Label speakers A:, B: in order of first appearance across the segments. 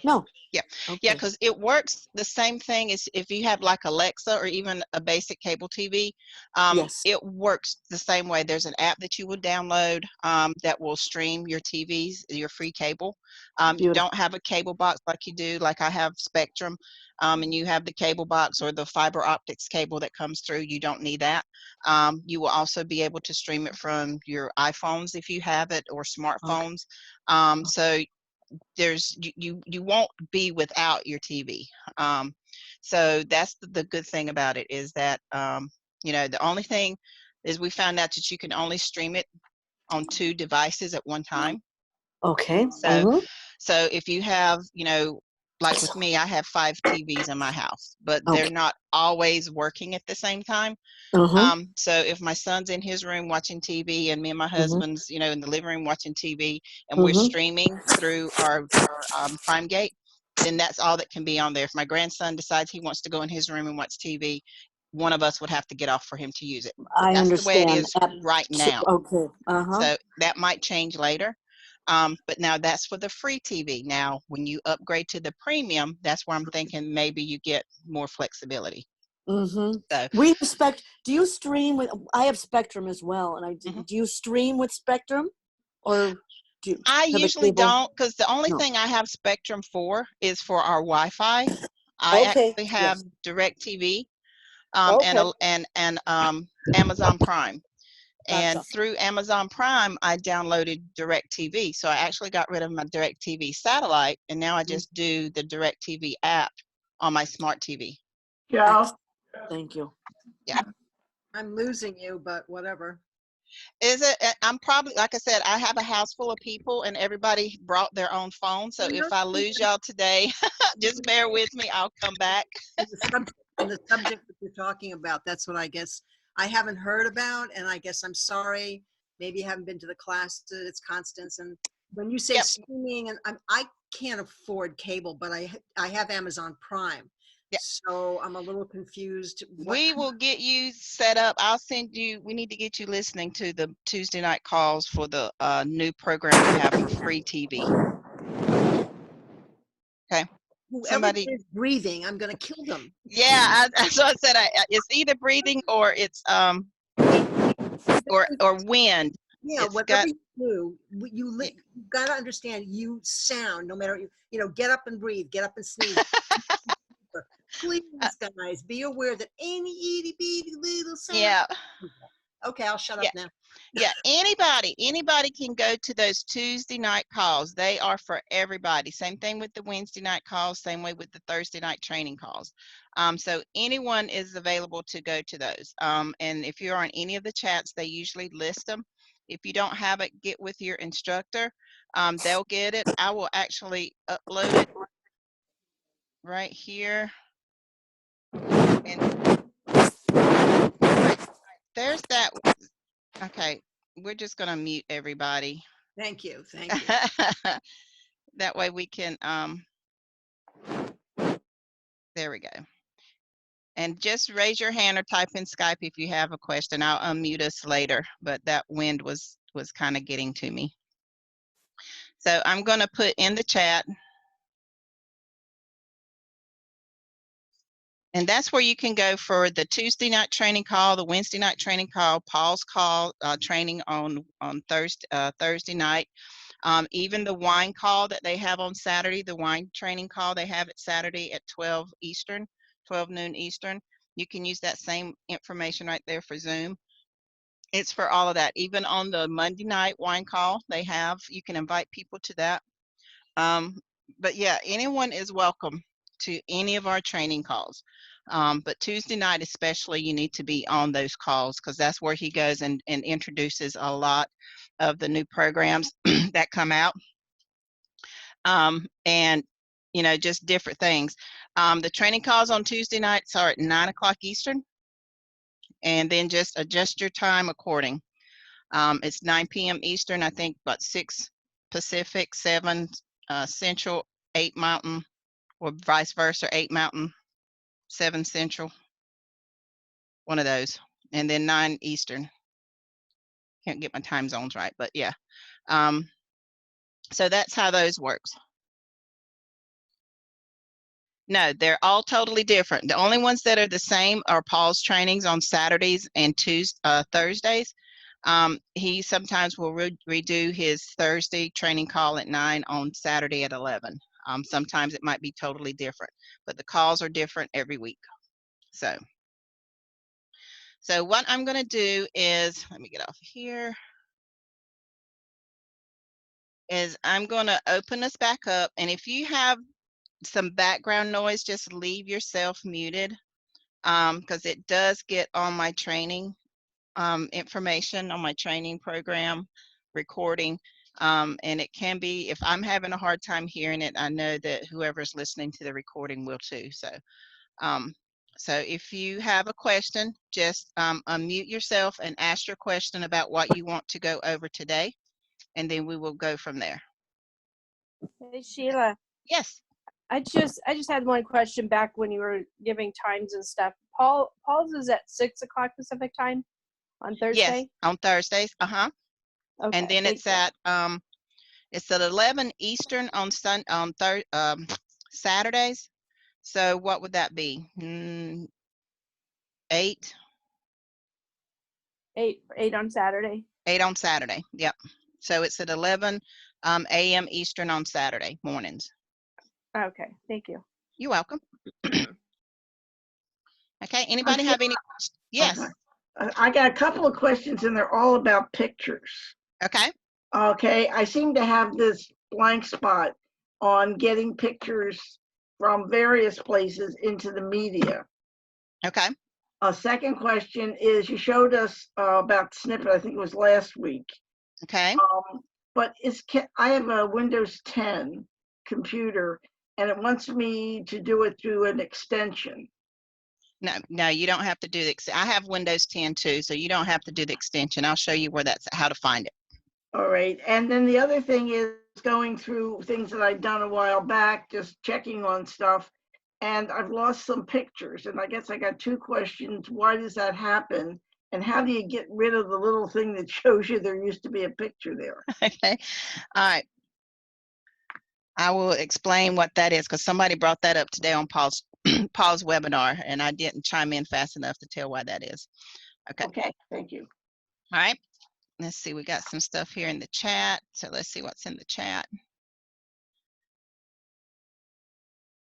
A: No.
B: Yeah, yeah,
A: Okay.
B: because it works the same thing as if you have like Alexa or even a basic cable TV.
A: Yes.
B: It works the same way. There's an app that you will download that will stream your TVs, your free cable. You
A: Beautiful.
B: don't have a cable box like you do, like I have Spectrum, and you have the cable box or the fiber optics cable that comes through. You don't need that. You will also be able to stream it from your iPhones if you have it or
A: Okay.
B: smartphones. So there's you won't be without your TV. So that's the good thing about it is that the only thing is we found out that you can only stream it on 2 devices at one time.
A: Okay.
B: So so if you have, like with me, I have 5 TVs in my house, but they're
A: Okay.
B: not always working at the same time.
A: Uh-huh.
B: So if my son's in his room watching TV and me and my husband's, in the living room watching TV and we're streaming through our Prime Gate, then that's all that can be on there. If my grandson decides he wants to go in his room and watch TV, one of us would have to get off for him to use it. But
A: I
B: that's the way it
A: understand.
B: is right now.
A: Okay. Uh-huh.
B: So that might change later. But now that's for the free TV. Now, when you upgrade to the premium, that's where I'm thinking maybe you get more flexibility. So,
A: We respect. Do you stream with? I have Spectrum as well, and
B: mhm.
A: do you stream with Spectrum, or do you
B: I
A: have a
B: usually
A: cable?
B: don't because the only
A: No.
B: thing I have Spectrum for is for our Wi-Fi. I
A: Okay.
B: actually have
A: Yes.
B: DirecTV
A: Okay.
B: and Amazon Prime. And
A: Gotcha.
B: through Amazon Prime, I downloaded DirecTV. So I actually got rid of my DirecTV satellite, and now I just do the DirecTV app on my smart TV.
C: Yeah.
A: Excellent. Thank you.
B: Yeah.
D: I'm losing you, but whatever.
B: Is it? I'm probably, like I said, I have a house full of people and everybody brought their own phone. So if I lose y'all today, just bear with me. I'll come back.
D: The subject that you're talking about, that's what I guess I haven't heard about, and I guess I'm sorry. Maybe you haven't been to the class to its Constance. And when you say
B: Yep.
D: streaming, and I can't afford cable, but I have Amazon Prime,
B: Yeah.
D: so I'm a little confused.
B: We will get you set up. I'll send you, we need to get you listening to the Tuesday night calls for the new program we have for free TV. Okay.
D: Whoever
B: Somebody,
D: is breathing, I'm going to kill them.
B: yeah, so I said it's either breathing or it's or wind.
D: Yeah,
B: It's
D: whatever
B: got
D: you do, you got to understand. You sound no matter get up and breathe, get up and sneeze. Please, guys, be aware that any itty bitty little sound.
B: yeah.
D: Okay, I'll shut up now.
B: Yeah, anybody can go to those Tuesday night calls. They are for everybody. Same thing with the Wednesday night calls, same way with the Thursday night training calls. So anyone is available to go to those. And if you're on any of the chats, they usually list them. If you don't have it, get with your instructor. They'll get it. I will actually upload it right here. And there's that. Okay, we're just gonna mute everybody.
D: Thank you. Thank you.
B: That way we can, there we go. And just raise your hand or type in Skype if you have a question. I'll unmute us later, but that wind was kind of getting to me. So I'm going to put in the chat. And that's where you can go for the Tuesday night training call, the Wednesday night training call, Paul's call training on Thursday night. Even the wine call that they have on Saturday, the wine training call, they have it Saturday at 12 Eastern, 12 noon Eastern. You can use that same information right there for Zoom. It's for all of that. Even on the Monday night wine call they have, you can invite people to that. But yeah, anyone is welcome to any of our training calls. But Tuesday night especially, you need to be on those calls because that's where he goes and introduces a lot of the new programs that come out. And just different things. The training calls on Tuesday nights are at 9 o'clock Eastern, and then just adjust your time according. It's 9 p.m. Eastern, I think about 6 Pacific, 7 Central, 8 Mountain, or vice versa, 8 Mountain, 7 Central, one of those, and then 9 Eastern. Can't get my time zones right, but yeah. So that's how those works. No, they're all totally different. The only ones that are the same are Paul's trainings on Saturdays and Thursdays. He sometimes will redo his Thursday training call at 9 on Saturday at 11. Sometimes it might be totally different, but the calls are different every week. So what I'm going to do is, let me get off here, is I'm going to open this back up. And if you have some background noise, just leave yourself muted, because it does get on my training information, on my training program recording. And it can be, if I'm having a hard time hearing it, I know that whoever's listening to the recording will too. So if you have a question, just unmute yourself and ask your question about what you want to go over today, and then we will go from there.
C: Hey Sheila.
B: Yes.
C: I just had one question back when you were giving times and stuff. Paul's is at 6 o'clock Pacific time on Thursday?
B: Yes, on Thursdays.
C: Okay,
B: and then it's at 11 Eastern on Saturdays. So what would that be? 8?
C: 8 on Saturday.
B: 8 on Saturday. Yep. So it's at 11 a.m. Eastern on Saturday mornings.
C: Okay, thank you.
B: You're welcome. Okay, anybody have any questions? Yes.
E: I got a couple of questions and they're all about pictures.
B: Okay.
E: Okay, I seem to have this blank spot on getting pictures from various places into the media.
B: Okay.
E: A second question is, you showed us about Snippet, I think it was last week.
B: Okay.
E: But I have a Windows 10 computer and it wants me to do it through an extension.
B: No, you don't have to do the, I have Windows 10 too, so you don't have to do the extension. I'll show you where how to find it.
E: All right, and then the other thing is going through things that I've done a while back, just checking on stuff, and I've lost some pictures, and I guess I got two questions. Why does that happen? And how do you get rid of the little thing that shows you there used to be a picture there?
B: Okay, all right. I will explain what that is, because somebody brought that up today on Paul's webinar, and I didn't chime in fast enough to tell why that is.
E: Okay, thank you.
B: All right, let's see, we got some stuff here in the chat, so let's see what's in the chat.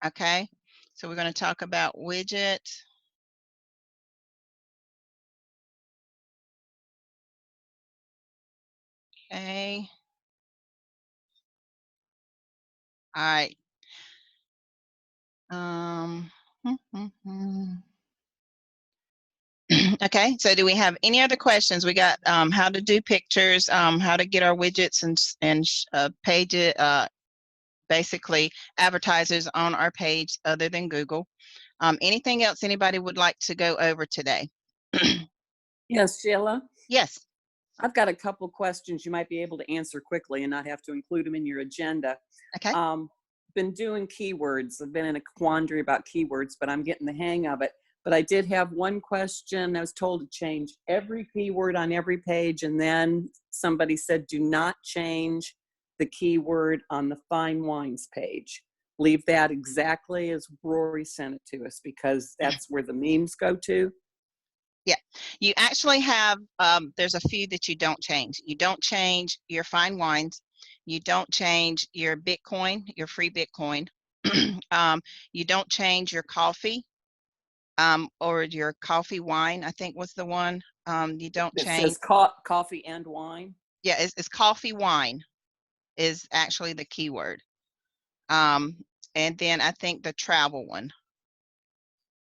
B: Okay, so we're going to talk about widgets. Okay. All right. Okay, so do we have any other questions? We got how to do pictures, how to get our widgets and pages, basically advertisers on our page other than Google. Anything else anybody would like to go over today?
F: Yes, Sheila.
B: Yes.
F: I've got a couple questions you might be able to answer quickly and not have to include them in your agenda.
B: Okay.
F: Been doing keywords. I've been in a quandary about keywords, but I'm getting the hang of it. But I did have one question. I was told to change every keyword on every page, and then somebody said do not change the keyword on the fine wines page. Leave that exactly as Rory sent it to us, because that's where the memes go to.
B: Yeah, you actually have, there's a few that you don't change. You don't change your fine wines. You don't change your Bitcoin, your free Bitcoin. You don't change your coffee, or your coffee wine, I think was the one. You don't change.
F: It says coffee and wine.
B: Yeah, it's coffee wine is actually the keyword. And then I think the travel one.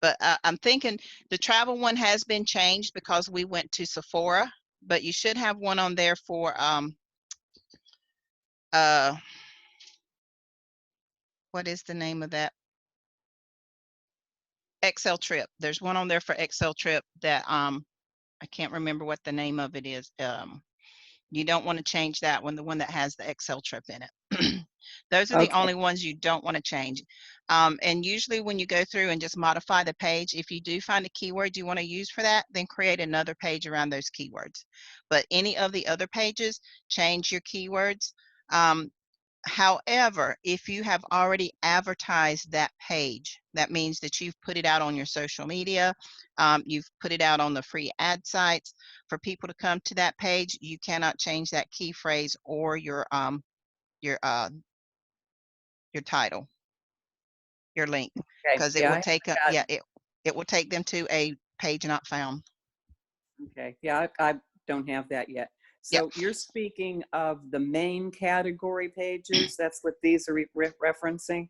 B: But I'm thinking the travel one has been changed because we went to Sephora, but you should have one on there for what is the name of that? Excel trip. There's one on there for Excel trip that I can't remember what the name of it is. You don't want to change that one, the one that has the Excel trip in it. Those are the only ones you don't want to change. And usually when you go through and just modify the page, if you do find a keyword you want to use for that, then create another page around those keywords. But any of the other pages, change your keywords. However, if you have already advertised that page, that means that you've put it out on your social media, you've put it out on the free ad sites for people to come to that page, you cannot change that key phrase or your title, your link,
F: Okay.
B: because it
F: Yeah,
B: will
F: I
B: take a,
F: got
B: yeah, it will take them to a page not found.
F: Okay. Yeah, I don't have that yet.
B: Yep.
F: So you're speaking of the main category pages. That's what these are referencing.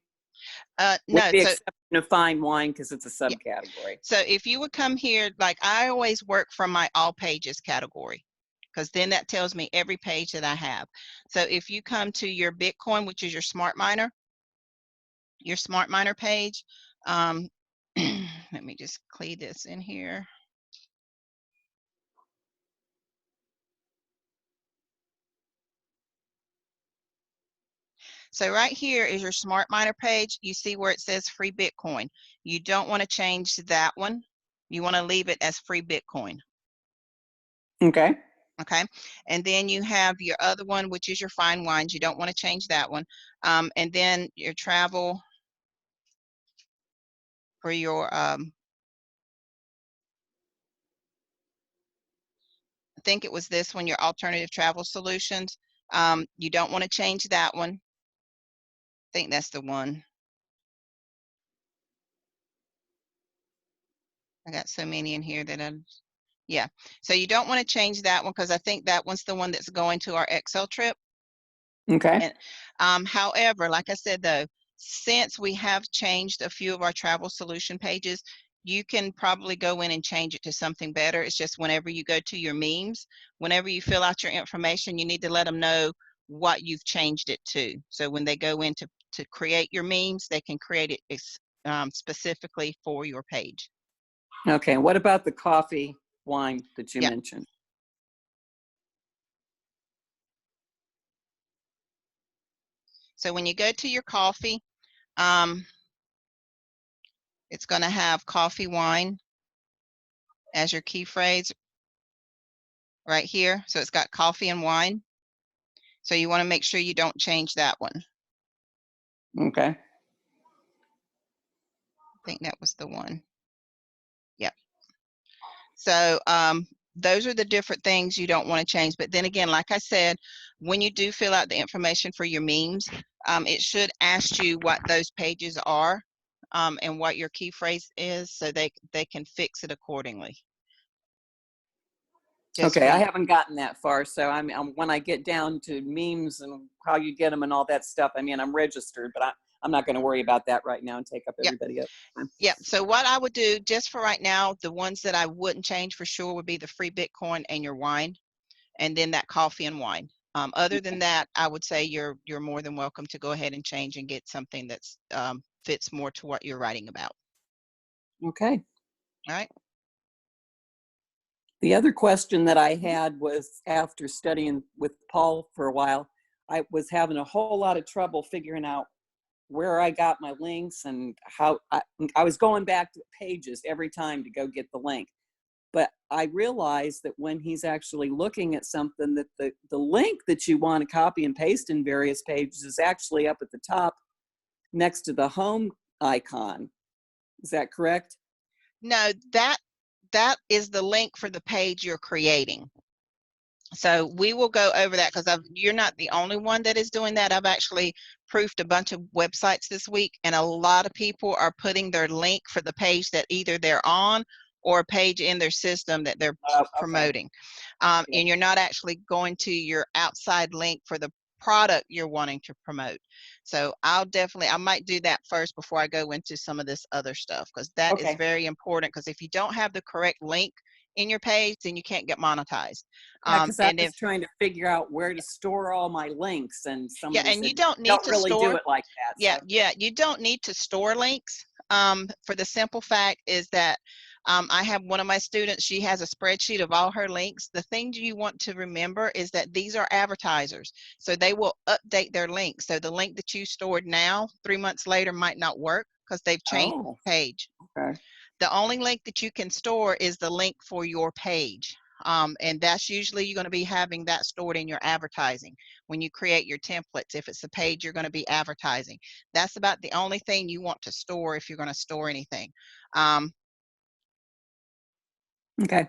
F: With
B: No,
F: the
B: so
F: exception of fine wine, because it's a
B: yeah.
F: subcategory.
B: So if you would come here, like I always work from my all pages category, because then that tells me every page that I have. So if you come to your Bitcoin, which is your smart miner page, let me just key this in here. So right here is your smart miner page. You see where it says free Bitcoin. You don't want to change that one. You want to leave it as free Bitcoin.
F: Okay.
B: Okay. And then you have your other one, which is your fine wines. You don't want to change that one. And then your travel for your, I think it was this one, your alternative travel solutions. You don't want to change that one. I think that's the one. I got so many in here that yeah. So you don't want to change that one because I think that one's the one that's going to our Excel trip.
F: Okay.
B: And however, like I said though, since we have changed a few of our travel solution pages, you can probably go in and change it to something better. It's just whenever you go to your memes, whenever you fill out your information, you need to let them know what you've changed it to. So when they go in to create your memes, they can create it specifically for your page.
F: Okay. What about the coffee wine that you
B: Yeah.
F: mentioned?
B: So when you go to your coffee, it's going to have coffee wine as your key phrase right here. So it's got coffee and wine. So you want to make sure you don't change that one.
F: Okay.
B: I think that was the one. Yep. So those are the different things you don't want to change. But then again, like I said, when you do fill out the information for your memes, it should ask you what those pages are and what your key phrase is, so they can fix it accordingly.
F: Okay, I haven't gotten that far, so I'm when I get down to memes and how you get them and all that stuff, I mean, I'm registered, but I'm not going to worry about that right now and take up everybody else.
B: Yeah. So what I would do just for right now, the ones that I wouldn't change for sure would be the free Bitcoin and your wine, and then that coffee and wine. Other than that, I would say you're more than welcome to go ahead and change and get something that's fits more to what you're writing about.
F: Okay.
B: All right.
F: The other question that I had was, after studying with Paul for a while, I was having a whole lot of trouble figuring out where I got my links and how I was going back to pages every time to go get the link. But I realized that when he's actually looking at something, that the link that you want to copy and paste in various pages is actually up at the top next to the home icon. Is that correct?
B: No, that is the link for the page you're creating. So we will go over that because you're not the only one that is doing that. I've actually proofed a bunch of websites this week, and a lot of people are putting their link for the page that either they're on or a page in their system that they're promoting. And you're not actually going to your outside link for the product you're wanting to promote. So I might do that first before I go into some of this other stuff, because that is very important, because if you don't have the correct link in your page, then you can't get monetized.
F: Yeah, because I was trying to figure out where to store all my links, and somebody said,
B: you don't need to
F: really
B: store
F: do it like that.
B: You don't need to store links, for the simple fact is that I have one of my students, she has a spreadsheet of all her links. The thing you want to remember is that these are advertisers, so they will update their links. So the link that you stored now, 3 months later, might not work because they've changed the page.
F: Okay.
B: The only link that you can store is the link for your page. And that's usually you're going to be having that stored in your advertising when you create your templates. If it's a page you're going to be advertising, that's about the only thing you want to store if you're going to store anything.
F: Okay.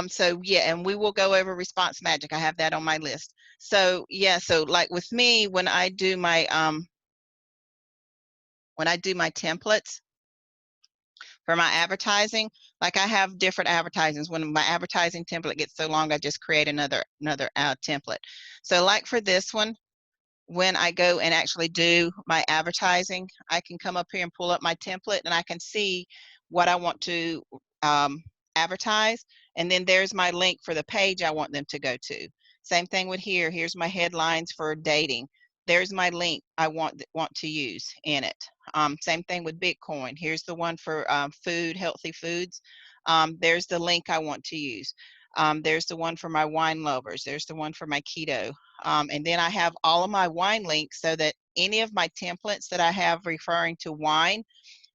B: So yeah, and we will go over response magic. I have that on my list. So yeah, so like with me, when I do my templates for my advertising, like I have different advertisings. When my advertising template gets so long, I just create another template. So like for this one, when I go and actually do my advertising, I can come up here and pull up my template and I can see what I want to advertise. And then there's my link for the page I want them to go to. Same thing with here. Here's my headlines for dating. There's my link I want to use in it. Same thing with Bitcoin. Here's the one for food, healthy foods. There's the link I want to use. There's the one for my wine lovers. There's the one for my keto. And then I have all of my wine links so that any of my templates that I have referring to wine,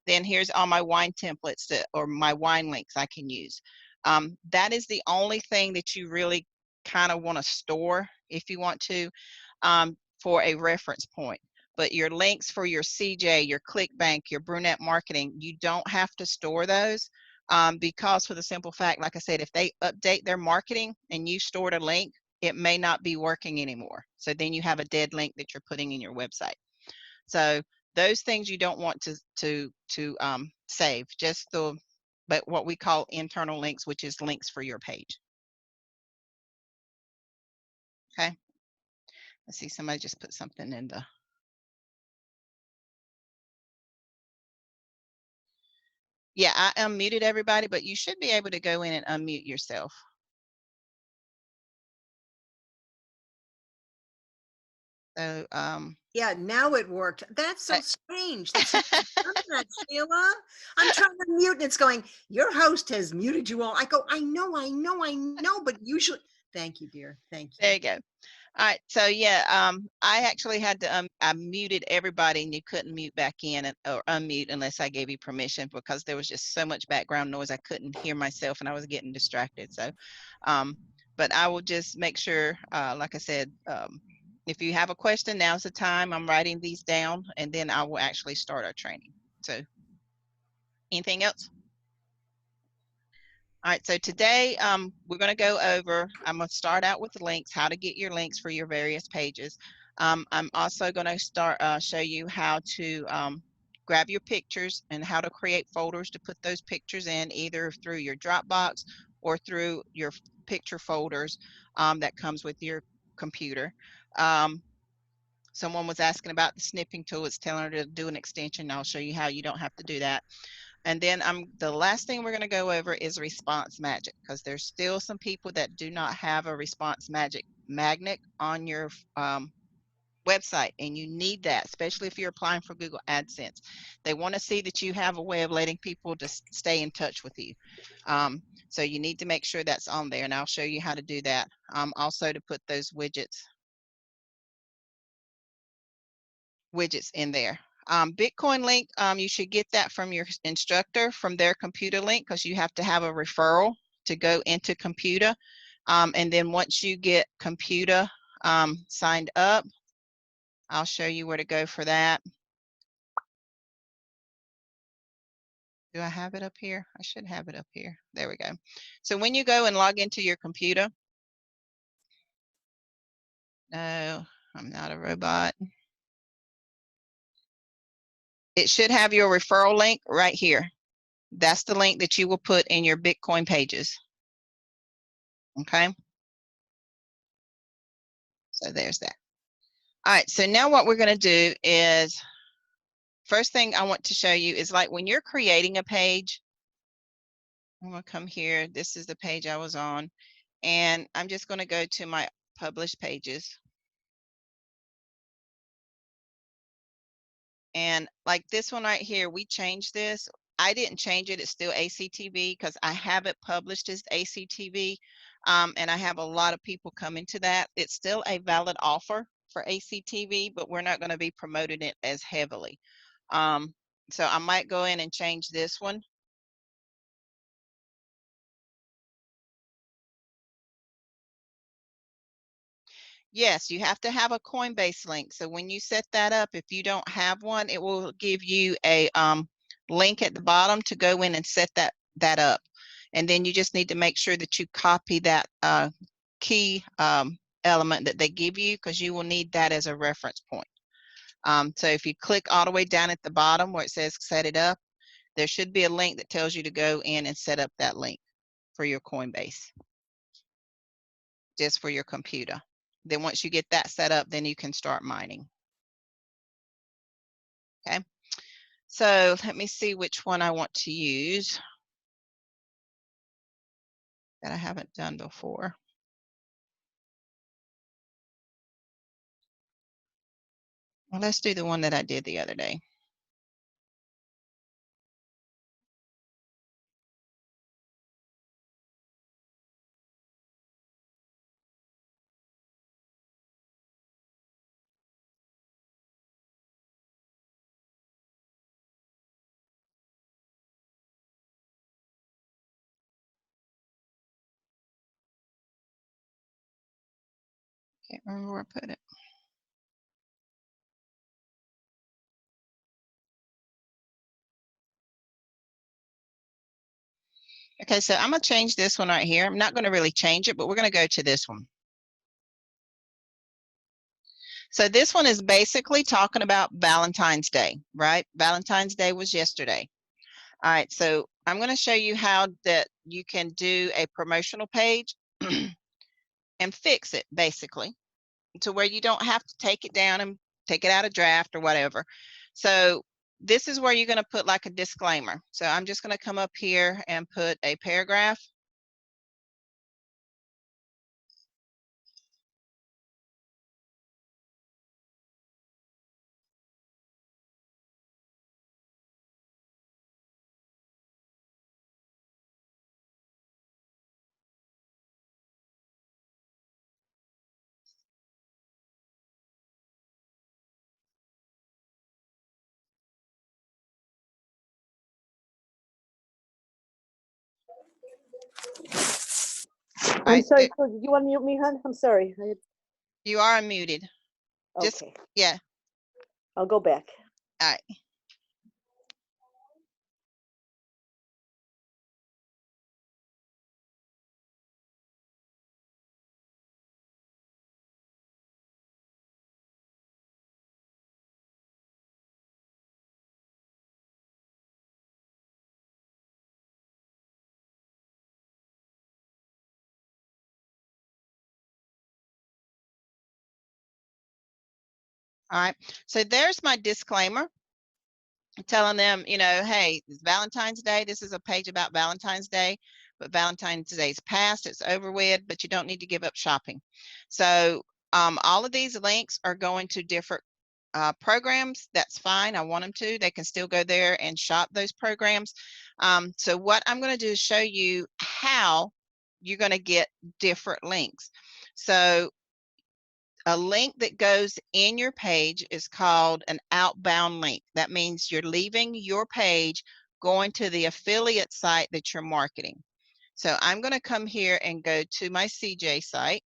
B: then here's all my wine templates or my wine links I can use. That is the only thing that you really kind of want to store if you want to, for a reference point. But your links for your CJ, your ClickBank, your Brunette Marketing, you don't have to store those because for the simple fact, like I said, if they update their marketing and you stored a link, it may not be working anymore. So then you have a dead link that you're putting in your website. So those things you don't want to save, just but what we call internal links, which is links for your page. Okay. Let's see, somebody just put something in the. Yeah, I unmuted everybody, but you should be able to go in and unmute yourself. So,
D: Yeah, now it worked. That's so strange. That's so that, Sheila. I'm trying to mute and it's going, your host has muted you all. I go, I know, but usually, thank you, dear. Thank you.
B: There you go. All right, so yeah, I actually had to, I muted everybody and you couldn't mute back in or unmute unless I gave you permission because there was just so much background noise. I couldn't hear myself and I was getting distracted. So, but I will just make sure, like I said, if you have a question, now's the time. I'm writing these down and then I will actually start our training. So anything else? All right, so today we're going to go over, I'm going to start out with the links, how to get your links for your various pages. I'm also going to show you how to grab your pictures and how to create folders to put those pictures in, either through your Dropbox or through your picture folders that comes with your computer. Someone was asking about the snipping tool. It's telling her to do an extension. I'll show you how you don't have to do that. And then the last thing we're going to go over is response magic, because there's still some people that do not have a response magic magnet on your website, and you need that, especially if you're applying for Google AdSense. They want to see that you have a way of letting people to stay in touch with you. So you need to make sure that's on there, and I'll show you how to do that. Also to put those widgets in there. Bitcoin link, you should get that from your instructor, from their computer link, because you have to have a referral to go into computer. And then once you get computer signed up, I'll show you where to go for that. Do I have it up here? I should have it up here. There we go. So when you go and log into your computer, no, I'm not a robot. It should have your referral link right here. That's the link that you will put in your Bitcoin pages. Okay. So there's that. All right, so now what we're going to do is, first thing I want to show you is, like, when you're creating a page, I'm going to come here. This is the page I was on, and I'm just going to go to my published pages. And like this one right here, we changed this. I didn't change it. It's still ACTV because I have it published as ACTV. And I have a lot of people coming to that. It's still a valid offer for ACTV, but we're not going to be promoting it as heavily. So I might go in and change this one. Yes, you have to have a Coinbase link. So when you set that up, if you don't have one, it will give you a link at the bottom to go in and set that up. And then you just need to make sure that you copy that key element that they give you, because you will need that as a reference point. So if you click all the way down at the bottom where it says set it up, there should be a link that tells you to go in and set up that link for your Coinbase, just for your computer. Then once you get that set up, then you can start mining. Okay, so let me see which one I want to use that I haven't done before. Well, let's do the one that I did the other day. Can't remember where I put it. Okay, so I'm gonna change this one right here. I'm not gonna really change it, but we're gonna go to this one. So this one is basically talking about Valentine's Day, right? Valentine's Day was yesterday. All right, so I'm gonna show you how that you can do a promotional page and fix it basically, to where you don't have to take it down and take it out of draft or whatever. So this is where you're going to put like a disclaimer. So I'm just going to come up here and put a paragraph.
A: I'm
B: Right,
A: sorry, Claire, did you unmute me, hon? I'm sorry.
B: you are unmuted. Just,
A: Okay,
B: yeah,
A: I'll go back.
B: all right. All right, so there's my disclaimer telling them, you know, hey, it's Valentine's Day. This is a page about Valentine's Day, but Valentine's Day's past, it's over with, but you don't need to give up shopping. So all of these links are going to different programs. That's fine. I want them to. They can still go there and shop those programs. So what I'm going to do is show you how you're going to get different links. So a link that goes in your page is called an outbound link. That means you're leaving your page, going to the affiliate site that you're marketing. So I'm going to come here and go to my CJ site.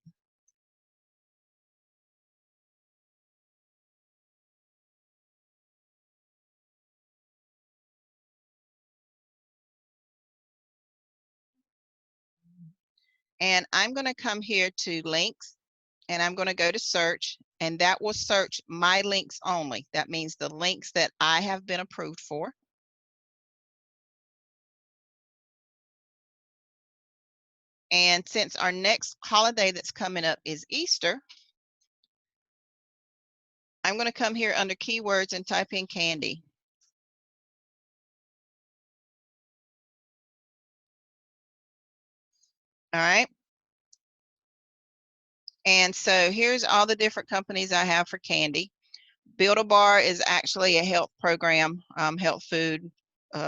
B: And I'm going to come here to links, and I'm going to go to search, and that will search my links only. That means the links that I have been approved for. And since our next holiday that's coming up is Easter, I'm going to come here under keywords and type in candy. All right. And so here's all the different companies I have for candy. Build-A-Bar is actually a health program, health food,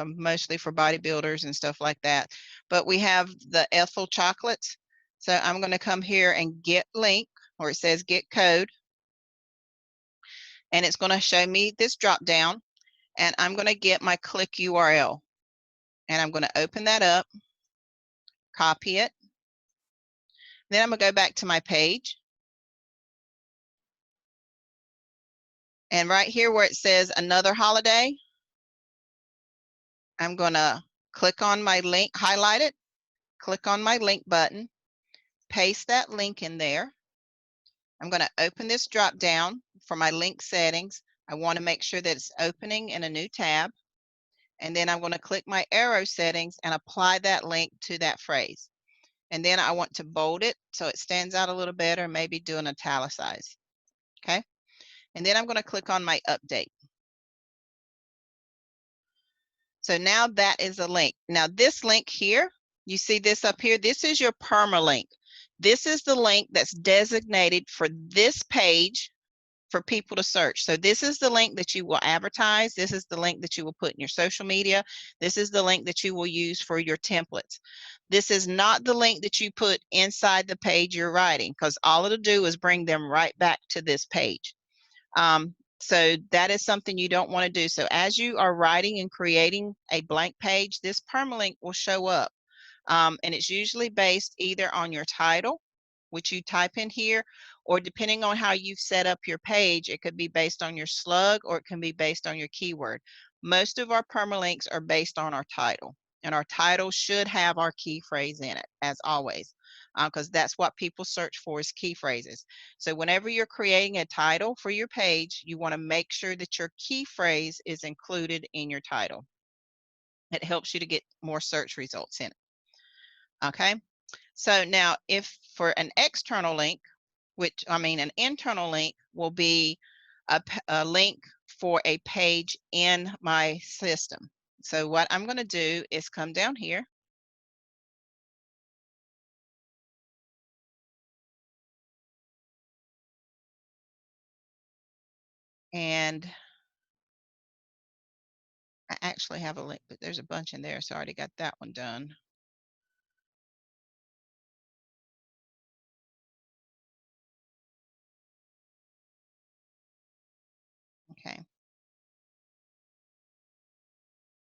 B: mostly for bodybuilders and stuff like that. But we have the Ethel chocolates. So I'm going to come here and get link, or it says get code. And it's going to show me this drop down. And I'm going to get my click URL. And I'm going to open that up, copy it. Then I'm going to go back to my page. And right here where it says another holiday, I'm going to click on my link, highlight it, click on my link button, paste that link in there. I'm going to open this drop down for my link settings. I want to make sure that it's opening in a new tab. And then I'm going to click my arrow settings and apply that link to that phrase. And then I want to bold it so it stands out a little better, maybe do an italicize. Okay. And then I'm going to click on my update. So now that is a link. Now this link here, you see this up here, this is your permalink. This is the link that's designated for this page for people to search. So this is the link that you will advertise. This is the link that you will put in your social media. This is the link that you will use for your templates. This is not the link that you put inside the page you're writing, because all it'll do is bring them right back to this page. So that is something you don't want to do. So as you are writing and creating a blank page, this permalink will show up. And it's usually based either on your title, which you type in here, or depending on how you've set up your page, it could be based on your slug or it can be based on your keyword. Most of our permalinks are based on our title, and our title should have our key phrase in it, as always, because that's what people search for is key phrases. So whenever you're creating a title for your page, you want to make sure that your key phrase is included in your title. It helps you to get more search results in it. Okay, so now if for an external link, which I mean an internal link will be a link for a page in my system. So what I'm going to do is come down here and I actually have a link, but there's a bunch in there, so I already got that one done. Okay.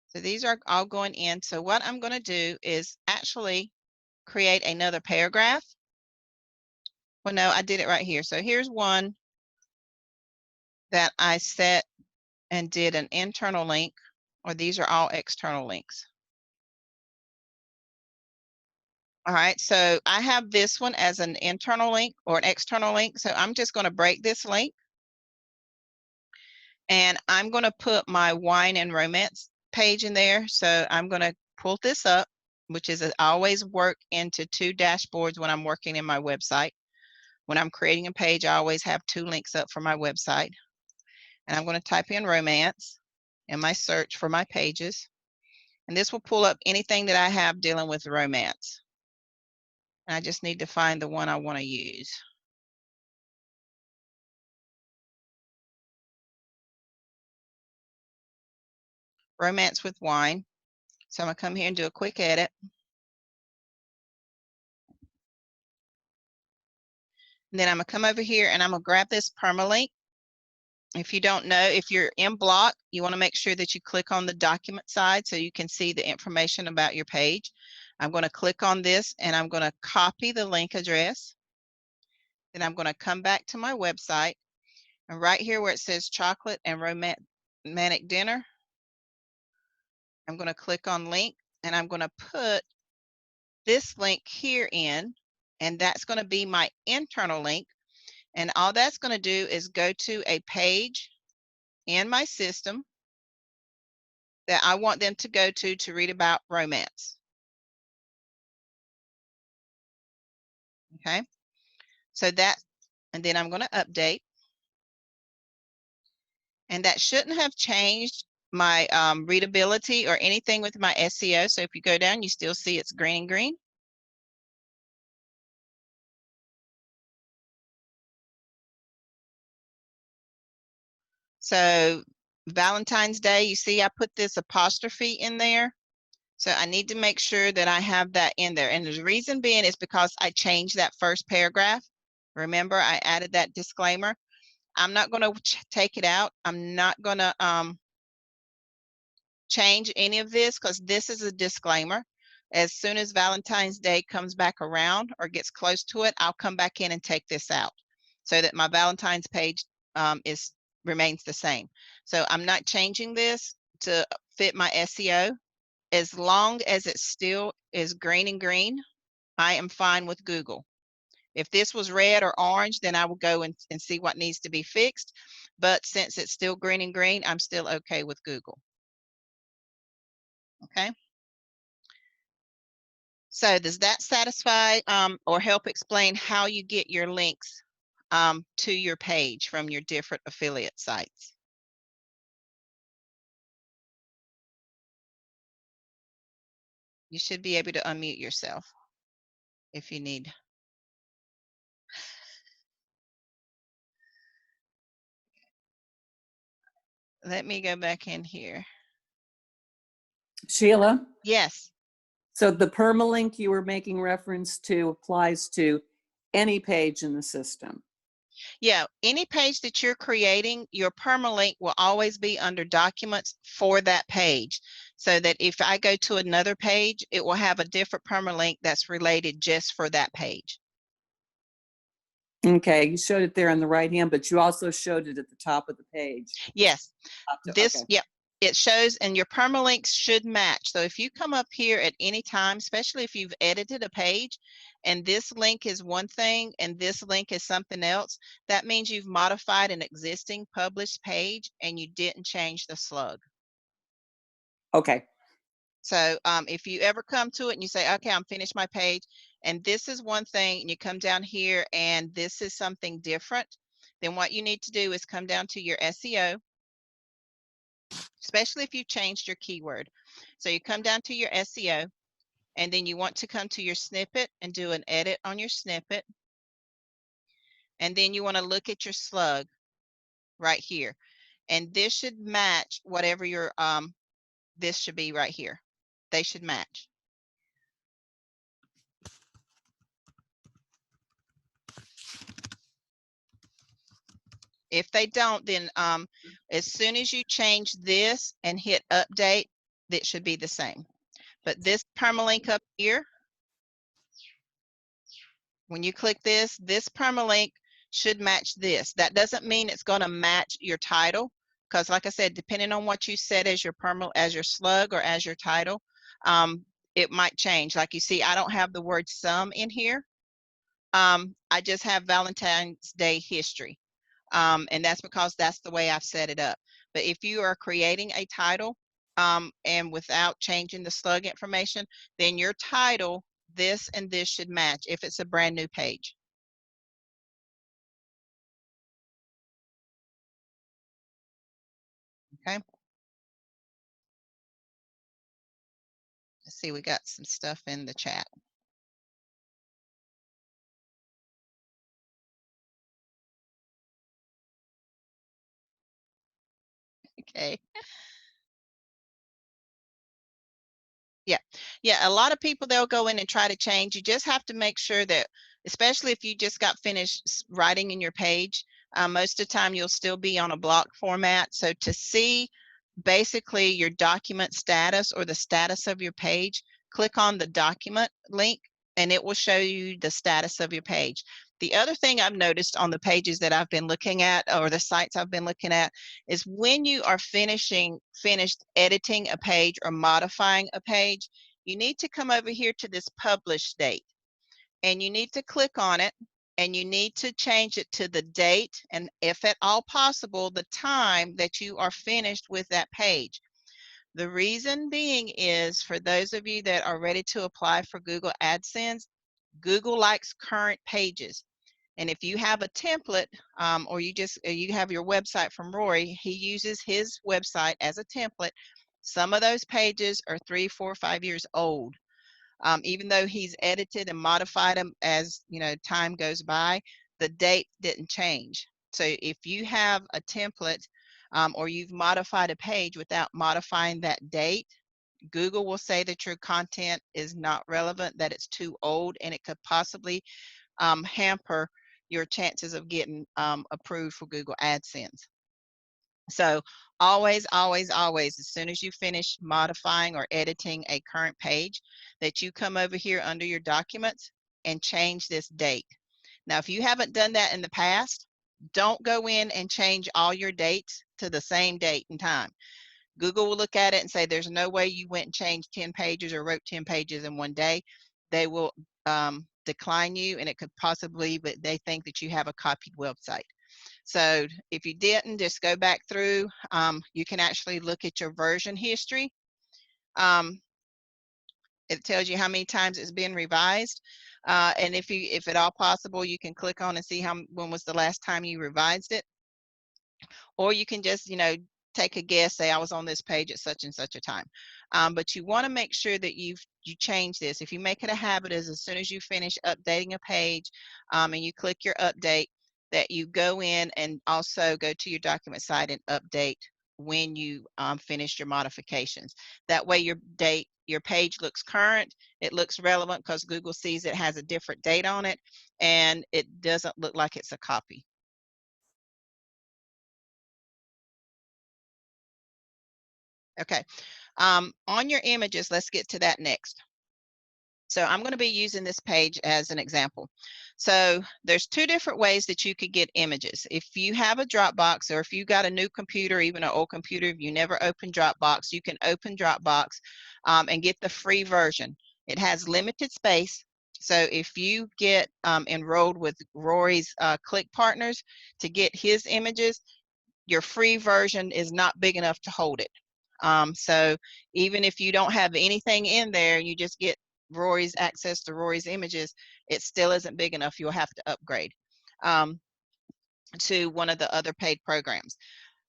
B: So these are all going in. So what I'm going to do is actually create another paragraph. Well, no, I did it right here. So here's one that I set and did an internal link, or these are all external links. All right, so I have this one as an internal link or an external link. So I'm just going to break this link and I'm going to put my wine and romance page in there. So I'm going to pull this up, which is I always work into two dashboards when I'm working in my website. When I'm creating a page, I always have two links up for my website. And I'm going to type in romance in my search for my pages. And this will pull up anything that I have dealing with romance. I just need to find the one I want to use. Romance with wine. So I'm going to come here and do a quick edit. And then I'm going to come over here and I'm going to grab this permalink. If you don't know, if you're in block, you want to make sure that you click on the document side so you can see the information about your page. I'm going to click on this and I'm going to copy the link address. Then I'm going to come back to my website. And right here where it says chocolate and romantic dinner, I'm going to click on link and I'm going to put this link here in, and that's going to be my internal link. And all that's going to do is go to a page in my system that I want them to go to read about romance. Okay, so that, and then I'm going to update. And that shouldn't have changed my readability or anything with my SEO. So if you go down, you still see it's green and green. So Valentine's Day, you see I put this apostrophe in there. So I need to make sure that I have that in there. And the reason being is because I changed that first paragraph. Remember, I added that disclaimer. I'm not going to take it out. I'm not going to change any of this because this is a disclaimer. As soon as Valentine's Day comes back around or gets close to it, I'll come back in and take this out so that my Valentine's page is remains the same. So I'm not changing this to fit my SEO. As long as it still is green and green, I am fine with Google. If this was red or orange, then I will go and see what needs to be fixed. But since it's still green and green, I'm still okay with Google. Okay. So does that satisfy or help explain how you get your links to your page from your different affiliate sites? You should be able to unmute yourself if you need. Let me go back in here.
F: Sheila,
B: Yes.
F: so the permalink you were making reference to applies to any page in the system.
B: Yeah, any page that you're creating, your permalink will always be under documents for that page. So that if I go to another page, it will have a different permalink that's related just for that page.
F: Okay, you showed it there on the right hand, but you also showed it at the top of the page.
B: Yes, this,
F: Okay.
B: yep, it shows, and your permalinks should match. So if you come up here at any time, especially if you've edited a page and this link is one thing and this link is something else, that means you've modified an existing published page and you didn't change the slug.
F: Okay.
B: So if you ever come to it and you say, okay, I'm finished my page and this is one thing, and you come down here and this is something different, then what you need to do is come down to your SEO, especially if you changed your keyword. So you come down to your SEO and then you want to come to your snippet and do an edit on your snippet. And then you want to look at your slug right here. And this should match whatever your, this should be right here. They should match. If they don't, then as soon as you change this and hit update, that should be the same. But this permalink up here, when you click this, this permalink should match this. That doesn't mean it's going to match your title, because like I said, depending on what you set as your as your slug or as your title, it might change. Like you see, I don't have the word some in here. I just have Valentine's Day history. And that's because that's the way I've set it up. But if you are creating a title and without changing the slug information, then your title, this and this should match if it's a brand new page. Okay. Let's see, we got some stuff in the chat. Okay. Yeah, a lot of people, they'll go in and try to change. You just have to make sure that, especially if you just got finished writing in your page, most of the time you'll still be on a block format. So to see basically your document status or the status of your page, click on the document link and it will show you the status of your page. The other thing I've noticed on the pages that I've been looking at, or the sites I've been looking at, is when you are finished editing a page or modifying a page, you need to come over here to this publish date and you need to click on it and you need to change it to the date and, if at all possible, the time that you are finished with that page. The reason being is, for those of you that are ready to apply for Google AdSense, Google likes current pages. And if you have a template or you have your website from Rory, he uses his website as a template. Some of those pages are 3, 4, 5 years old. Even though he's edited and modified them as time goes by, the date didn't change. So if you have a template or you've modified a page without modifying that date, Google will say that your content is not relevant, that it's too old, and it could possibly hamper your chances of getting approved for Google AdSense. So always, always, always, as soon as you finish modifying or editing a current page, that you come over here under your documents and change this date. Now, if you haven't done that in the past, don't go in and change all your dates to the same date and time. Google will look at it and say, there's no way you went and changed 10 pages or wrote 10 pages in one day. They will decline you, and it could possibly, but they think that you have a copied website. So if you didn't, just go back through. You can actually look at your version history. It tells you how many times it's been revised. And if at all possible, you can click on and see when was the last time you revised it. Or you can just, take a guess, say I was on this page at such and such a time. But you want to make sure that you change this. If you make it a habit, as soon as you finish updating a page and you click your update, that you go in and also go to your document site and update when you finish your modifications. That way your page looks current, it looks relevant because Google sees it has a different date on it, and it doesn't look like it's a copy. Okay, on your images, let's get to that next. So I'm going to be using this page as an example. So there's two different ways that you could get images. If you have a Dropbox, or if you got a new computer, even an old computer, if you never opened Dropbox, you can open Dropbox and get the free version. It has limited space. So if you get enrolled with Rory's Click Partners to get his images, your free version is not big enough to hold it. So even if you don't have anything in there, you just get Rory's access to Rory's images, it still isn't big enough. You'll have to upgrade to one of the other paid programs.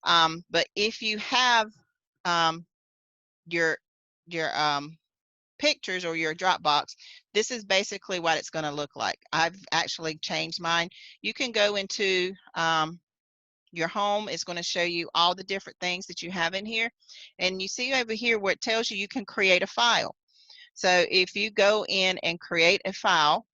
B: But if you have your pictures or your Dropbox, this is basically what it's going to look like. I've actually changed mine. You can go into your home. Is going to show you all the different things that you have in here, and you see over here where it tells you can create a file. So if you go in and create a file,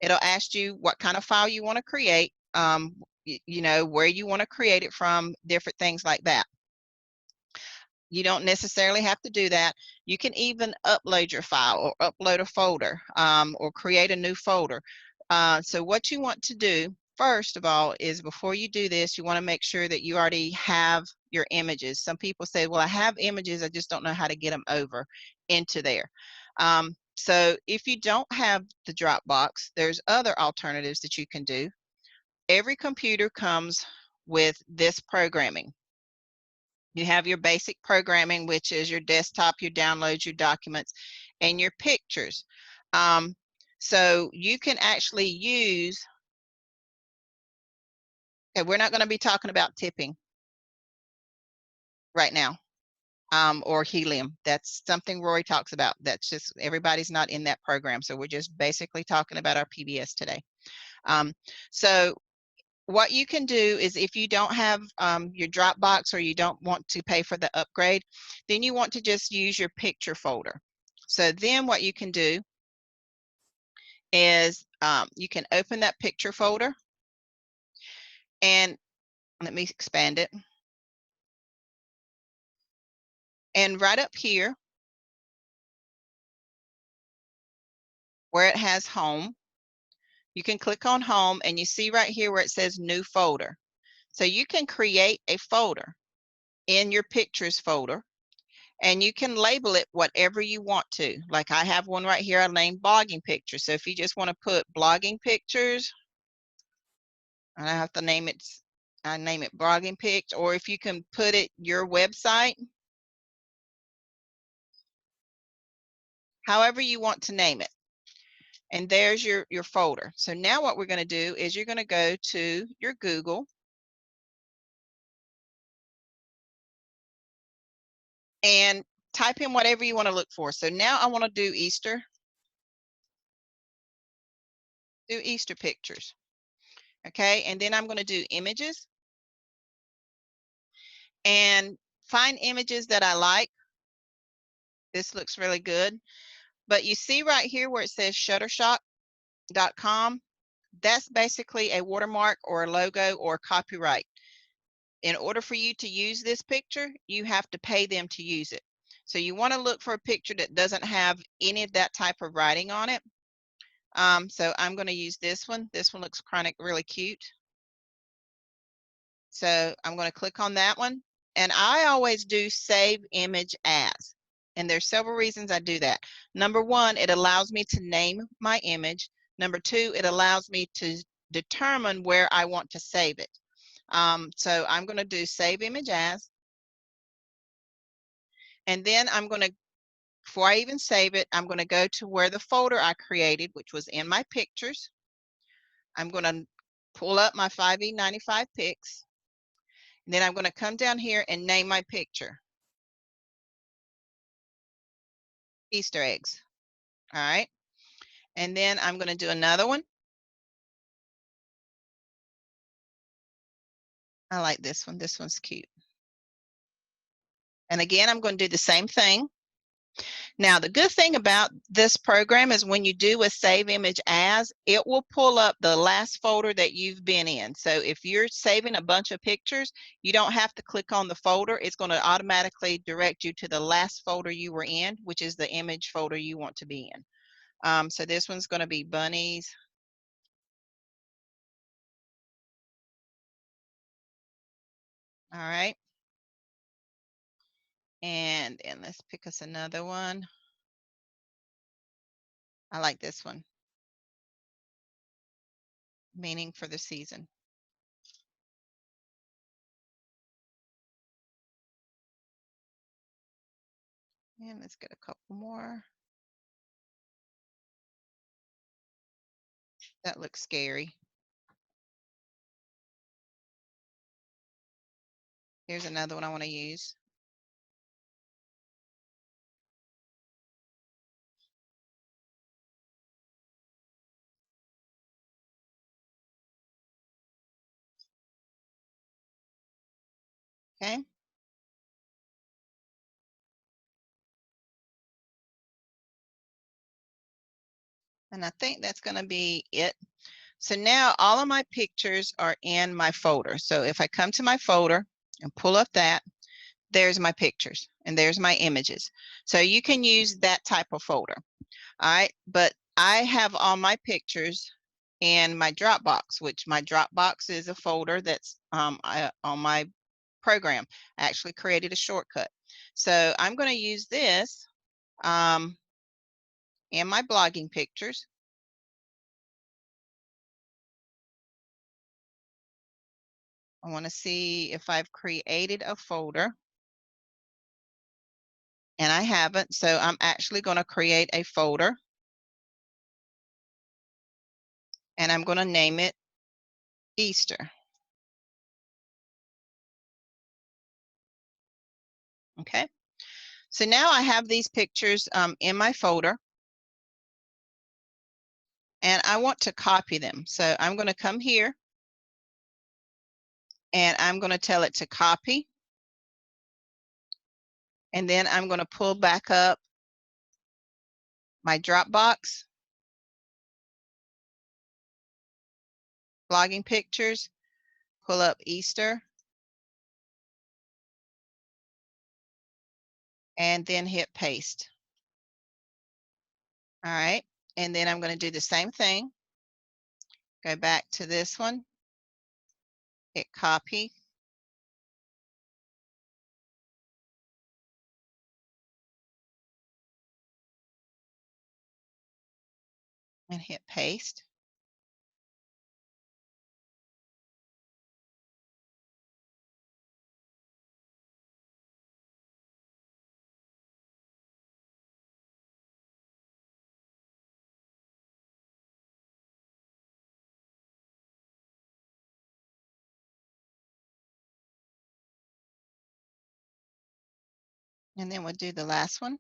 B: it'll ask you what kind of file you want to create, where you want to create it from, different things like that. You don't necessarily have to do that. You can even upload your file or upload a folder or create a new folder. So what you want to do, first of all, is before you do this, you want to make sure that you already have your images. Some people say, well, I have images, I just don't know how to get them over into there. So if you don't have the Dropbox, there's other alternatives that you can do. Every computer comes with this programming. You have your basic programming, which is your desktop, your downloads, your documents, and your pictures. So you can actually use, okay, we're not going to be talking about tipping right now, or helium. That's something Rory talks about. That's just, everybody's not in that program. So we're just basically talking about our PBS today. So what you can do is, if you don't have your Dropbox, or you don't want to pay for the upgrade, then you want to just use your picture folder. So then what you can do is you can open that picture folder, and let me expand it. And right up here where it has home, you can click on home, and you see right here where it says new folder. So you can create a folder in your pictures folder, and you can label it whatever you want to. Like I have one right here I named blogging pictures. So if you just want to put blogging pictures, and I have to name it, I name it blogging pics, or if you can put it your website, however you want to name it. And there's your folder. So now what we're going to do is you're going to go to your Google, and type in whatever you want to look for. So now I want to do Easter. Do Easter pictures. Okay, and then I'm going to do images and find images that I like. This looks really good. But you see right here where it says shutterstock.com, that's basically a watermark or a logo or copyright. In order for you to use this picture, you have to pay them to use it. So you want to look for a picture that doesn't have any of that type of writing on it. So I'm going to use this one. This one looks really cute. So I'm going to click on that one. And I always do save image as. And there's several reasons I do that. Number one, it allows me to name my image. Number two, it allows me to determine where I want to save it. So I'm going to do save image as. And then I'm going to, before I even save it, I'm going to go to where the folder I created, which was in my pictures. I'm going to pull up my 5E95 pics. And then I'm going to come down here and name my picture. Easter eggs. All right. And then I'm going to do another one. I like this one. This one's cute. And again, I'm going to do the same thing. Now, the good thing about this program is when you do a save image as, it will pull up the last folder that you've been in. So if you're saving a bunch of pictures, you don't have to click on the folder. It's going to automatically direct you to the last folder you were in, which is the image folder you want to be in. So this one's going to be bunnies. All right. And let's pick us another one. I like this one. Meaning for the season. And let's get a couple more. That looks scary. Here's another one I want to use. Okay. And I think that's going to be it. So now all of my pictures are in my folder. So if I come to my folder and pull up that, there's my pictures and there's my images. So you can use that type of folder. All right. But I have all my pictures in my Dropbox, which my Dropbox is a folder that's on my program. I actually created a shortcut. So I'm going to use this in my blogging pictures. I want to see if I've created a folder. And I haven't, so I'm actually going to create a folder. And I'm going to name it Easter. Okay. So now I have these pictures in my folder. And I want to copy them. So I'm going to come here. And I'm going to tell it to copy. And then I'm going to pull back up my Dropbox, blogging pictures, pull up Easter, and then hit paste. All right. And then I'm going to do the same thing. Go back to this one, hit copy. And hit paste. And then we'll do the last one.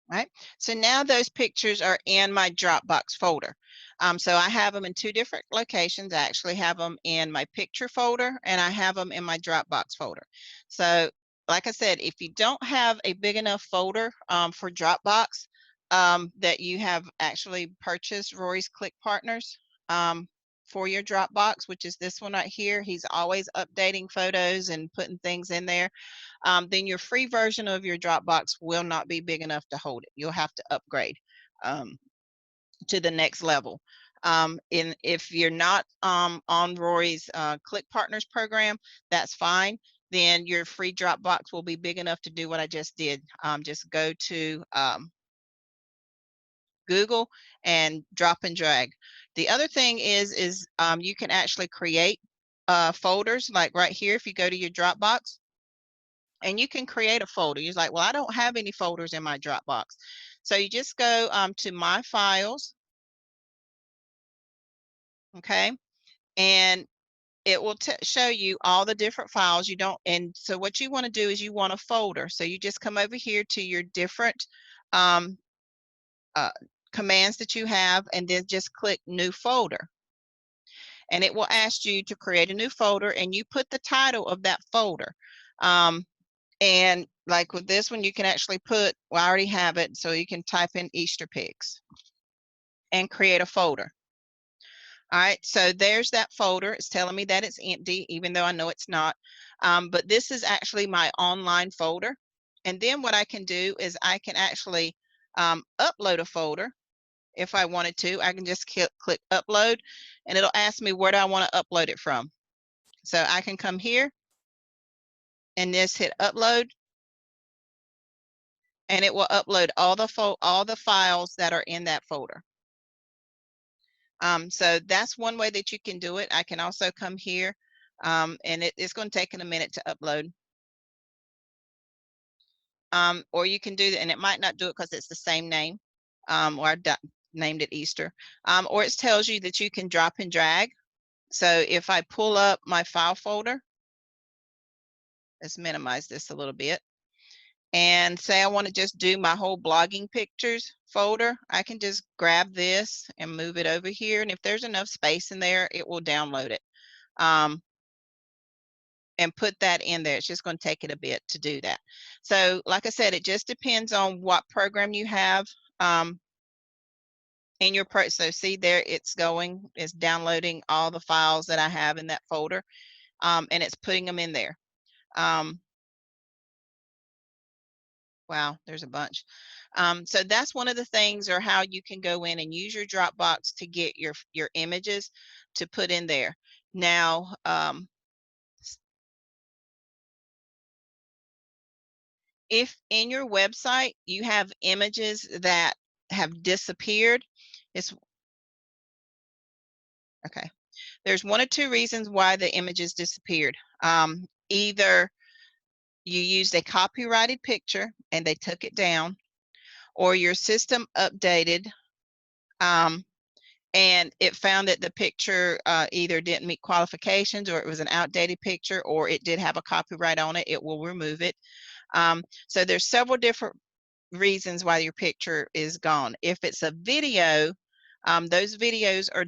B: Right. So now those pictures are in my Dropbox folder. So I have them in two different locations. I actually have them in my picture folder and I have them in my Dropbox folder. So like I said, if you don't have a big enough folder for Dropbox, that you have actually purchased Rory's Click Partners for your Dropbox, which is this one right here. He's always updating photos and putting things in there. Then your free version of your Dropbox will not be big enough to hold it. You'll have to upgrade to the next level. If you're not on Rory's Click Partners program, that's fine. Then your free Dropbox will be big enough to do what I just did. Just go to Google and drop and drag. The other thing is you can actually create folders, like right here. If you go to your Dropbox, and you can create a folder. You're like, well, I don't have any folders in my Dropbox. So you just go to My Files, okay, and it will show you all the different files. You don't, and so what you want to do is you want a folder. So you just come over here to your different commands that you have, and then just click New Folder. And it will ask you to create a new folder, and you put the title of that folder. And like with this one, you can actually put, well, I already have it, so you can type in Easter pigs and create a folder. All right, so there's that folder. It's telling me that it's empty, even though I know it's not. But this is actually my online folder. And then what I can do is I can actually upload a folder. If I wanted to, I can just click upload, and it'll ask me where do I want to upload it from. So I can come here and just hit upload, and it will upload all the files that are in that folder. So that's one way that you can do it. I can also come here, and it's going to take a minute to upload. Or you can do that, and it might not do it because it's the same name, or I named it Easter. Or it tells you that you can drop and drag. So if I pull up my file folder, let's minimize this a little bit, and say I want to just do my whole blogging pictures folder, I can just grab this and move it over here. And if there's enough space in there, it will download it and put that in there. It's just going to take it a bit to do that. So like I said, it just depends on what program you have in your so see there, it's downloading all the files that I have in that folder, and it's putting them in there. Wow, there's a bunch. So that's one of the things, or how you can go in and use your Dropbox to get your images to put in there. Now, if in your website you have images that have disappeared, it's okay. There's one or two reasons why the images disappeared. Either you used a copyrighted picture and they took it down, or your system updated and it found that the picture either didn't meet qualifications, or it was an outdated picture, or it did have a copyright on it. It will remove it. So there's several different reasons why your picture is gone. If it's a video, those videos are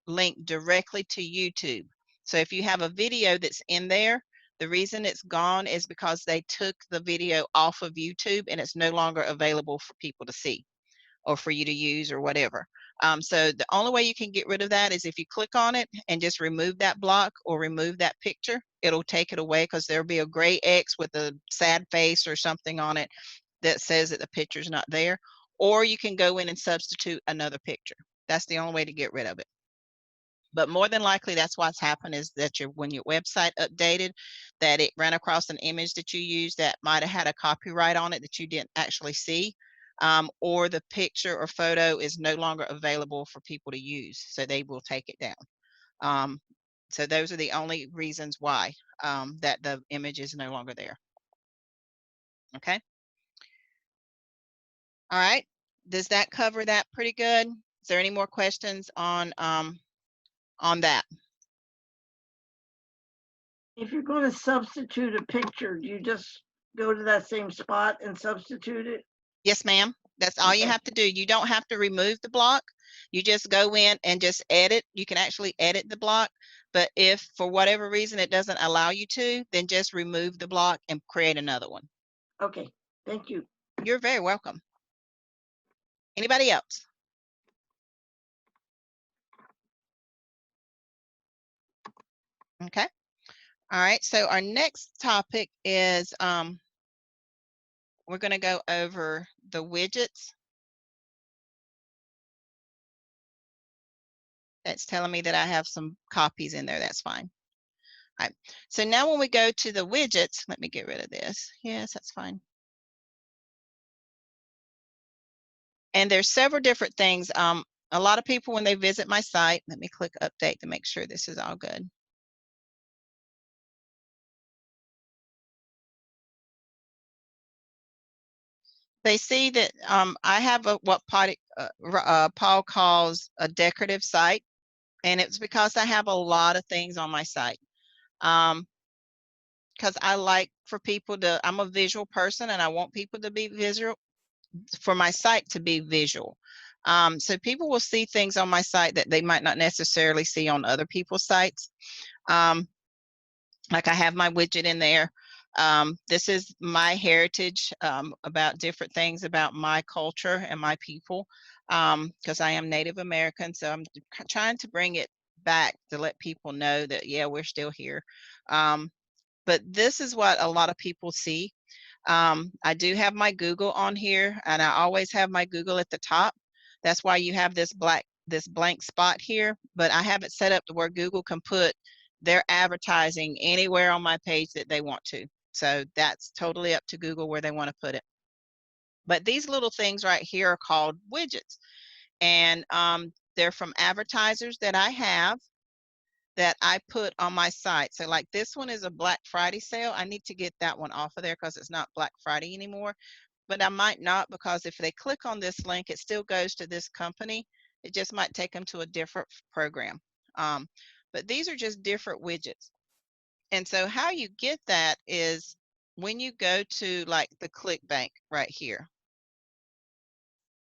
B: linked directly to YouTube. So if you have a video that's in there, the reason it's gone is because they took the video off of YouTube and it's no longer available for people to see or for you to use or whatever. So the only way you can get rid of that is if you click on it and just remove that block or remove that picture. It'll take it away, because there'll be a gray X with a sad face or something on it that says that the picture's not there. Or you can go in and substitute another picture. That's the only way to get rid of it. But more than likely, that's what's happened, is that when your website updated, that it ran across an image that you used that might have had a copyright on it that you didn't actually see, or the picture or photo is no longer available for people to use, so they will take it down. So those are the only reasons why that the image is no longer there. Okay. All right. Does that cover that pretty good? Is there any more questions on that?
E: If you're going to substitute a picture, do you just go to that same spot and substitute it?
B: Yes, ma'am. That's all you
E: Okay.
B: have to do. You don't have to remove the block. You just go in and just edit. You can actually edit the block, but if for whatever reason it doesn't allow you to, then just remove the block and create another one.
E: Okay, thank you.
B: You're very welcome. Anybody else? Okay. All right. So our next topic is we're going to go over the widgets. That's telling me that I have some copies in there. That's fine. All right. So now when we go to the widgets, let me get rid of this. Yes, that's fine. And there's several different things. A lot of people, when they visit my site, let me click update to make sure this is all good. They see that I have what Paul calls a decorative site, and it's because I have a lot of things on my site. Because I like for people to, I'm a visual person, and I want people to be visual, for my site to be visual. So people will see things on my site that they might not necessarily see on other people's sites. Like I have my widget in there. This is my heritage, about different things about my culture and my people, because I am Native American. So I'm trying to bring it back to let people know that, yeah, we're still here. But this is what a lot of people see. I do have my Google on here, and I always have my Google at the top. That's why you have this blank spot here, but I have it set up to where Google can put their advertising anywhere on my page that they want to. So that's totally up to Google where they want to put it. But these little things right here are called widgets, and they're from advertisers that I have that I put on my site. So like this one is a Black Friday sale. I need to get that one off of there because it's not Black Friday anymore. But I might not, because if they click on this link, it still goes to this company. It just might take them to a different program. But these are just different widgets. And so how you get that is when you go to like the ClickBank right here,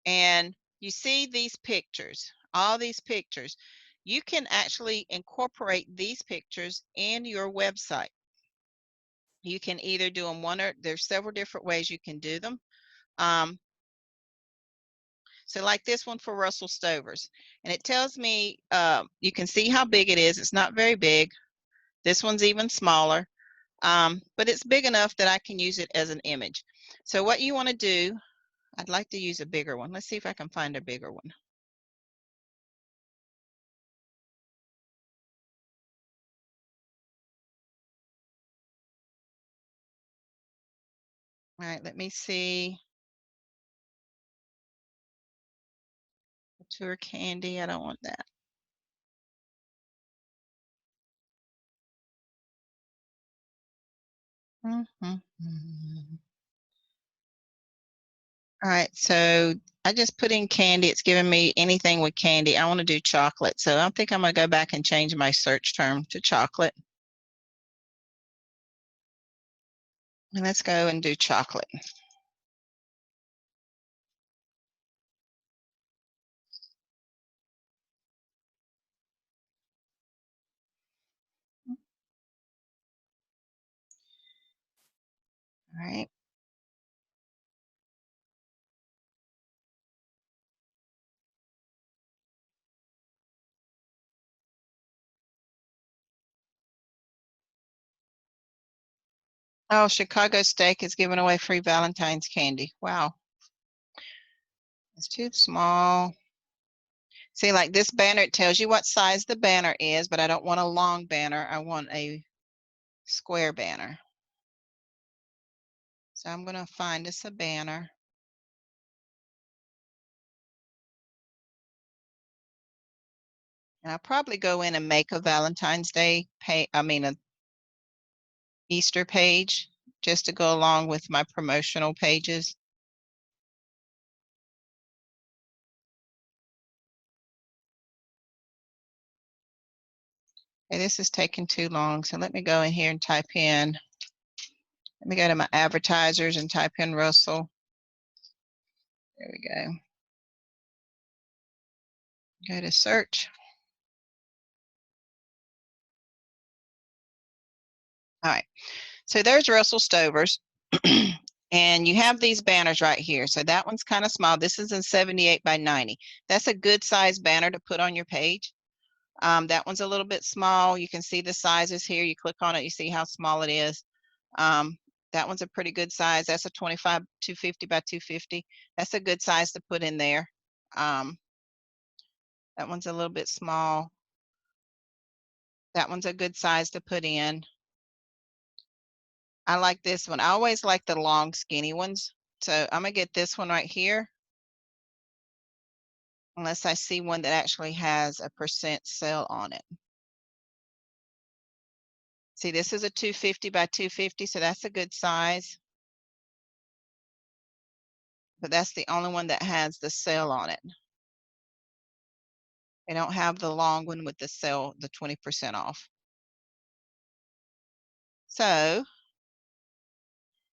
B: and you see these pictures, all these pictures, you can actually incorporate these pictures in your website. You can either do them there's several different ways you can do them. So like this one for Russell Stovers, and it tells me, you can see how big it is. It's not very big. This one's even smaller, but it's big enough that I can use it as an image. So what you want to do, I'd like to use a bigger one. Let's see if I can find a bigger one. All right, let me see. Tour candy, I don't want that. All right, so I just put in candy. It's giving me anything with candy. I want to do chocolate. So I think I'm going to go back and change my search term to chocolate. And let's go and do chocolate. All right. Oh, Chicago Steak is giving away free Valentine's candy. Wow. It's too small. See, like this banner, it tells you what size the banner is, but I don't want a long banner. I want a square banner. So I'm going to find us a banner. And I'll probably go in and make a Valentine's Day a Easter page just to go along with my promotional pages. Okay, this is taking too long, so let me go in here and type in, let me go to my advertisers and type in Russell. There we go. Go to search. All right, so there's Russell Stovers. And you have these banners right here. So that one's kind of small. This is in 78 by 90. That's a good size banner to put on your page. That one's a little bit small. You can see the sizes here. You click on it, you see how small it is. That one's a pretty good size. That's a 25, 250 by 250. That's a good size to put in there. That one's a little bit small. That one's a good size to put in. I like this one. I always like the long, skinny ones. So I'm gonna get this one right here. Unless I see one that actually has a % sale on it. See, this is a 250 by 250, so that's a good size. But that's the only one that has the sale on it. They don't have the long one with the sale, the 20% off. So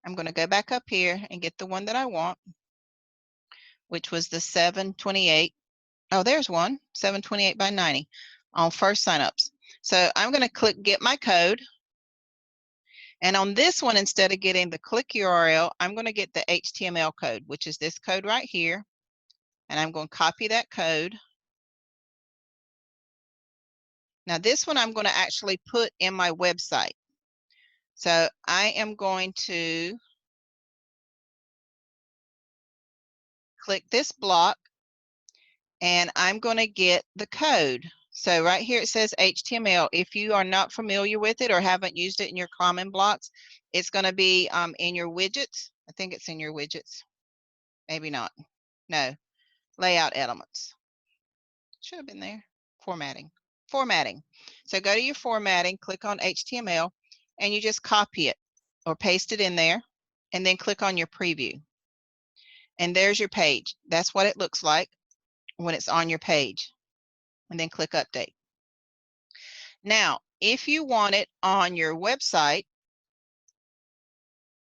B: I'm going to go back up here and get the one that I want, which was the 728. Oh, there's one, 728 by 90 on first signups. So I'm going to click get my code. And on this one, instead of getting the click URL, I'm going to get the HTML code, which is this code right here. And I'm going to copy that code. Now this one I'm going to actually put in my website. So I am going to click this block and I'm going to get the code. So right here it says HTML. If you are not familiar with it or haven't used it in your common blocks, it's going to be in your widgets. I think it's in your widgets. Maybe not. No. Layout elements. Should have been there. Formatting. Formatting. So go to your formatting, click on HTML, and you just copy it or paste it in there, and then click on your preview. And there's your page. That's what it looks like when it's on your page. And then click update. Now, if you want it on your website,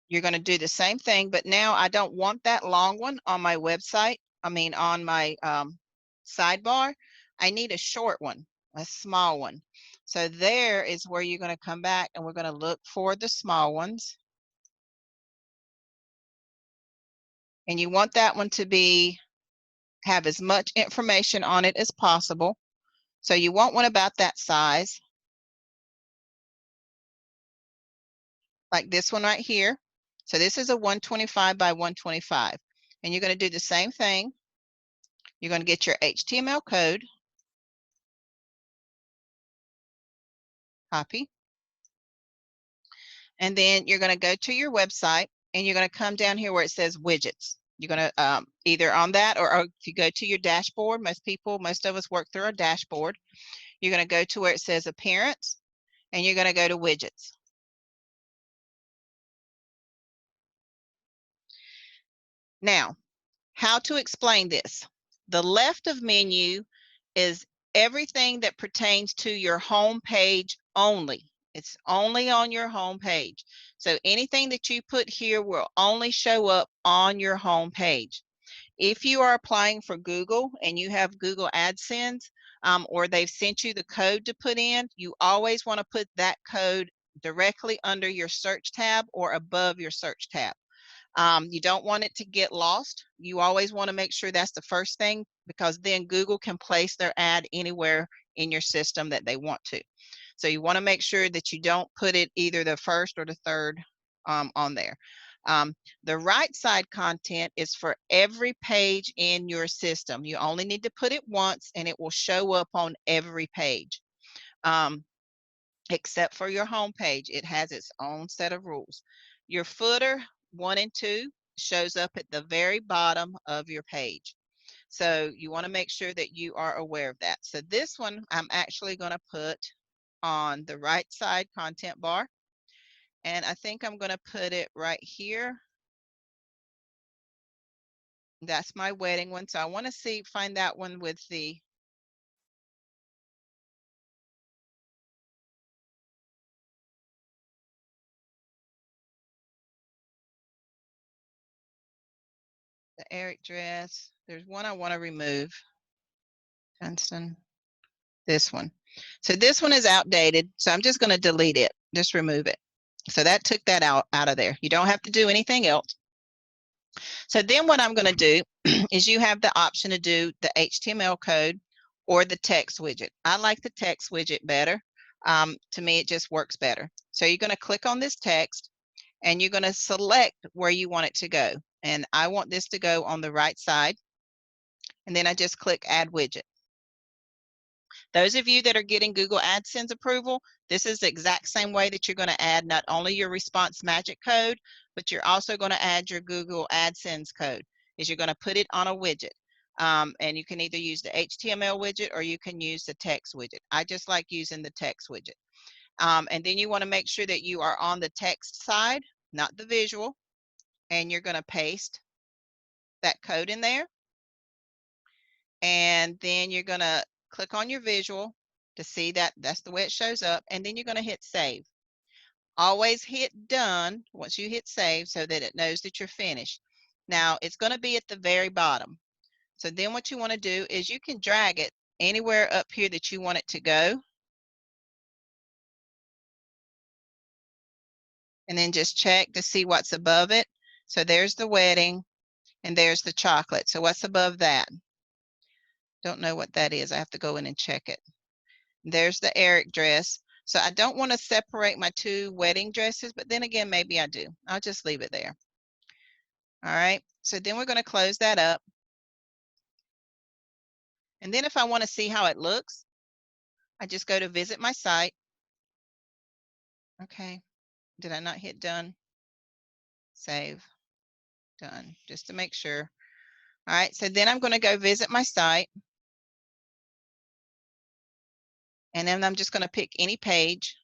B: you're going to do the same thing, but now I don't want that long one on my website. I mean, on my sidebar. I need a short one, a small one. So there is where you're going to come back and we're going to look for the small ones. And you want that one to have as much information on it as possible. So you want one about that size. Like this one right here. So this is a 125 by 125. And you're going to do the same thing. You're going to get your HTML code. Copy. And then you're going to go to your website and you're going to come down here where it says widgets. You're going to either on that or if you go to your dashboard, most of us work through our dashboard. You're going to go to where it says appearance and you're going to go to widgets. Now, how to explain this? The left of menu is everything that pertains to your home page only. It's only on your home page. So anything that you put here will only show up on your home page. If you are applying for Google and you have Google AdSense or they've sent you the code to put in, you always want to put that code directly under your search tab or above your search tab. You don't want it to get lost. You always want to make sure that's the first thing because then Google can place their ad anywhere in your system that they want to. So you want to make sure that you don't put it either the first or the third on there. The right side content is for every page in your system. You only need to put it once and it will show up on every page. Except for your home page, it has its own set of rules. Your footer 1 and 2 shows up at the very bottom of your page. So you want to make sure that you are aware of that. So this one I'm actually going to put on the right side content bar. And I think I'm going to put it right here. That's my wedding one. So I want to find that one with the Eric dress. There's one I want to remove. Dunstan. This one. So this one is outdated. So I'm just going to delete it. Just remove it. So that took that out of there. You don't have to do anything else. So then what I'm going to do is you have the option to do the HTML code or the text widget. I like the text widget better. To me, it just works better. So you're going to click on this text and you're going to select where you want it to go. And I want this to go on the right side. And then I just click Add Widget. Those of you that are getting Google AdSense approval, this is the exact same way that you're going to add not only your Response Magic code, but you're also going to add your Google AdSense code, is you're going to put it on a widget. And you can either use the HTML widget or you can use the text widget. I just like using the text widget. And then you want to make sure that you are on the text side, not the visual, and you're going to paste that code in there. And then you're going to click on your visual to see that that's the way it shows up. And then you're going to hit save. Always hit done once you hit save so that it knows that you're finished. Now it's going to be at the very bottom. So then what you want to do is you can drag it anywhere up here that you want it to go. And then just check to see what's above it. So there's the wedding and there's the chocolate. So what's above that? Don't know what that is. I have to go in and check it. There's the Eric dress. So I don't want to separate my two wedding dresses, but then again, maybe I do. I'll just leave it there. All right. So then we're going to close that up. And then if I want to see how it looks, I just go to visit my site. Okay. Did I not hit done? Save. Done. Just to make sure. All right. So then I'm going to go visit my site. And then I'm just going to pick any page.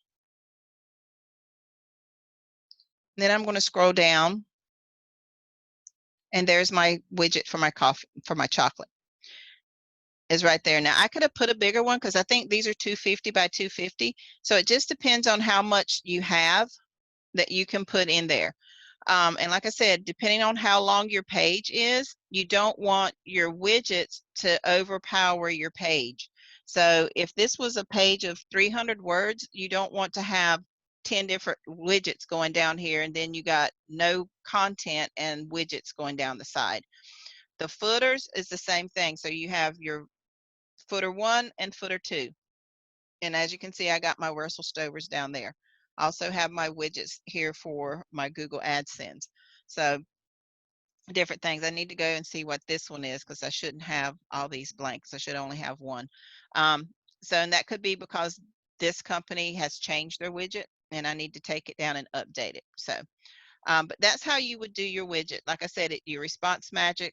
B: Then I'm going to scroll down. And there's my widget for my coffee, for my chocolate. Is right there. Now I could have put a bigger one because I think these are 250 by 250. So it just depends on how much you have that you can put in there. And like I said, depending on how long your page is, you don't want your widgets to overpower your page. So if this was a page of 300 words, you don't want to have 10 different widgets going down here and then you got no content and widgets going down the side. The footers is the same thing. So you have your footer 1 and footer 2. And as you can see, I got my Wurzel Stovers down there. I also have my widgets here for my Google AdSense. So different things. I need to go and see what this one is because I shouldn't have all these blanks. I should only have one. And that could be because this company has changed their widget and I need to take it down and update it. So, but that's how you would do your widget. Like I said, your Response Magic.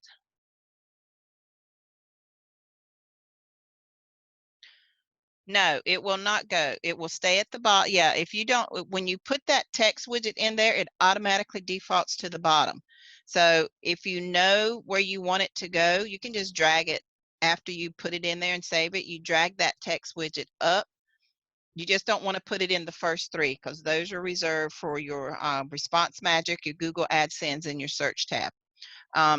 B: No, it will not go. It will stay at the bottom. Yeah, if you don't, when you put that text widget in there, it automatically defaults to the bottom. So if you know where you want it to go, you can just drag it after you put it in there and save it. You drag that text widget up. You just don't want to put it in the first 3 because those are reserved for your Response Magic, your Google AdSense, and your search tab.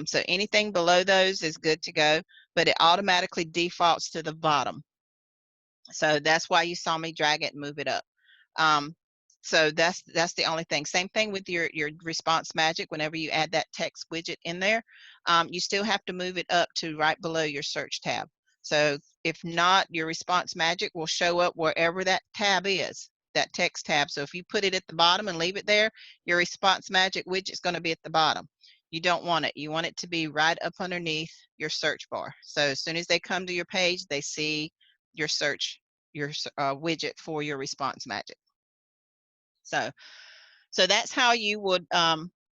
B: So anything below those is good to go, but it automatically defaults to the bottom. So that's why you saw me drag it and move it up. So that's the only thing. Same thing with your Response Magic. Whenever you add that text widget in there, you still have to move it up to right below your search tab. So if not, your Response Magic will show up wherever that tab is, that text tab. So if you put it at the bottom and leave it there, your Response Magic widget is going to be at the bottom. You don't want it. You want it to be right up underneath your search bar. So as soon as they come to your page, they see your search, your widget for your Response Magic. So that's how you would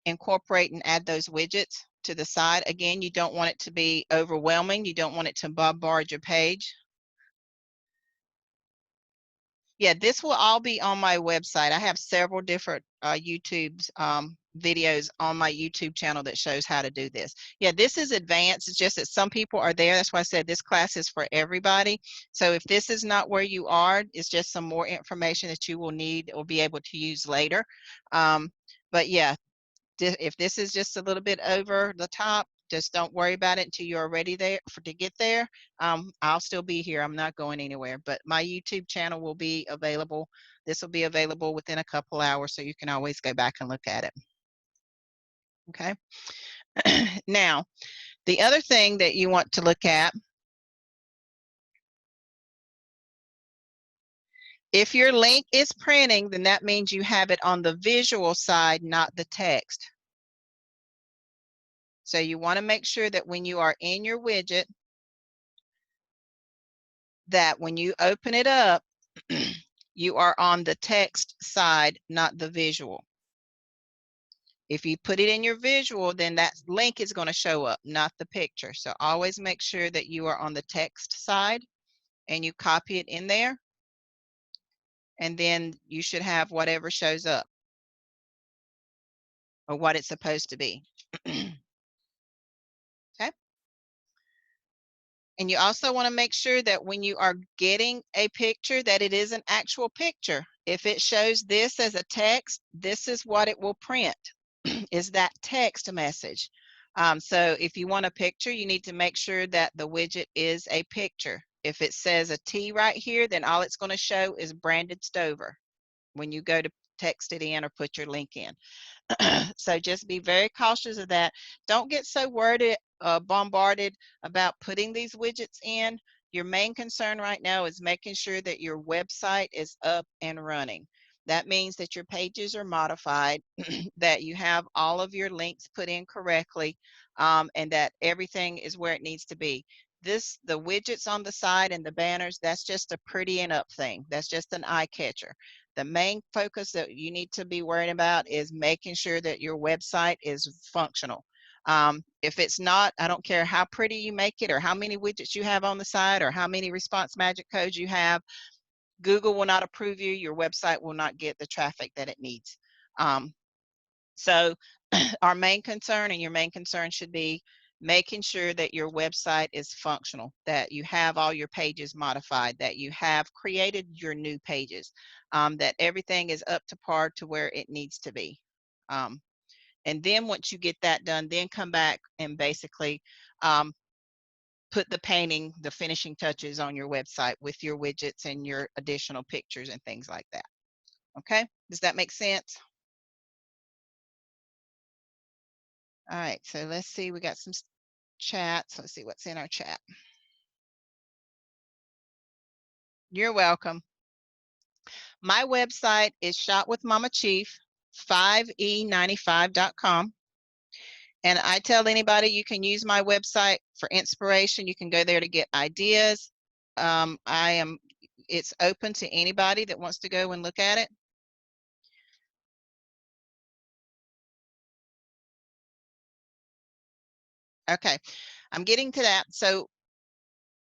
B: incorporate and add those widgets to the side. Again, you don't want it to be overwhelming. You don't want it to bombard your page. Yeah, this will all be on my website. I have several different YouTube's videos on my YouTube channel that shows how to do this. Yeah, this is advanced. It's just that some people are there. That's why I said this class is for everybody. So if this is not where you are, it's just some more information that you will need or be able to use later. But yeah, if this is just a little bit over the top, just don't worry about it until you're ready there to get there. I'll still be here. I'm not going anywhere, but my YouTube channel will be available. This will be available within a couple hours, so you can always go back and look at it. Okay. Now, the other thing that you want to look at, if your link is printing, then that means you have it on the visual side, not the text. So you want to make sure that when you are in your widget, that when you open it up, you are on the text side, not the visual. If you put it in your visual, then that link is going to show up, not the picture. So always make sure that you are on the text side and you copy it in there. And then you should have whatever shows up or what it's supposed to be. Okay. And you also want to make sure that when you are getting a picture, that it is an actual picture. If it shows this as a text, this is what it will print, is that text message. So if you want a picture, you need to make sure that the widget is a picture. If it says a T right here, then all it's going to show is branded Stover when you go to text it in or put your link in. So just be very cautious of that. Don't get so bombarded about putting these widgets in. Your main concern right now is making sure that your website is up and running. That means that your pages are modified, that you have all of your links put in correctly, and that everything is where it needs to be. The widgets on the side and the banners, that's just a prettying up thing. That's just an eye catcher. The main focus that you need to be worried about is making sure that your website is functional. If it's not, I don't care how pretty you make it or how many widgets you have on the side or how many response magic codes you have, Google will not approve you. Your website will not get the traffic that it needs. So our main concern, and your main concern should be making sure that your website is functional, that you have all your pages modified, that you have created your new pages, that everything is up to par to where it needs to be. And then once you get that done, then come back and basically put the painting, the finishing touches on your website with your widgets and your additional pictures and things like that. Okay, does that make sense? All right, so let's see, we got some chats. Let's see what's in our chat. You're welcome. My website is shopwithmamachief5e95.com. And I tell anybody you can use my website for inspiration. You can go there to get ideas. It's open to anybody that wants to go and look at it. Okay, I'm getting to that. So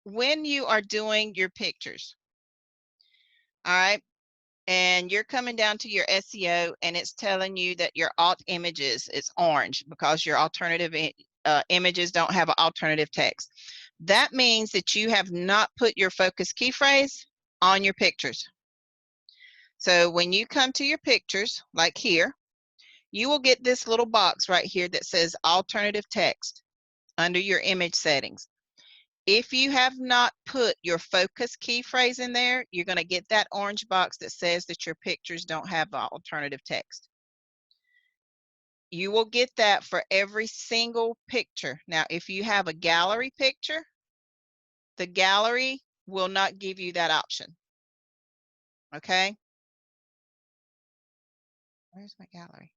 B: when you are doing your pictures, all right, and you're coming down to your SEO and it's telling you that your alt images is orange because your alternative images don't have an alternative text. That means that you have not put your focus key phrase on your pictures. So when you come to your pictures, like here, you will get this little box right here that says alternative text under your image settings. If you have not put your focus key phrase in there, you're going to get that orange box that says that your pictures don't have alternative text. You will get that for every single picture. Now, if you have a gallery picture, the gallery will not give you that option. Okay? Where's my gallery?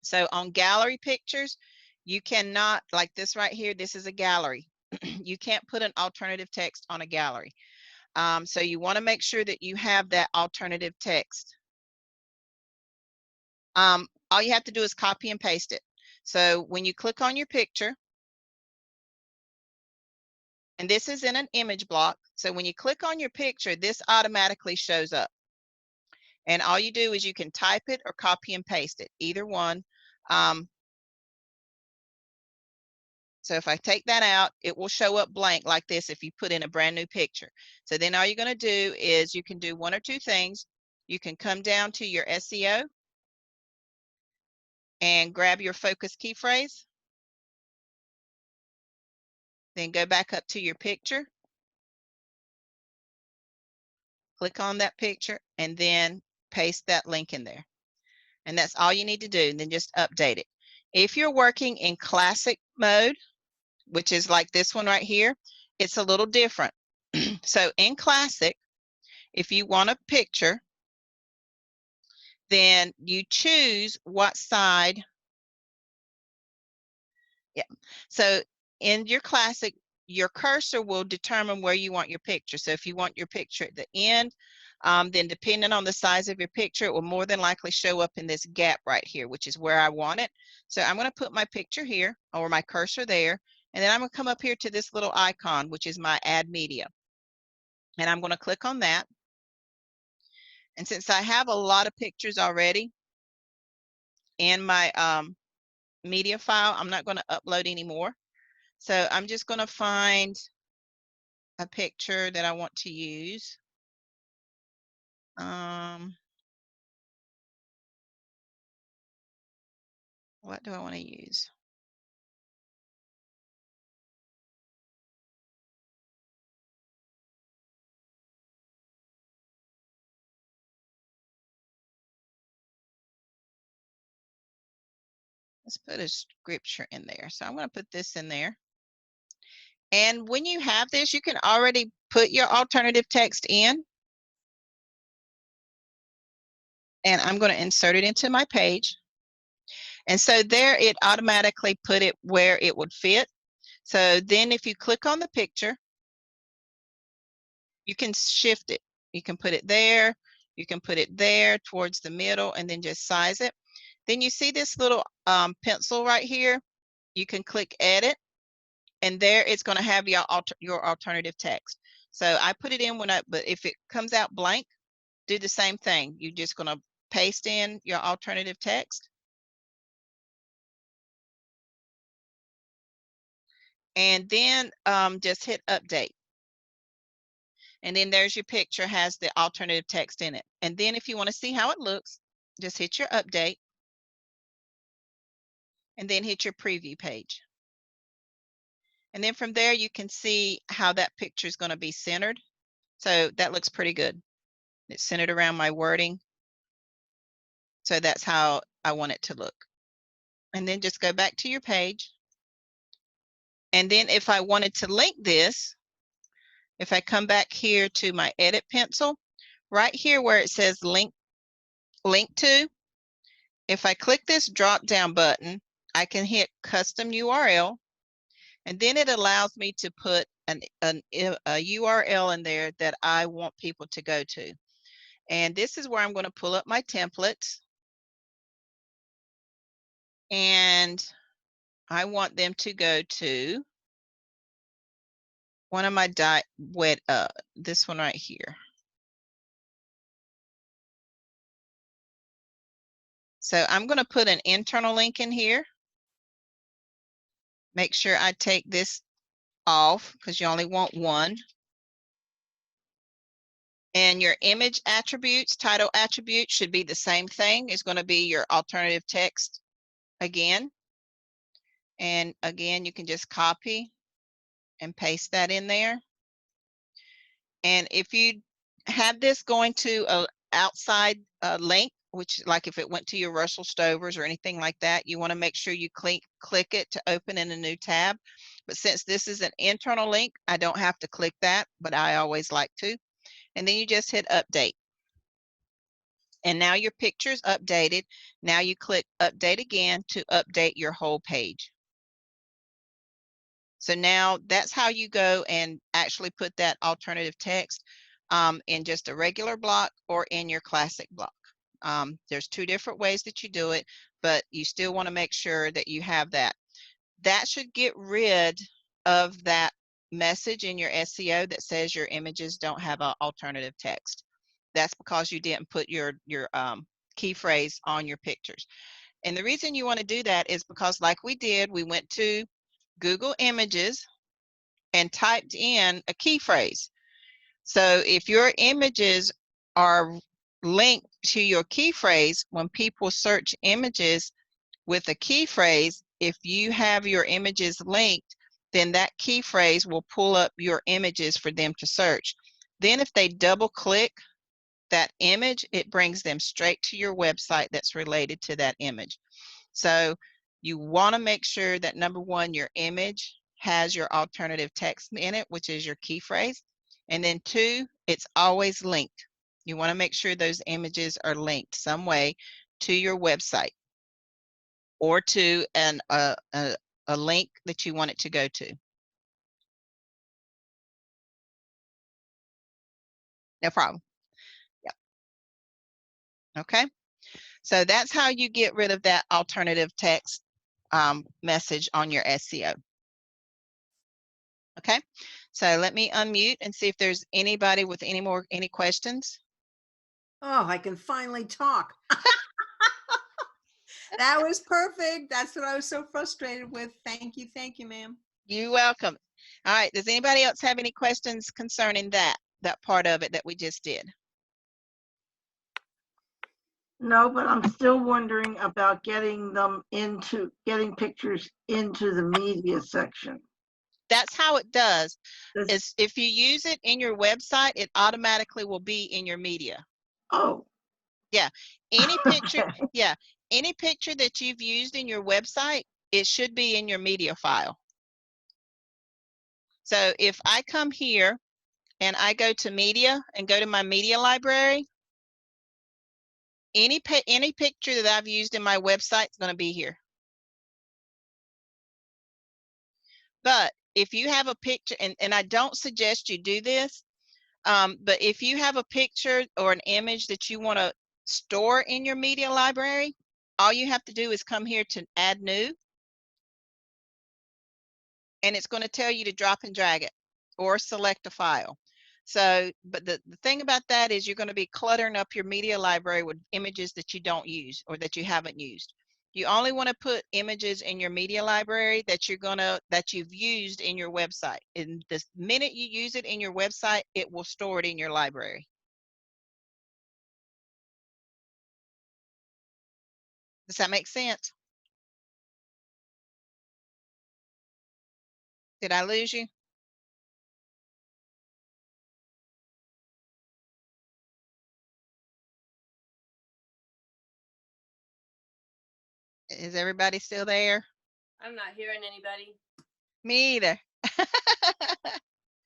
B: So on gallery pictures, you cannot, like this right here, this is a gallery. You can't put an alternative text on a gallery. So you want to make sure that you have that alternative text. All you have to do is copy and paste it. So when you click on your picture, and this is in an image block, so when you click on your picture, this automatically shows up. And all you do is you can type it or copy and paste it, either one. So if I take that out, it will show up blank like this if you put in a brand new picture. So then all you're going to do is you can do one or two things. You can come down to your SEO and grab your focus key phrase. Then go back up to your picture. Click on that picture and then paste that link in there. And that's all you need to do, and then just update it. If you're working in classic mode, which is like this one right here, it's a little different. So in classic, if you want a picture, then you choose what side. Yeah. So in your classic, your cursor will determine where you want your picture. So if you want your picture at the end, then depending on the size of your picture, it will more than likely show up in this gap right here, which is where I want it. So I'm going to put my picture here, or my cursor there, and then I'm going to come up here to this little icon, which is my add media. And I'm going to click on that. And since I have a lot of pictures already in my media file, I'm not going to upload anymore. So I'm just going to find a picture that I want to use. What do I want to use? Let's put a scripture in there. So I'm going to put this in there. And when you have this, you can already put your alternative text in. And I'm going to insert it into my page. And so there it automatically put it where it would fit. So then if you click on the picture, you can shift it. You can put it there. You can put it there towards the middle and then just size it. Then you see this little pencil right here. You can click edit. And there it's going to have your alternative text. So I put it in but if it comes out blank, do the same thing. You're just going to paste in your alternative text. And then just hit update. And then there's your picture, has the alternative text in it. And then if you want to see how it looks, just hit your update. And then hit your preview page. And then from there, you can see how that picture is going to be centered. So that looks pretty good. It's centered around my wording. So that's how I want it to look. And then just go back to your page. And then if I wanted to link this, if I come back here to my edit pencil, right here where it says link to, if I click this drop down button, I can hit custom URL. And then it allows me to put a URL in there that I want people to go to. And this is where I'm going to pull up my templates. And I want them to go to one of my this one right here. So I'm going to put an internal link in here. Make sure I take this off because you only want one. And your image attributes, title attributes should be the same thing. It's going to be your alternative text again. And again, you can just copy and paste that in there. And if you have this going to an outside link, which like if it went to your Russell Stovers or anything like that, you want to make sure you click it to open in a new tab. But since this is an internal link, I don't have to click that, but I always like to. And then you just hit update. And now your picture's updated. Now you click update again to update your whole page. So now that's how you go and actually put that alternative text in just a regular block or in your classic block. There's two different ways that you do it, but you still want to make sure that you have that. That should get rid of that message in your SEO that says your images don't have an alternative text. That's because you didn't put your key phrase on your pictures. And the reason you want to do that is because like we did, we went to Google Images and typed in a key phrase. So if your images are linked to your key phrase, when people search images with a key phrase, if you have your images linked, then that key phrase will pull up your images for them to search. Then if they double click that image, it brings them straight to your website that's related to that image. So You want to make sure that number one, your image has your alternative text in it, which is your key phrase. And then two, it's always linked. You want to make sure those images are linked some way to your website or to a link that you want it to go to. No problem. Yep. Okay. So that's how you get rid of that alternative text message on your SEO. Okay. So let me unmute and see if there's anybody with any questions.
D: Oh, I can finally talk. That was perfect. That's what I was so frustrated with. Thank you, ma'am.
B: You're welcome. All right. Does anybody else have any questions concerning that part of it that we just did?
E: No, but I'm still wondering about getting pictures into the media section.
B: That's how it does.
E: Does-
B: Is if you use it in your website, it automatically will be in your media.
E: Oh.
B: Yeah. Any picture,
E: Okay.
B: yeah. Any picture that you've used in your website, it should be in your media file. So if I come here and I go to media and go to my media library, any picture that I've used in my website is going to be here. But if you have a picture, and I don't suggest you do this, but if you have a picture or an image that you want to store in your media library, all you have to do is come here to add new, and it's going to tell you to drop and drag it or select a file. So, but the thing about that is you're going to be cluttering up your media library with images that you don't use or that you haven't used. You only want to put images in your media library that you've used in your website. And the minute you use it in your website, it will store it in your library. Does that make sense? Did I lose you? Is everybody still there?
C: I'm not hearing anybody.
B: Me either.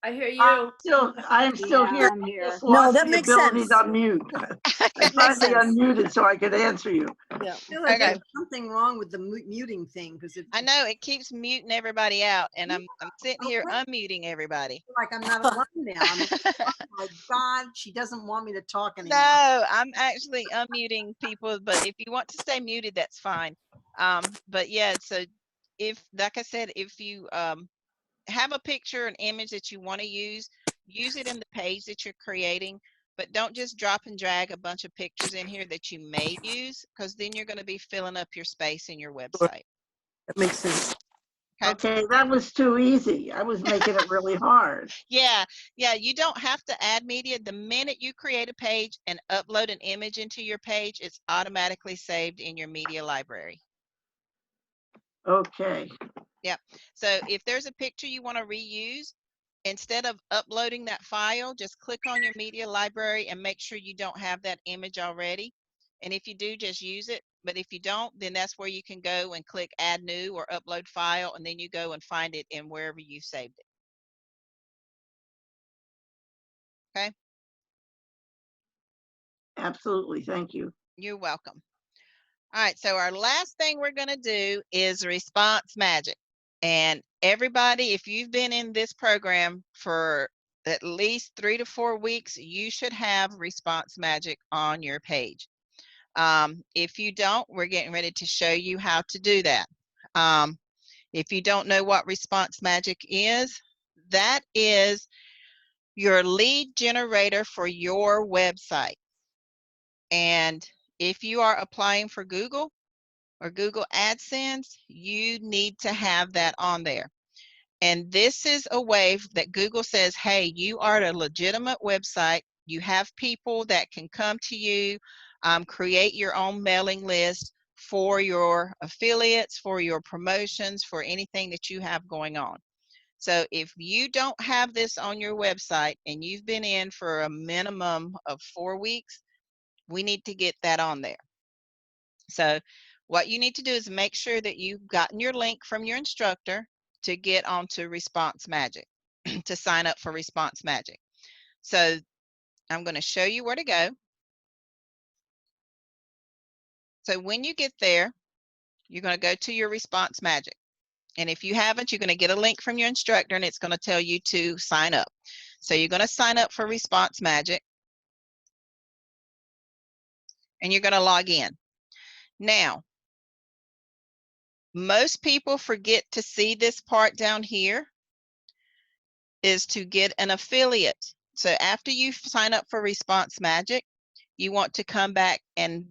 C: I hear you.
E: I am still
A: Yeah,
E: here.
A: I'm here.
E: Just
A: No,
E: lost
A: that
E: the
A: makes
E: ability
A: sense.
E: to unmute. I
A: That makes
E: finally
A: sense.
E: unmuted so I could answer you.
A: Yeah.
D: I feel like
B: Okay.
D: there's something wrong with the muting thing because it.
B: I know it keeps muting everybody out, and I'm sitting here
D: Okay.
B: unmuting everybody.
D: Like I'm not alone now. I'm like, oh my God, she doesn't want me to talk anymore.
B: No, I'm actually unmuting people, but if you want to stay muted, that's fine. But yeah, so if, like I said, if you have a picture, an image that you want to use it in the page that you're creating, but don't just drop and drag a bunch of pictures in here that you may use, because then you're going to be filling up your space in your website.
A: That makes sense.
E: Okay, that was too easy. I was making it really hard.
B: Yeah, you don't have to add media. The minute you create a page and upload an image into your page, it's automatically saved in your media library.
E: Okay.
B: Yep. So if there's a picture you want to reuse, instead of uploading that file, just click on your media library and make sure you don't have that image already. And if you do, just use it. But if you don't, then that's where you can go and click add new or upload file, and then you go and find it in wherever you saved it. Okay.
E: Absolutely. Thank you.
B: You're welcome. All right, so our last thing we're going to do is response magic. And everybody, if you've been in this program for at least 3 to 4 weeks, you should have response magic on your page. If you don't, we're getting ready to show you how to do that. If you don't know what response magic is, that is your lead generator for your website. And if you are applying for Google or Google AdSense, you need to have that on there. And this is a way that Google says, hey, you are a legitimate website. You have people that can come to you, create your own mailing list for your affiliates, for your promotions, for anything that you have going on. So if you don't have this on your website and you've been in for a minimum of 4 weeks, we need to get that on there. So What you need to do is make sure that you've gotten your link from your instructor to get onto Response Magic, to sign up for Response Magic. So I'm going to show you where to go. So when you get there, you're going to go to your Response Magic. And if you haven't, you're going to get a link from your instructor and it's going to tell you to sign up. So you're going to sign up for Response Magic and you're going to log in. Now, most people forget to see this part down here, is to get an affiliate. So after you sign up for Response Magic, you want to come back and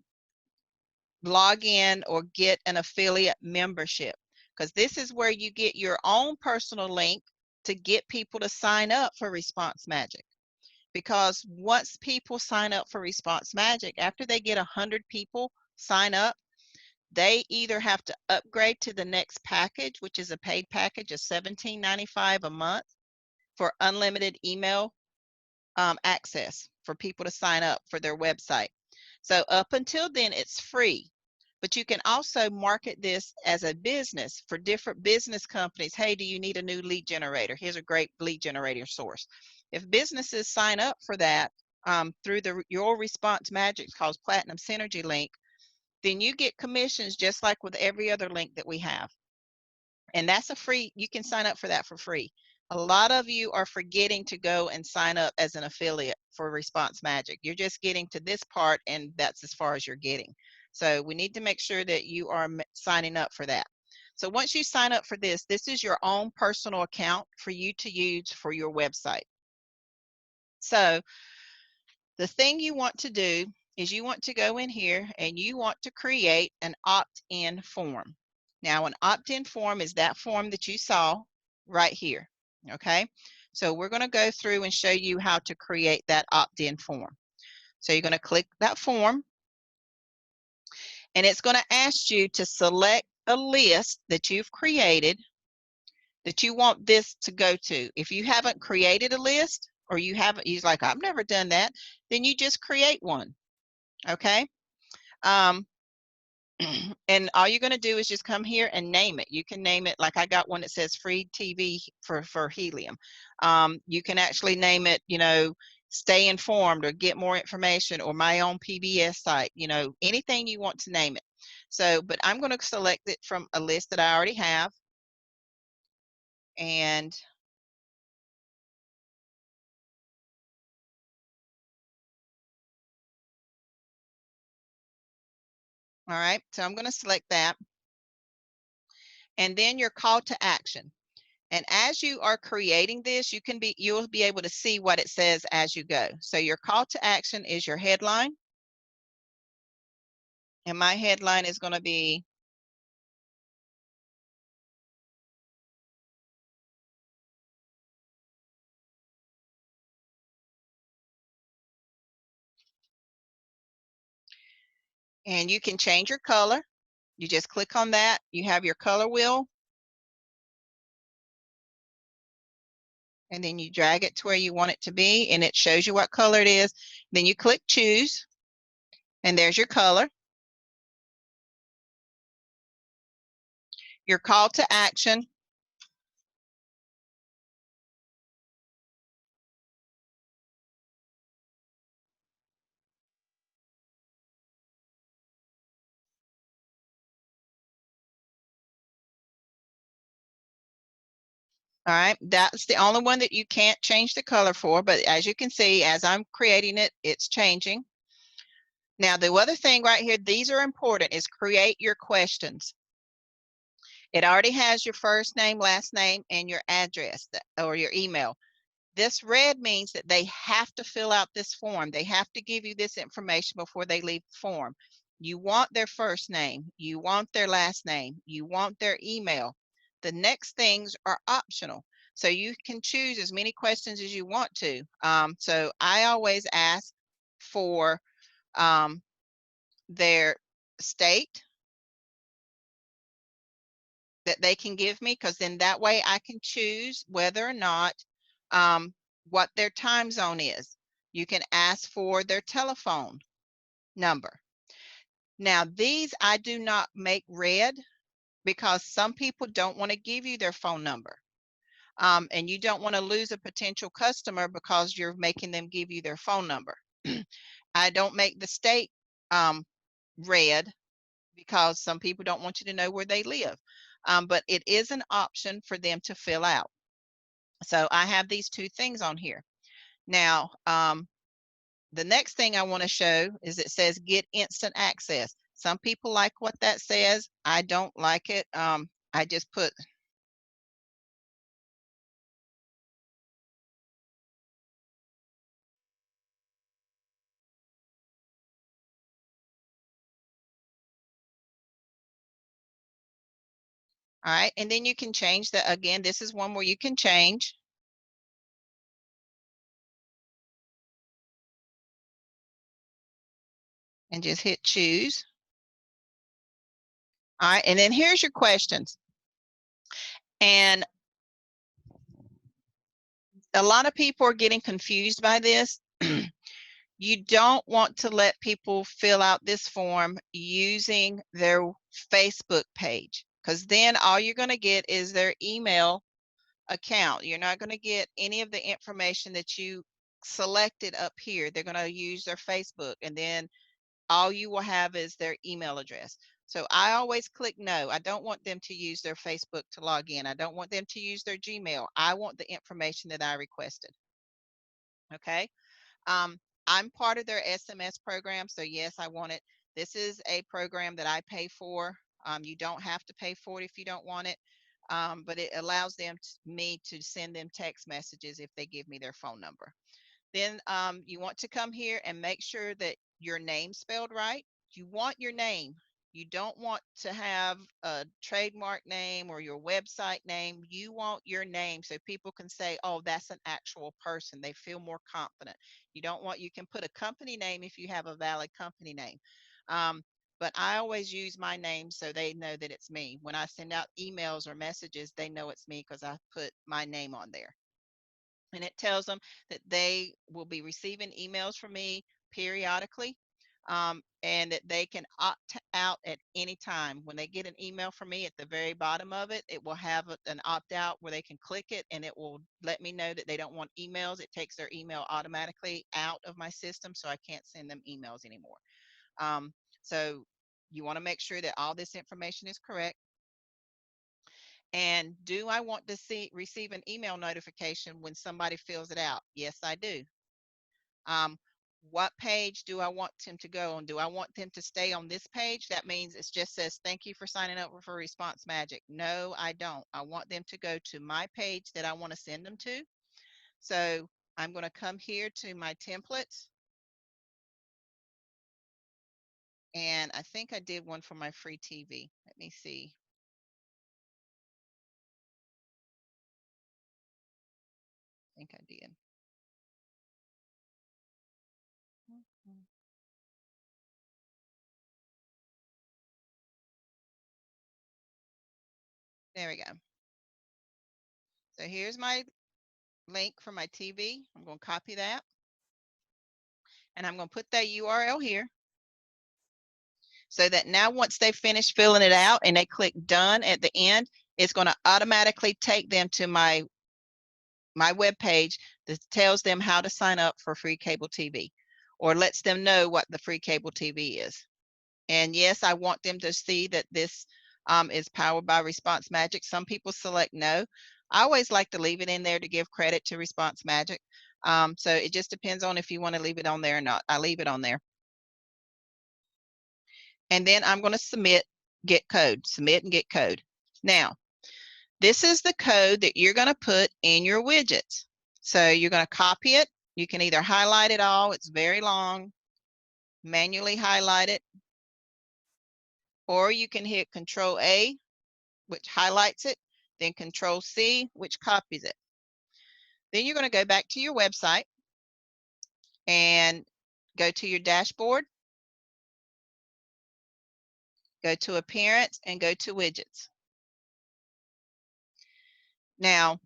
B: log in or get an affiliate membership, because this is where you get your own personal link to get people to sign up for Response Magic. Because once people sign up for Response Magic, after they get 100 people sign up, they either have to upgrade to the next package, which is a paid package of $17.95 a month for unlimited email access for people to sign up for their website. So up until then, it's free. But you can also market this as a business for different business companies. Hey, do you need a new lead generator? Here's a great lead generator source. If businesses sign up for that through your Response Magic, called Platinum Synergy link, then you get commissions just like with every other link that we have. And that's a free, you can sign up for that for free. A lot of you are forgetting to go and sign up as an affiliate for Response Magic. You're just getting to this part and that's as far as you're getting. So we need to make sure that you are signing up for that. So once you sign up for this, this is your own personal account for you to use for your website. So the thing you want to do is you want to go in here and you want to create an opt-in form. Now, an opt-in form is that form that you saw right here, okay? So we're going to go through and show you how to create that opt-in form. So you're going to click that form, and it's going to ask you to select a list that you've created that you want this to go to. If you haven't created a list, or you haven't, you're like, I've never done that, then you just create one, okay? And all you're going to do is just come here and name it. You can name it, like I got one that says free TV for helium. You can actually name it, you know, stay informed or get more information or my own PBS site, you know, anything you want to name it. So, but I'm going to select it from a list that I already have. And all right, so I'm going to select that. And then your call to action. And as you are creating this, you'll be able to see what it says as you go. So your call to action is your headline. And my headline is going to be and you can change your color. You just click on that. You have your color wheel. And then you drag it to where you want it to be, and it shows you what color it is. Then you click choose, and there's your color. Your call to action. All right, that's the only one that you can't change the color for, but as you can see, as I'm creating it, it's changing. Now, the other thing right here, these are important, is create your questions. It already has your first name, last name, and your address or your email. This red means that they have to fill out this form. They have to give you this information before they leave the form. You want their first name. You want their last name. You want their email. The next things are optional. So you can choose as many questions as you want to. So I always ask for their state that they can give me, because then that way I can choose whether or not what their time zone is. You can ask for their telephone number. Now, these I do not make red because some people don't want to give you their phone number. And you don't want to lose a potential customer because you're making them give you their phone number. I don't make the state red because some people don't want you to know where they live. But it is an option for them to fill out. So I have these two things on here. Now, the next thing I want to show is it says get instant access. Some people like what that says. I don't like it. I just put all right, and then you can change that. Again, this is one where you can change. And just hit choose. All right, and then here's your questions. And a lot of people are getting confused by this. You don't want to let people fill out this form using their Facebook page, because then all you're going to get is their email account. You're not going to get any of the information that you selected up here. They're going to use their Facebook, and then all you will have is their email address. So I always click no. I don't want them to use their Facebook to log in. I don't want them to use their Gmail. I want the information that I requested. Okay. I'm part of their SMS program. So yes, I want it. This is a program that I pay for. You don't have to pay for it if you don't want it. But it allows me to send them text messages if they give me their phone number. Then you want to come here and make sure that your name's spelled right. You want your name. You don't want to have a trademark name or your website name. You want your name so people can say, oh, that's an actual person. They feel more confident. You don't want, you can put a company name if you have a valid company name. But I always use my name so they know that it's me. When I send out emails or messages, they know it's me because I put my name on there. And it tells them that they will be receiving emails from me periodically, and that they can opt out at any time. When they get an email from me, at the very bottom of it, it will have an opt out where they can click it, and it will let me know that they don't want emails. It takes their email automatically out of my system, so I can't send them emails anymore. So you want to make sure that all this information is correct. And do I want to receive an email notification when somebody fills it out? Yes, I do. What page do I want them to go on? Do I want them to stay on this page? That means it just says, thank you for signing up for Response Magic. No, I don't. I want them to go to my page that I want to send them to. So I'm going to come here to my templates. And I think I did one for my free TV. Let me see. I think I did. There we go. So here's my link for my TV. I'm going to copy that. And I'm going to put that URL here. So that now once they finish filling it out and they click done at the end, it's going to automatically take them to my web page that tells them how to sign up for free cable TV, or lets them know what the free cable TV is. And yes, I want them to see that this is powered by Response Magic. Some people select no. I always like to leave it in there to give credit to Response Magic. So it just depends on if you want to leave it on there or not. I leave it on there. And then I'm going to submit, get code, submit and get code. Now, this is the code that you're going to put in your widgets. So you're going to copy it. You can either highlight it all, it's very long, manually highlight it, or you can hit Control A, which highlights it, then Control C, which copies it. Then you're going to go back to your website and go to your dashboard, go to Appearance, and go to Widgets. Now,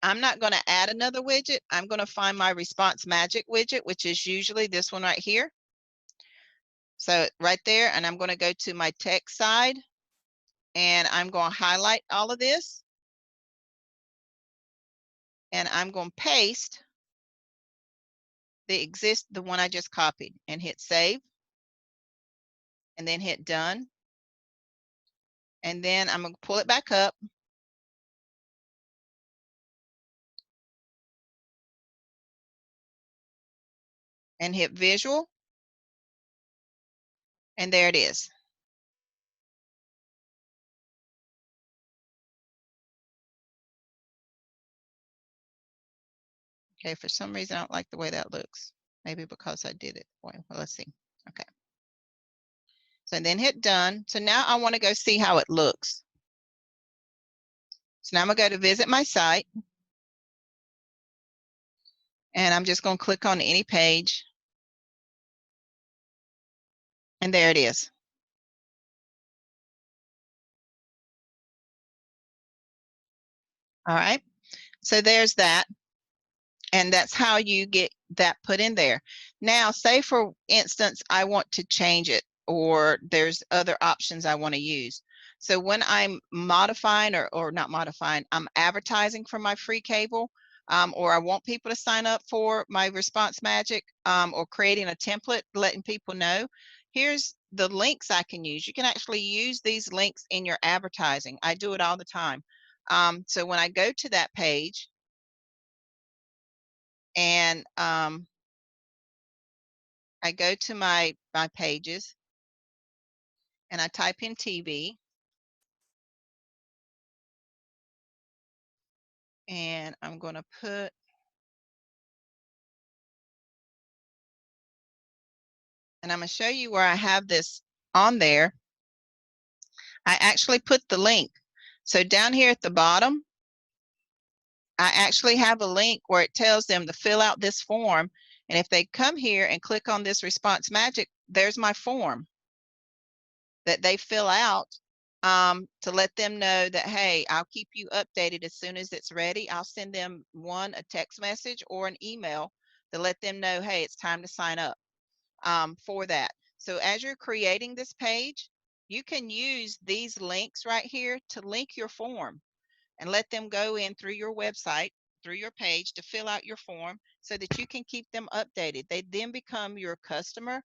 B: I'm not going to add another widget. I'm going to find my Response Magic widget, which is usually this one right here. So right there, and I'm going to go to my text side, and I'm going to highlight all of this, and I'm going to paste the one I just copied, and hit save, and then hit done. And then I'm going to pull it back up, and hit visual, and there it is. Okay, for some reason I don't like the way that looks. Maybe because I did it. Well, let's see. Okay. So then hit done. So now I want to go see how it looks. So now I'm going to go to visit my site. And I'm just going to click on any page. And there it is. All right. So there's that. And that's how you get that put in there. Now, say for instance, I want to change it, or there's other options I want to use. So when I'm modifying or not modifying, I'm advertising for my free cable, or I want people to sign up for my Response Magic, or creating a template, letting people know, here's the links I can use. You can actually use these links in your advertising. I do it all the time. So when I go to that page, and I go to my pages, and I type in TV, and I'm going to put, and I'm going to show you where I have this on there. I actually put the link. So down here at the bottom, I actually have a link where it tells them to fill out this form. And if they come here and click on this Response Magic, there's my form that they fill out, to let them know that, hey, I'll keep you updated as soon as it's ready. I'll send them a text message or an email to let them know, hey, it's time to sign up, for that. So as you're creating this page, you can use these links right here to link your form and let them go in through your website, through your page, to fill out your form so that you can keep them updated. They then become your customer,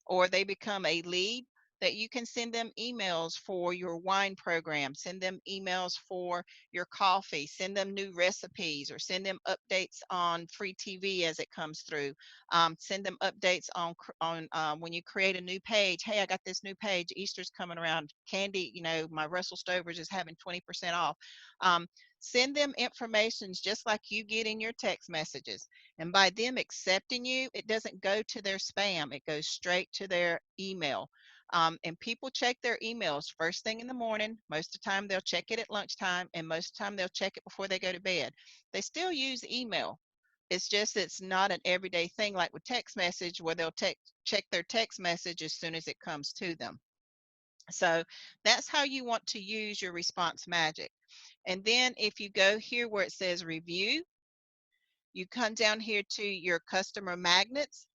B: or they become a lead that you can send them emails for your wine program, send them emails for your coffee, send them new recipes, or send them updates on free TV as it comes through. Send them updates on when you create a new page. Hey, I got this new page. Easter's coming around. Candy, my Russell Stovers is having 20% off. Send them informations just like you get in your text messages. And by them accepting you, it doesn't go to their spam. It goes straight to their email. And people check their emails first thing in the morning. Most of the time, they'll check it at lunchtime, and most of the time, they'll check it before they go to bed. They still use email. It's just it's not an everyday thing like with text message, where they'll check their text message as soon as it comes to them. So that's how you want to use your Response Magic. And then if you go here where it says review, you come down here to your customer magnets.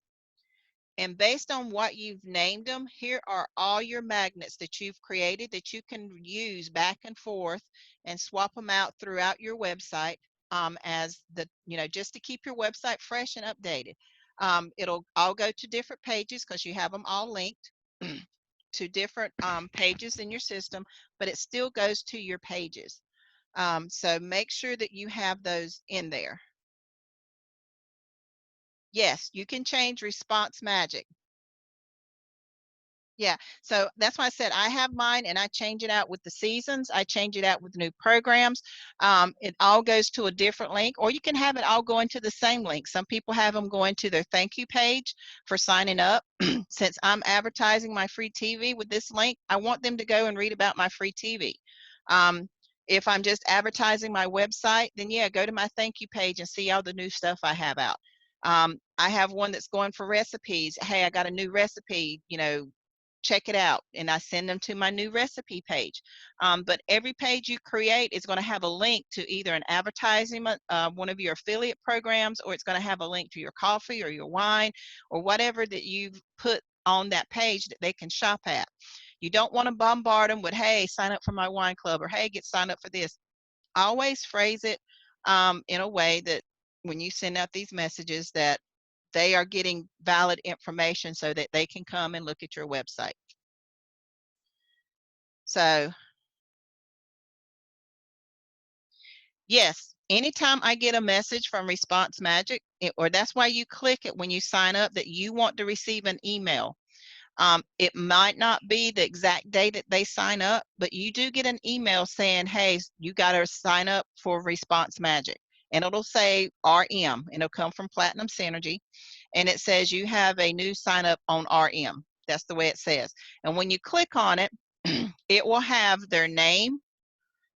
B: And based on what you've named them, here are all your magnets that you've created that you can use back and forth and swap them out throughout your website, as just to keep your website fresh and updated. It'll all go to different pages because you have them all linked to different pages in your system, but it still goes to your pages. So make sure that you have those in there. Yes, you can change Response Magic. Yeah, so that's why I said I have mine, and I change it out with the seasons. I change it out with new programs. It all goes to a different link, or you can have it all going to the same link. Some people have them going to their thank you page for signing up. Since I'm advertising my free TV with this link, I want them to go and read about my free TV. If I'm just advertising my website, then yeah, go to my thank you page and see all the new stuff I have out. I have one that's going for recipes. Hey, I got a new recipe, check it out, and I send them to my new recipe page. But every page you create is going to have a link to either an advertisement, one of your affiliate programs, or it's going to have a link to your coffee or your wine or whatever that you've put on that page that they can shop at. You don't want to bombard them with, hey, sign up for my wine club, or hey, get signed up for this. Always phrase it in a way that when you send out these messages that they are getting valid information so that they can come and look at your website. So yes, anytime I get a message from Response Magic, or that's why you click it when you sign up, that you want to receive an email. It might not be the exact day that they sign up, but you do get an email saying, hey, you got to sign up for Response Magic. And it'll say RM, and it'll come from Platinum Synergy. And it says you have a new sign up on RM. That's the way it says. And when you click on it, it will have their name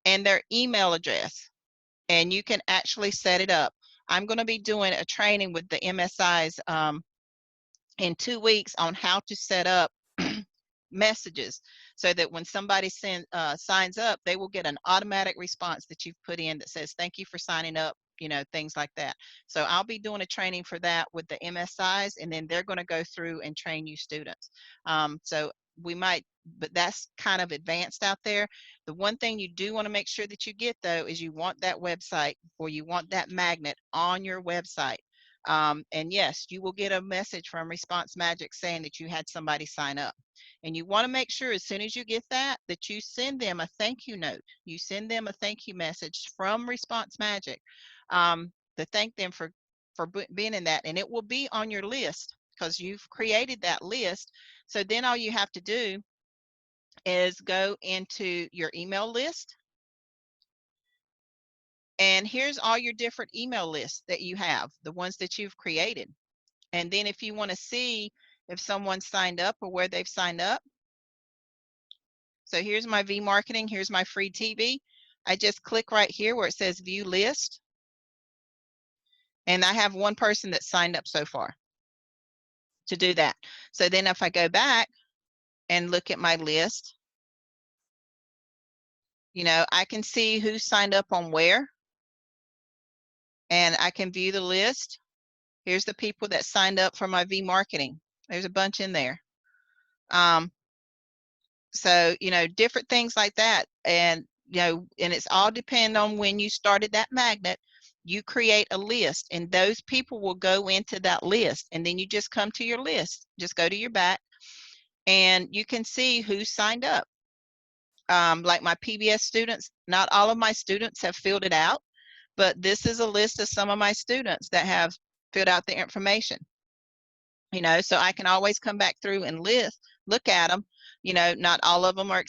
B: and their email address. And you can actually set it up. I'm going to be doing a training with the MSIs in 2 weeks on how to set up messages so that when somebody signs up, they will get an automatic response that you've put in that says, thank you for signing up, you know, things like that. So I'll be doing a training for that with the MSIs, and then they're going to go through and train you students. So we might, but that's kind of advanced out there. The one thing you do want to make sure that you get, though, is you want that website, or you want that magnet on your website. And yes, you will get a message from Response Magic saying that you had somebody sign up. And you want to make sure as soon as you get that, that you send them a thank you note. You send them a thank you message from Response Magic to thank them for being in that. And it will be on your list because you've created that list. So then all you have to do is go into your email list. And here's all your different email lists that you have, the ones that you've created. And then if you want to see if someone signed up or where they've signed up. So here's my V-Marketing, here's my free TV. I just click right here where it says view list. And I have one person that signed up so far to do that. So then if I go back and look at my list, you know, I can see who signed up on where. And I can view the list. Here's the people that signed up for my V-Marketing. There's a bunch in there. So, you know, different things like that. And, you know, and it's all depend on when you started that magnet. You create a list, and those people will go into that list. And then you just come to your list. Just go to your back, and you can see who signed up. Like my PBS students, not all of my students have filled it out, but this is a list of some of my students that have filled out the information. You know, so I can always come back through and look at them. You know, not all of them are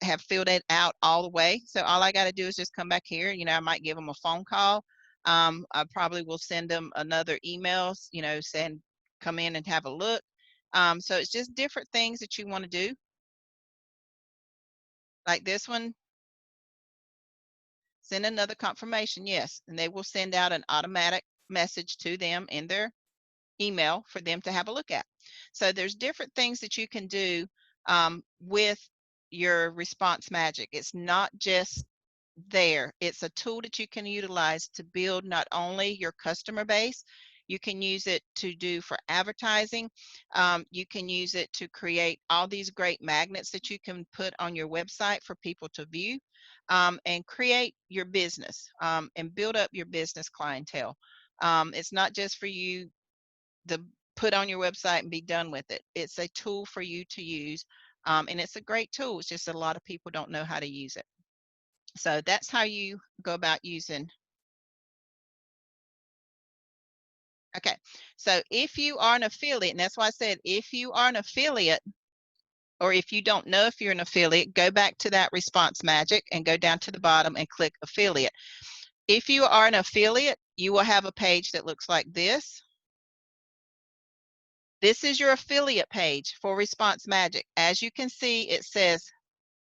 B: have filled it out all the way. So all I got to do is just come back here. You know, I might give them a phone call. I probably will send them another email, you know, saying come in and have a look. So it's just different things that you want to do. Like this one, send another confirmation, yes, and they will send out an automatic message to them in their email for them to have a look at. So there's different things that you can do with your Response Magic. It's not just there. It's a tool that you can utilize to build not only your customer base, you can use it to do for advertising. You can use it to create all these great magnets that you can put on your website for people to view, and create your business and build up your business clientele. It's not just for you to put on your website and be done with it. It's a tool for you to use, and it's a great tool. It's just a lot of people don't know how to use it. So that's how you go about using. Okay, so if you are an affiliate, and that's why I said if you are an affiliate, or if you don't know if you're an affiliate, go back to that Response Magic and go down to the bottom and click affiliate. If you are an affiliate, you will have a page that looks like this. This is your affiliate page for Response Magic. As you can see, it says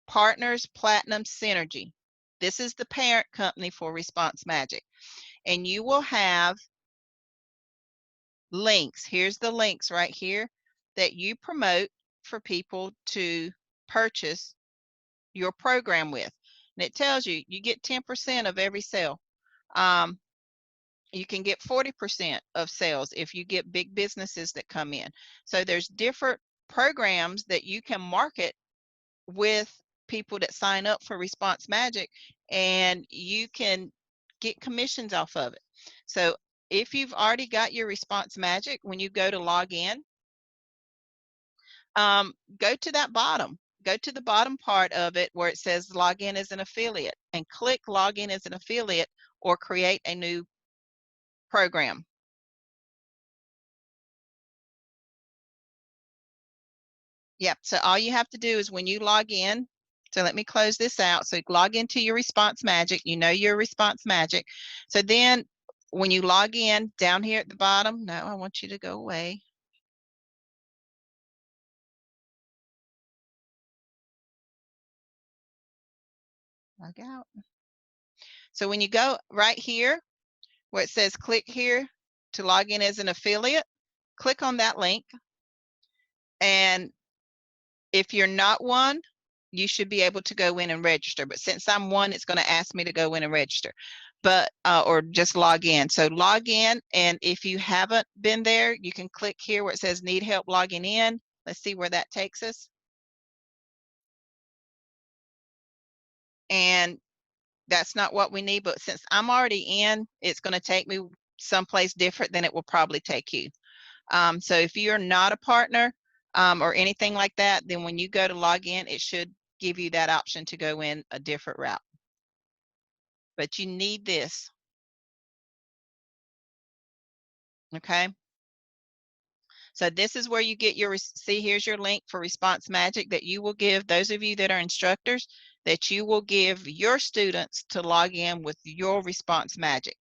B: Partners Platinum Synergy. This is the parent company for Response Magic. And you will have links. Here's the links right here that you promote for people to purchase your program with. And it tells you, you get 10% of every sale. you can get 40% of sales if you get big businesses that come in. So there's different programs that you can market with people that sign up for Response Magic, and you can get commissions off of it. So if you've already got your Response Magic, when you go to log in, go to that bottom. Go to the bottom part of it where it says log in as an affiliate, and click log in as an affiliate or create a new program. Yep, so all you have to do is when you log in, so let me close this out. So log into your Response Magic, you know your Response Magic. So then when you log in down here at the bottom, no, I want you to go away. Log out. So when you go right here where it says click here to log in as an affiliate, click on that link. And if you're not one, you should be able to go in and register. But since I'm one, it's going to ask me to go in and register, but or just log in. So log in, and if you haven't been there, you can click here where it says need help logging in. Let's see where that takes us. And that's not what we need, but since I'm already in, it's going to take me someplace different than it will probably take you. So if you're not a partner or anything like that, then when you go to log in, it should give you that option to go in a different route. But you need this. Okay. So this is where you get your, see, here's your link for Response Magic that you will give those of you that are instructors, that you will give your students to log in with your Response Magic.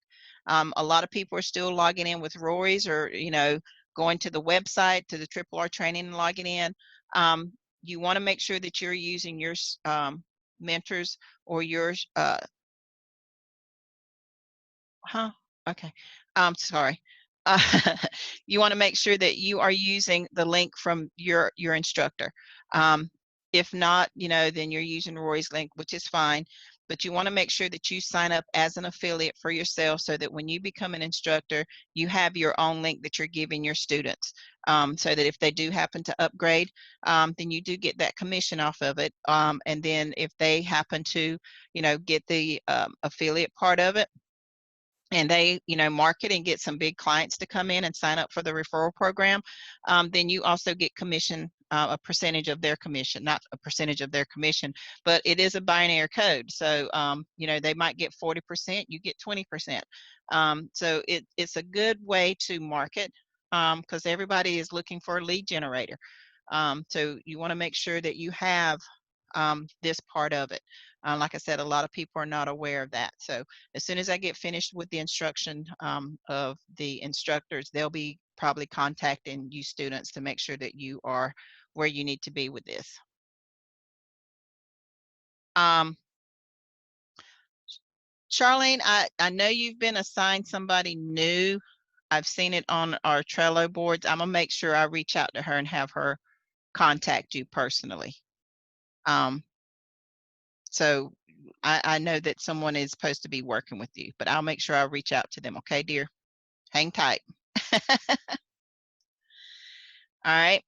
B: A lot of people are still logging in with Rory's, or, you know, going to the website, to the Triple R training and logging in. You want to make sure that you're using your mentors or your, okay, sorry. You want to make sure that you are using the link from your instructor. If not, you know, then you're using Roy's link, which is fine. But you want to make sure that you sign up as an affiliate for yourself, so that when you become an instructor, you have your own link that you're giving your students, so that if they do happen to upgrade, then you do get that commission off of it. And then if they happen to, you know, get the affiliate part of it, and they, you know, market and get some big clients to come in and sign up for the referral program, then you also get commission, a percentage of their commission, not a percentage of their commission, but it is a binary code. So, you know, they might get 40%, you get 20%. So it's a good way to market, because everybody is looking for a lead generator. So you want to make sure that you have this part of it. Like I said, a lot of people are not aware of that. So as soon as I get finished with the instruction of the instructors, they'll be probably contacting you students to make sure that you are where you need to be with this. Charlene, I know you've been assigned somebody new. I've seen it on our Trello boards. I'm gonna make sure I reach out to her and have her contact you personally. So I know that someone is supposed to be working with you, but I'll make sure I reach out to them. Okay, dear? Hang tight. All right.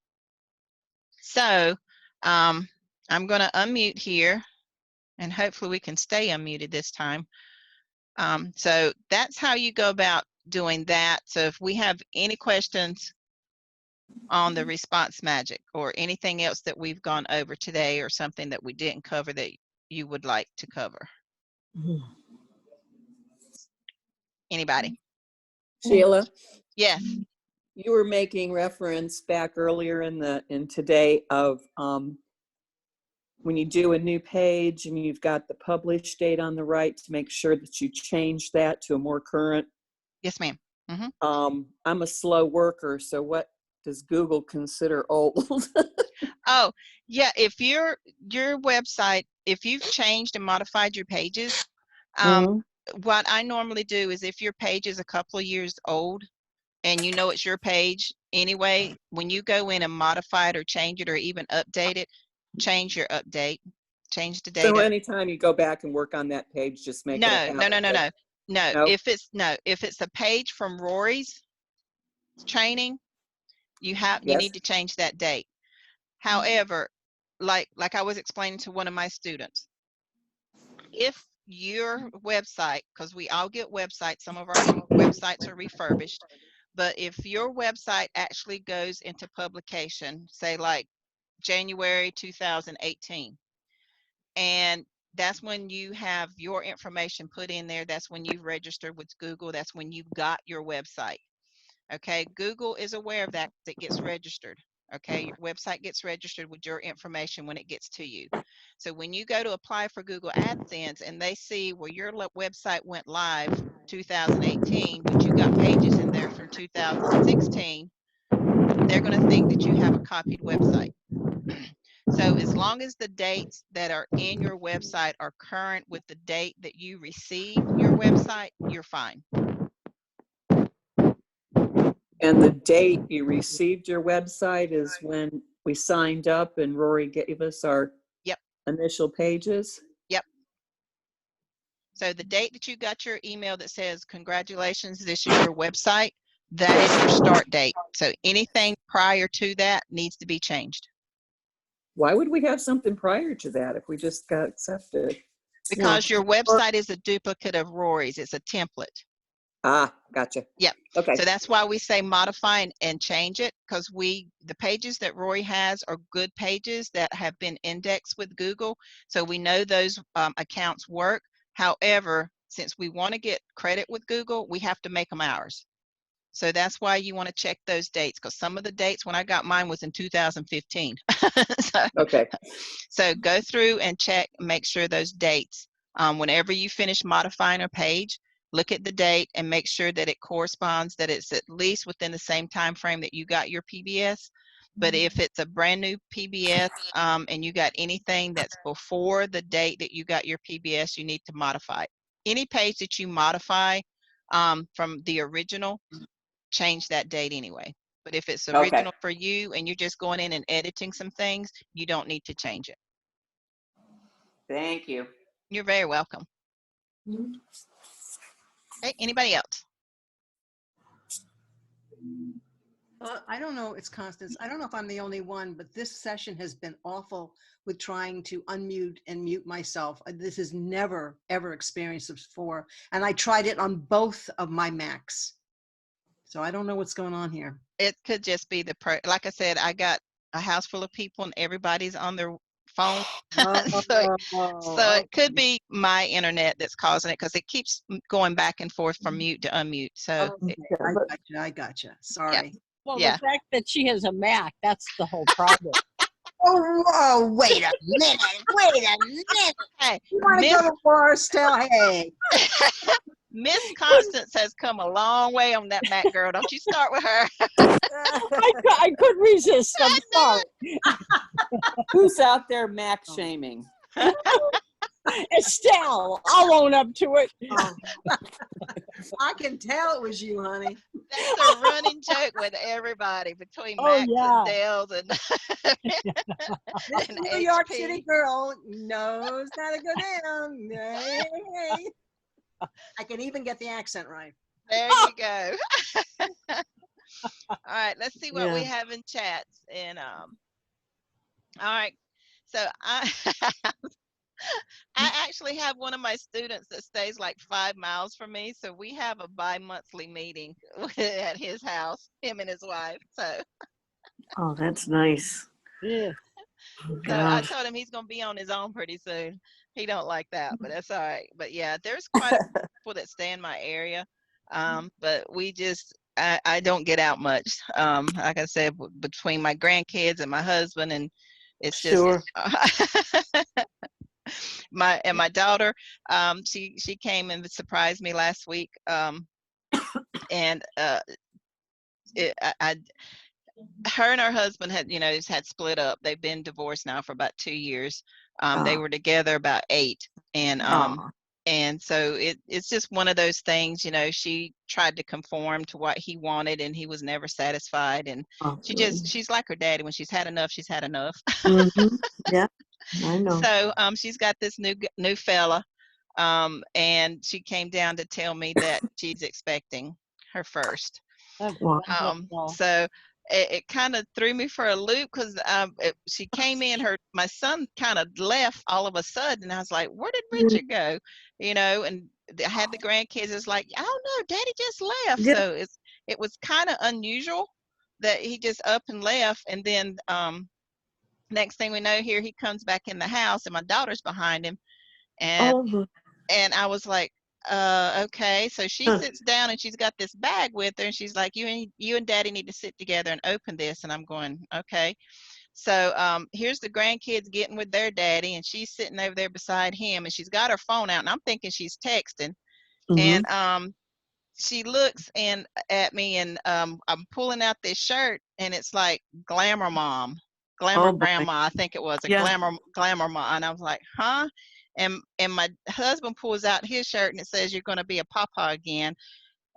B: So I'm going to unmute here, and hopefully we can stay unmuted this time. So that's how you go about doing that. So if we have any questions on the Response Magic, or anything else that we've gone over today, or something that we didn't cover that you would like to cover. Anybody?
F: Sheila,
B: Yes.
F: you were making reference back earlier in today of when you do a new page and you've got the publish date on the right, to make sure that you change that to a more current.
B: Yes, ma'am.
F: I'm a slow worker, so what does Google consider old?
B: Oh, yeah. If your website, if you've changed and modified your pages, what I normally do is, if your page is a couple of years old and you know it's your page anyway, when you go in and modify it or change it or even update it, change your update, change the data.
F: So anytime you go back and work on that page, just make it a habit.
B: No. No,
F: Nope.
B: if it's a page from Rory's training, you
F: Yes.
B: need to change that date. However, like I was explaining to one of my students, if your website, because we all get websites, some of our websites are refurbished, but if your website actually goes into publication, say like January 2018, and that's when you have your information put in there, that's when you've registered with Google, that's when you've got your website. Okay, Google is aware of that. It gets registered. Okay, your website gets registered with your information when it gets to you. So when you go to apply for Google AdSense and they see, well, your website went live 2018, but you got pages in there from 2016, they're going to think that you have a copied website. So as long as the dates that are in your website are current with the date that you received your website, you're fine.
F: And the date you received your website is when we signed up and Rory gave us our
B: Yep.
F: initial pages?
B: Yep. So the date that you got your email that says, congratulations, this is your website, that is your start date. So anything prior to that needs to be changed.
F: Why would we have something prior to that if we just got accepted?
B: Because your website is a duplicate of Rory's. It's a template.
F: Ah, gotcha.
B: Yep.
F: Okay.
B: So that's why we say modify and change it, because the pages that Rory has are good pages that have been indexed with Google. So we know those accounts work. However, since we want to get credit with Google, we have to make them ours. So that's why you want to check those dates, because some of the dates when I got mine was in 2015.
F: Okay.
B: So go through and check, make sure those dates, whenever you finish modifying a page, look at the date and make sure that it corresponds, that it's at least within the same time frame that you got your PBS. But if it's a brand new PBS and you got anything that's before the date that you got your PBS, you need to modify it. Any page that you modify from the original, change that date anyway. But if it's original for you and you're just going in and editing some things, you don't need to change it.
F: Thank you.
B: You're very welcome. Okay, anybody else?
D: I don't know, it's Constance. I don't know if I'm the only one, but this session has been awful with trying to unmute and mute myself. This is never, ever experienced before. And I tried it on both of my Macs. So I don't know what's going on here.
B: It could just be like I said, I got a house full of people and everybody's on their phone. So it could be my internet that's causing it, because it keeps going back and forth from mute to unmute. So
D: I gotcha. Sorry.
A: Well,
B: Yeah.
A: the fact that she has a Mac, that's the whole problem.
D: Oh, wait a minute. Wait a minute.
B: Hey,
D: You want to go to war still? Hey.
B: Miss Constance has come a long way on that Mac girl. Don't you start with her.
A: I couldn't resist. I'm sorry.
F: Who's out there Mac shaming?
A: Estelle, I'll own up to it.
D: Oh. I can tell it was you, honey.
B: That's a running joke with everybody between Macs and Dells and,
D: This
B: and
D: New York
B: HP.
D: City girl knows how to go down. Hey. I can even get the accent right.
B: There you go. All right, let's see what we have in chats. And all right, so I actually have one of my students that stays like 5 miles from me, so we have a bi-monthly meeting at his house, him and his wife. So
G: Oh, that's nice.
A: Yeah.
B: so I told him he's gonna be on his own pretty soon. He don't like that, but that's all right. But yeah, there's quite a few people that stay in my area, but we just I don't get out much. Like I said, between my grandkids and my husband, and it's just my daughter. She came and surprised me last week, and her and her husband had split up. They've been divorced now for about 2 years. They were together about 8, and so it's just one of those things. She tried to conform to what he wanted, and he was never satisfied. And she's like her daddy. When she's had enough, she's had enough.
G: Yeah, I know.
B: So she's got this new fella, And she came down to tell me that she's expecting her first.
A: That's
G: Wow.
A: wonderful.
B: So it kind of threw me for a loop because she came in, my son kind of left all of a sudden. And I was like, where did Richard go? You know, and I had the grandkids. It's like, I don't know, Daddy just left.
G: Yeah.
B: So it was kind of unusual that he just up and left. And then next thing we know, here he comes back in the house and my daughter's behind him. And
G: Oh, my-
B: and I was like, okay. So she sits down and she's got this bag with her and she's like, you and Daddy need to sit together and open this. And I'm going, okay. So here's the grandkids getting with their daddy and she's sitting over there beside him and she's got her phone out and I'm thinking she's texting.
G: mhm.
B: And she looks at me and I'm pulling out this shirt and it's like glamour mom, glamour
G: Oh, boy.
B: grandma. I think it was a
G: Yeah.
B: glamour mom. And I was like, huh? And my husband pulls out his shirt and it says, you're going to be a papa again.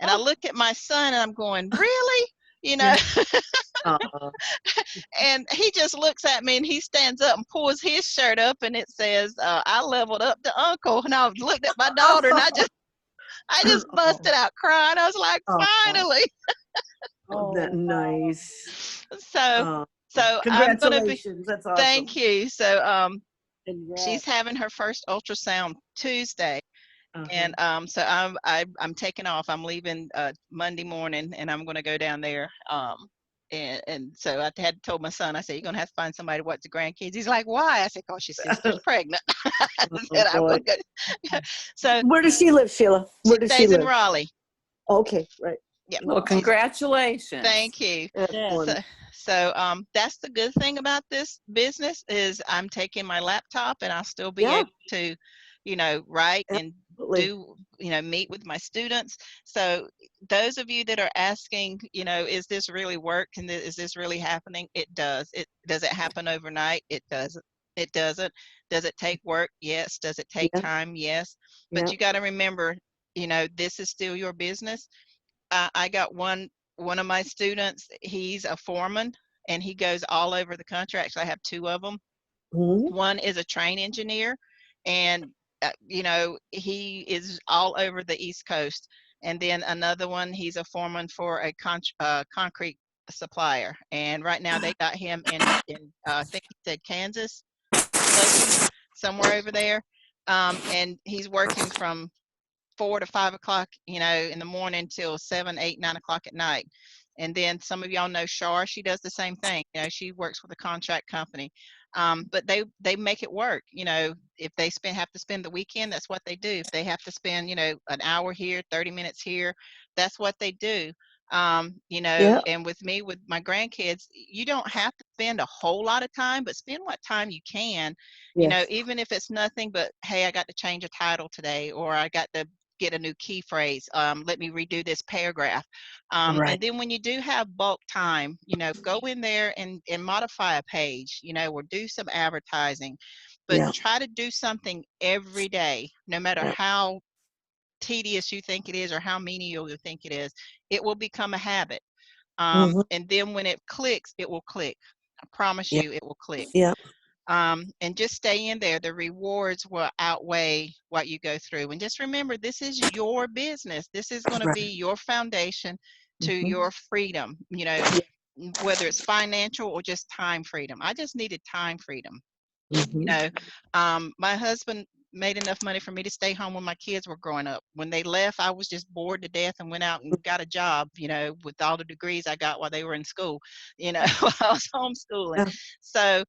B: And I look at my son and I'm going, really? You know,
G: Yeah.
B: and he just looks at me and he stands up and pulls his shirt up and it says, I leveled up to uncle. And I looked at my daughter and I just busted out crying. I was like,
G: Oh.
B: finally.
A: Oh,
G: That
A: wow.
G: nice.
B: So
G: Oh,
B: I'm gonna be,
G: congratulations. That's awesome.
B: thank you. So
A: Congrats.
B: she's having her first ultrasound Tuesday. And so I'm taking off. I'm leaving Monday morning, and I'm going to go down there. And so I had told my son, I said, you're going to have to find somebody to watch the grandkids. He's like, why? I said, because your sister's pregnant. I said, I'm
G: boy.
B: going to go. So
G: Where does she live, Sheila? Where
B: she
G: does she
B: stays in
G: live?
B: Raleigh.
G: Okay, right.
B: Yeah.
F: Well, congratulations.
B: Thank you.
A: Yeah.
B: So that's the good thing about this business is I'm taking my laptop and I'll still be
G: Yeah.
B: able to, write and
G: Absolutely.
B: do, meet with my students. So those of you that are asking, is this really work? And is this really happening? It does. Does it happen overnight? It doesn't. It doesn't. Does it take work? Yes. Does it take
G: Yeah.
B: time? Yes. But
G: Yeah.
B: you got to remember, this is still your business. I got one of my students, he's a foreman and he goes all over the country. Actually, I have two of them.
G: Mhm.
B: One is a train engineer and he is all over the East Coast. And then another one, he's a foreman for a concrete supplier. And right now they got him in I think he said Kansas, Kentucky, somewhere over there. And he's working from 4 to 5 o'clock, in the morning till 7, 8, 9 o'clock at night. And then some of y'all know Shar, she does the same thing. She works with a contract company. But they make it work. If they have to spend the weekend, that's what they do. If they have to spend, an hour here, 30 minutes here, that's what they do.
G: Yeah.
B: And with me, with my grandkids, you don't have to spend a whole lot of time, but spend what time you can,
G: Yes.
B: even if it's nothing but, hey, I got to change a title today, or I got to get a new key phrase. Let me redo this paragraph.
G: Right.
B: And then when you do have bulk time, go in there and modify a page, or do some advertising, but
G: Yeah.
B: try to do something every day, no matter
G: Yeah.
B: how tedious you think it is or how menial you think it is. It will become a habit.
G: Mhm.
B: And then when it clicks, it will click. I promise
G: Yeah.
B: you it will click.
G: Yeah.
B: And just stay in there. The rewards will outweigh what you go through. And just remember, this is your business. This is going to
G: Right.
B: be your foundation to
G: Mhm.
B: your freedom, whether it's financial or just time freedom. I just needed time freedom.
G: Mhm.
B: My husband made enough money for me to stay home when my kids were growing up. When they left, I was just bored to death and went out and got a job, with all the degrees I got while they were in school, while I was homeschooling.
G: Yeah.
B: So,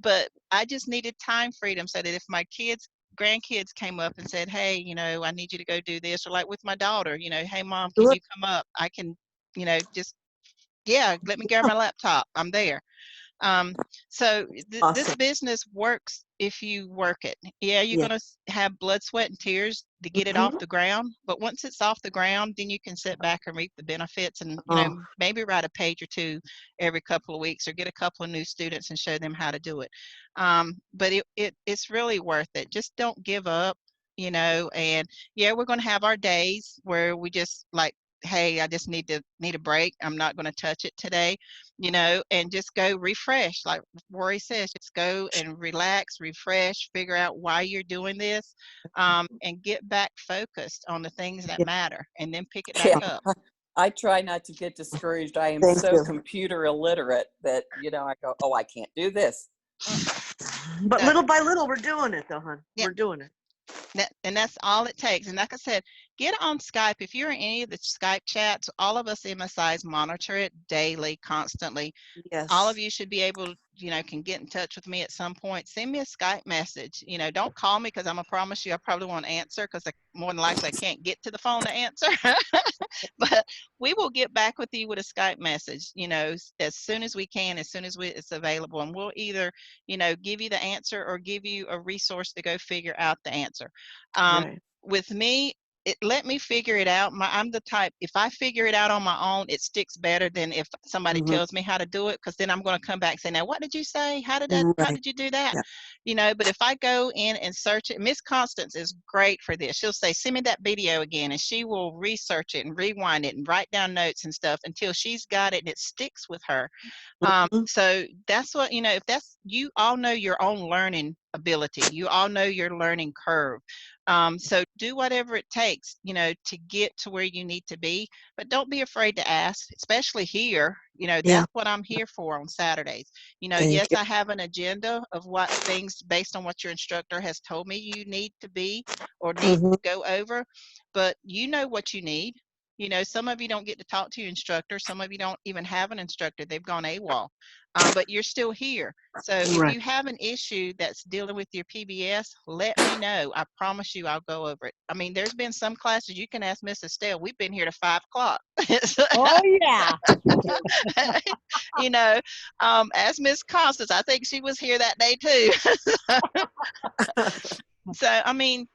B: but I just needed time freedom so that if my grandkids came up and said, hey, I need you to go do this, or like with my daughter, hey, mom, can
G: Sure.
B: you come up? I can, just, yeah, let me grab my laptop. I'm there. So this
G: Awesome.
B: business works if you work it. Yeah, you're
G: Yeah.
B: going to have blood, sweat, and tears to get it
G: Mhm.
B: off the ground. But once it's off the ground, then you can sit back and reap the benefits and,
G: Oh.
B: maybe write a page or two every couple of weeks or get a couple of new students and show them how to do it. But it's really worth it. Just don't give up, and yeah, we're going to have our days where we just like, hey, I just need a break. I'm not going to touch it today. you know, and just go refresh. Like Rory says, just go and relax, refresh, figure out why you're doing this, and get back focused on the things that
G: Yeah.
B: matter, and then pick it
F: Yeah.
B: back up.
F: I try not to get discouraged. I am
G: Thank
F: so
G: you.
F: computer illiterate that, you know, I go, oh, I can't do this.
G: But
B: So,
G: little by little, we're doing it, though, hon.
B: yeah.
G: We're doing it.
B: And that's all it takes. And like I said, get on Skype. If you're in any of the Skype chats, all of us MSIs monitor it daily, constantly. All of
G: Yes.
B: you should be able, you know, can get in touch with me at some point. Send me a Skype message. You know, don't call me, because I'm gonna promise you I probably won't answer, because more than likely I can't get to the phone to answer. But we will get back with you with a Skype message, you know, as soon as we can, as soon as it's available. And we'll either, you know, give you the answer or give you a resource to go figure out the answer.
G: Right.
B: With me, let me figure it out. I'm the type, if I figure it out on my own, it sticks better than if somebody
G: Mhm.
B: tells me how to do it, because then I'm going to come back and say, now, what did you say? How
G: Right.
B: did you do that?
G: Yeah.
B: You know, but if I go in and search it, Miss Constance is great for this. She'll say, send me that video again, and she will research it and rewind it and write down notes and stuff until she's got it and it sticks with her.
G: Mhm.
B: So that's what, you know, if that's, you all know your own learning ability, you all know your learning curve. So do whatever it takes, you know, to get to where you need to be, but don't be afraid to ask, especially here. You know,
G: Yeah.
B: that's what I'm here for on Saturdays. You know,
G: Thank
B: yes,
G: you.
B: I have an agenda of what things based on what your instructor has told me you need to be or need
G: Mhm.
B: to go over, but you know what you need. You know, some of you don't get to talk to your instructor. Some of you don't even have an instructor. They've gone AWOL, but you're still here. So if
G: Right.
B: you have an issue that's dealing with your PBS, let me know. I promise you I'll go over it. I mean, there's been some classes, you can ask Miss Estelle. We've been here to 5 o'clock.
A: Oh yeah.
B: You know, ask Miss Constance. I think she was here that day too. So, I mean,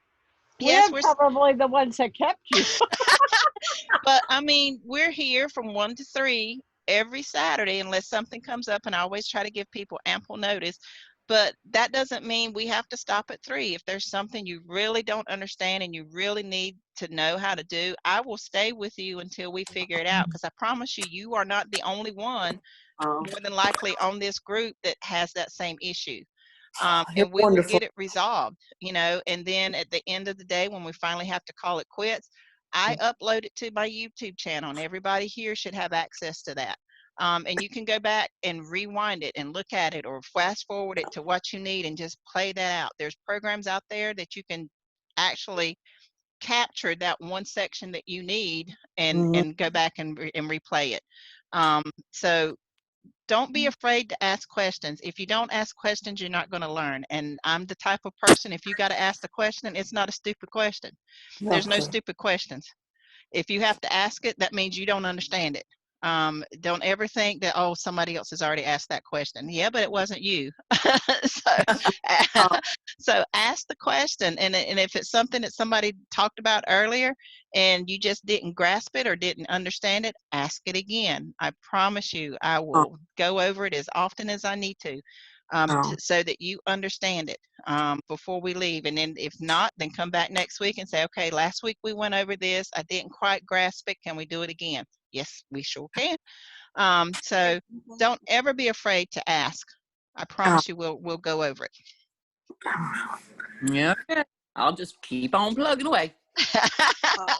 B: yes,
A: We're probably the ones that kept you.
B: but I mean, we're here from 1 to 3 every Saturday unless something comes up, and I always try to give people ample notice. But that doesn't mean we have to stop at 3. If there's something you really don't understand and you really need to know how to do, I will stay with you until we figure it out, because I promise you, you are not the only one,
G: Oh,
B: more than likely, on this group that has that same issue.
G: you're
B: And we will
G: wonderful.
B: get it resolved, you know, and then at the end of the day, when we finally have to call it quits, I upload it to my YouTube channel, and everybody here should have access to that. And you can go back and rewind it and look at it or fast forward it to what you need and just play that out. There's programs out there that you can actually capture that one section that you need and
G: Mhm.
B: go back and replay it. So don't be afraid to ask questions. If you don't ask questions, you're not going to learn. And I'm the type of person, if you got to ask the question, it's not a stupid question. There's no
G: Okay.
B: stupid questions. If you have to ask it, that means you don't understand it. Don't ever think that, oh, somebody else has already asked that question. Yeah, but it wasn't you. so,
G: Oh,
B: so ask the question. And if it's something that somebody talked about earlier and you just didn't grasp it or didn't understand it, ask it again. I promise you, I
G: oh,
B: will go over it as often as I need to,
G: oh.
B: so that you understand it before we leave. And then if not, then come back next week and say, okay, last week we went over this. I didn't quite grasp it. Can we do it again? Yes, we sure can. So don't ever be afraid to ask. I
G: Oh.
B: promise you we'll go over it.
F: Yeah. I'll just keep on plugging away.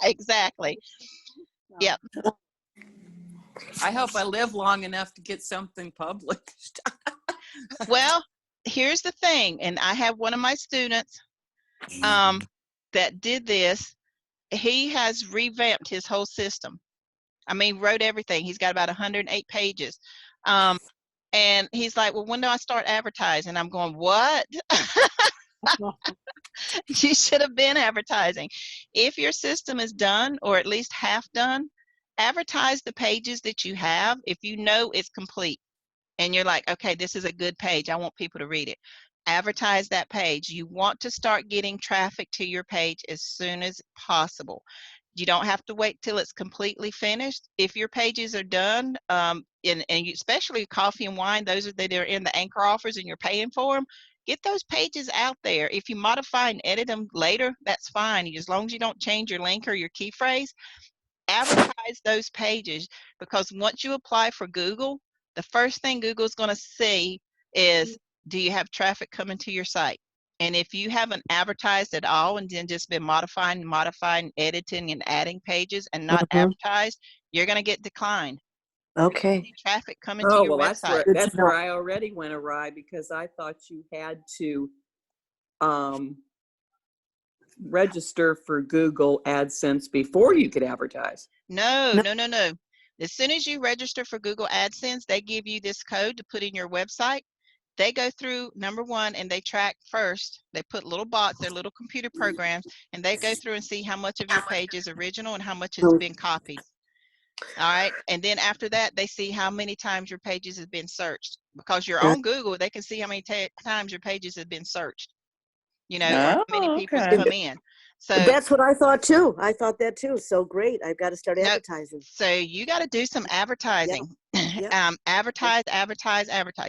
B: Exactly. Yep.
F: I hope I live long enough to get something published.
B: Well, here's the thing, and I have one of my students that did this. He has revamped his whole system. I mean, wrote everything. He's got about 108 pages. And he's like, well, when do I start advertising? I'm going, what? You should have been advertising. If your system is done, or at least half done, advertise the pages that you have if you know it's complete. And you're like, okay, this is a good page. I want people to read it. Advertise that page. You want to start getting traffic to your page as soon as possible. You don't have to wait till it's completely finished. If your pages are done, especially coffee and wine, those that are in the anchor offers and you're paying for them, get those pages out there. If you modify and edit them later, that's fine. As long as you don't change your link or your key phrase, advertise those pages, because once you apply for Google, the first thing Google's going to see is, do you have traffic coming to your site? And if you haven't advertised at all and then just been modifying, editing, and adding pages and not advertised, you're going to get declined.
A: Okay.
B: Traffic coming to
F: Oh,
B: your
F: well,
B: website.
A: Good to
F: that's where
A: know.
F: I already went awry, because I thought you had to register for Google AdSense before you could advertise.
B: No,
A: No.
B: no, no, no. As soon as you register for Google AdSense, they give you this code to put in your website. They go through, number one, and they track first. They put little bots, they're little computer programs, and they go through and see how much of your page is original and how much has been copied. All right. And then after that, they see how many times your pages have been searched. Because you're on Google, they can see how many times your pages have been searched, you know, or how many people's
F: okay.
B: come in. So
A: That's what I thought too. I thought that too. So great. I've got to start
B: no,
A: advertising.
B: so you got to do some advertising.
A: Yep.
B: Advertise.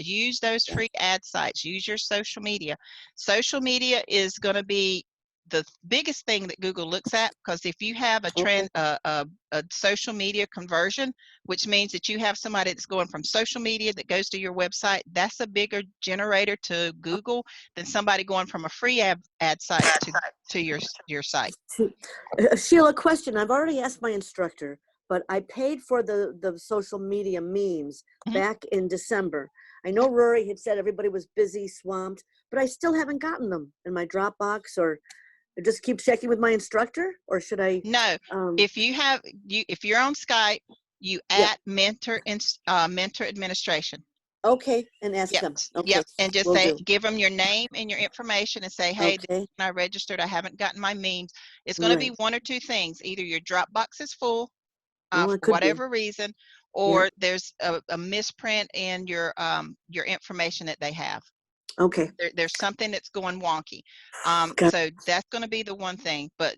B: Use those free ad sites. Use your social media. Social media is going to be the biggest thing that Google looks at, because if you have a social media conversion, which means that you have somebody that's going from social media that goes to your website, that's a bigger generator to Google than somebody going from a free ad site to your site.
A: Sheila, question. I've already asked my instructor, but I paid for the social media memes back in December. I know Rory had said everybody was busy, swamped, but I still haven't gotten them in my Dropbox, or just keep checking with my instructor, or should I?
B: No, if you're on Skype, you
A: Yep.
B: mentor administration.
A: Okay, and ask them. Okay.
B: Yep, and just
A: Will
B: say,
A: do.
B: give them your name and your information and say, hey, this
A: Okay.
B: is when I registered, I haven't gotten my memes. It's going to be
A: Right.
B: one or two things. Either your Dropbox is full
A: Well,
B: for
A: it could be.
B: whatever reason, or there's a misprint in your information that they have.
A: Okay.
B: There's something that's going wonky.
A: Got
B: So that's going to be the one thing. But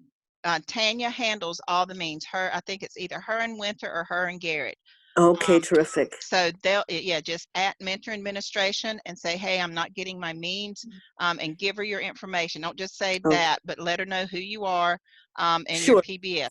B: Tanya handles all the memes. I think it's either her and Winter or her and Garrett.
A: Okay, terrific.
B: So they'll, just at Mentor Administration and say, hey, I'm not getting my memes, and give her your information. Don't just say that, but let her know who you are, and your PBS.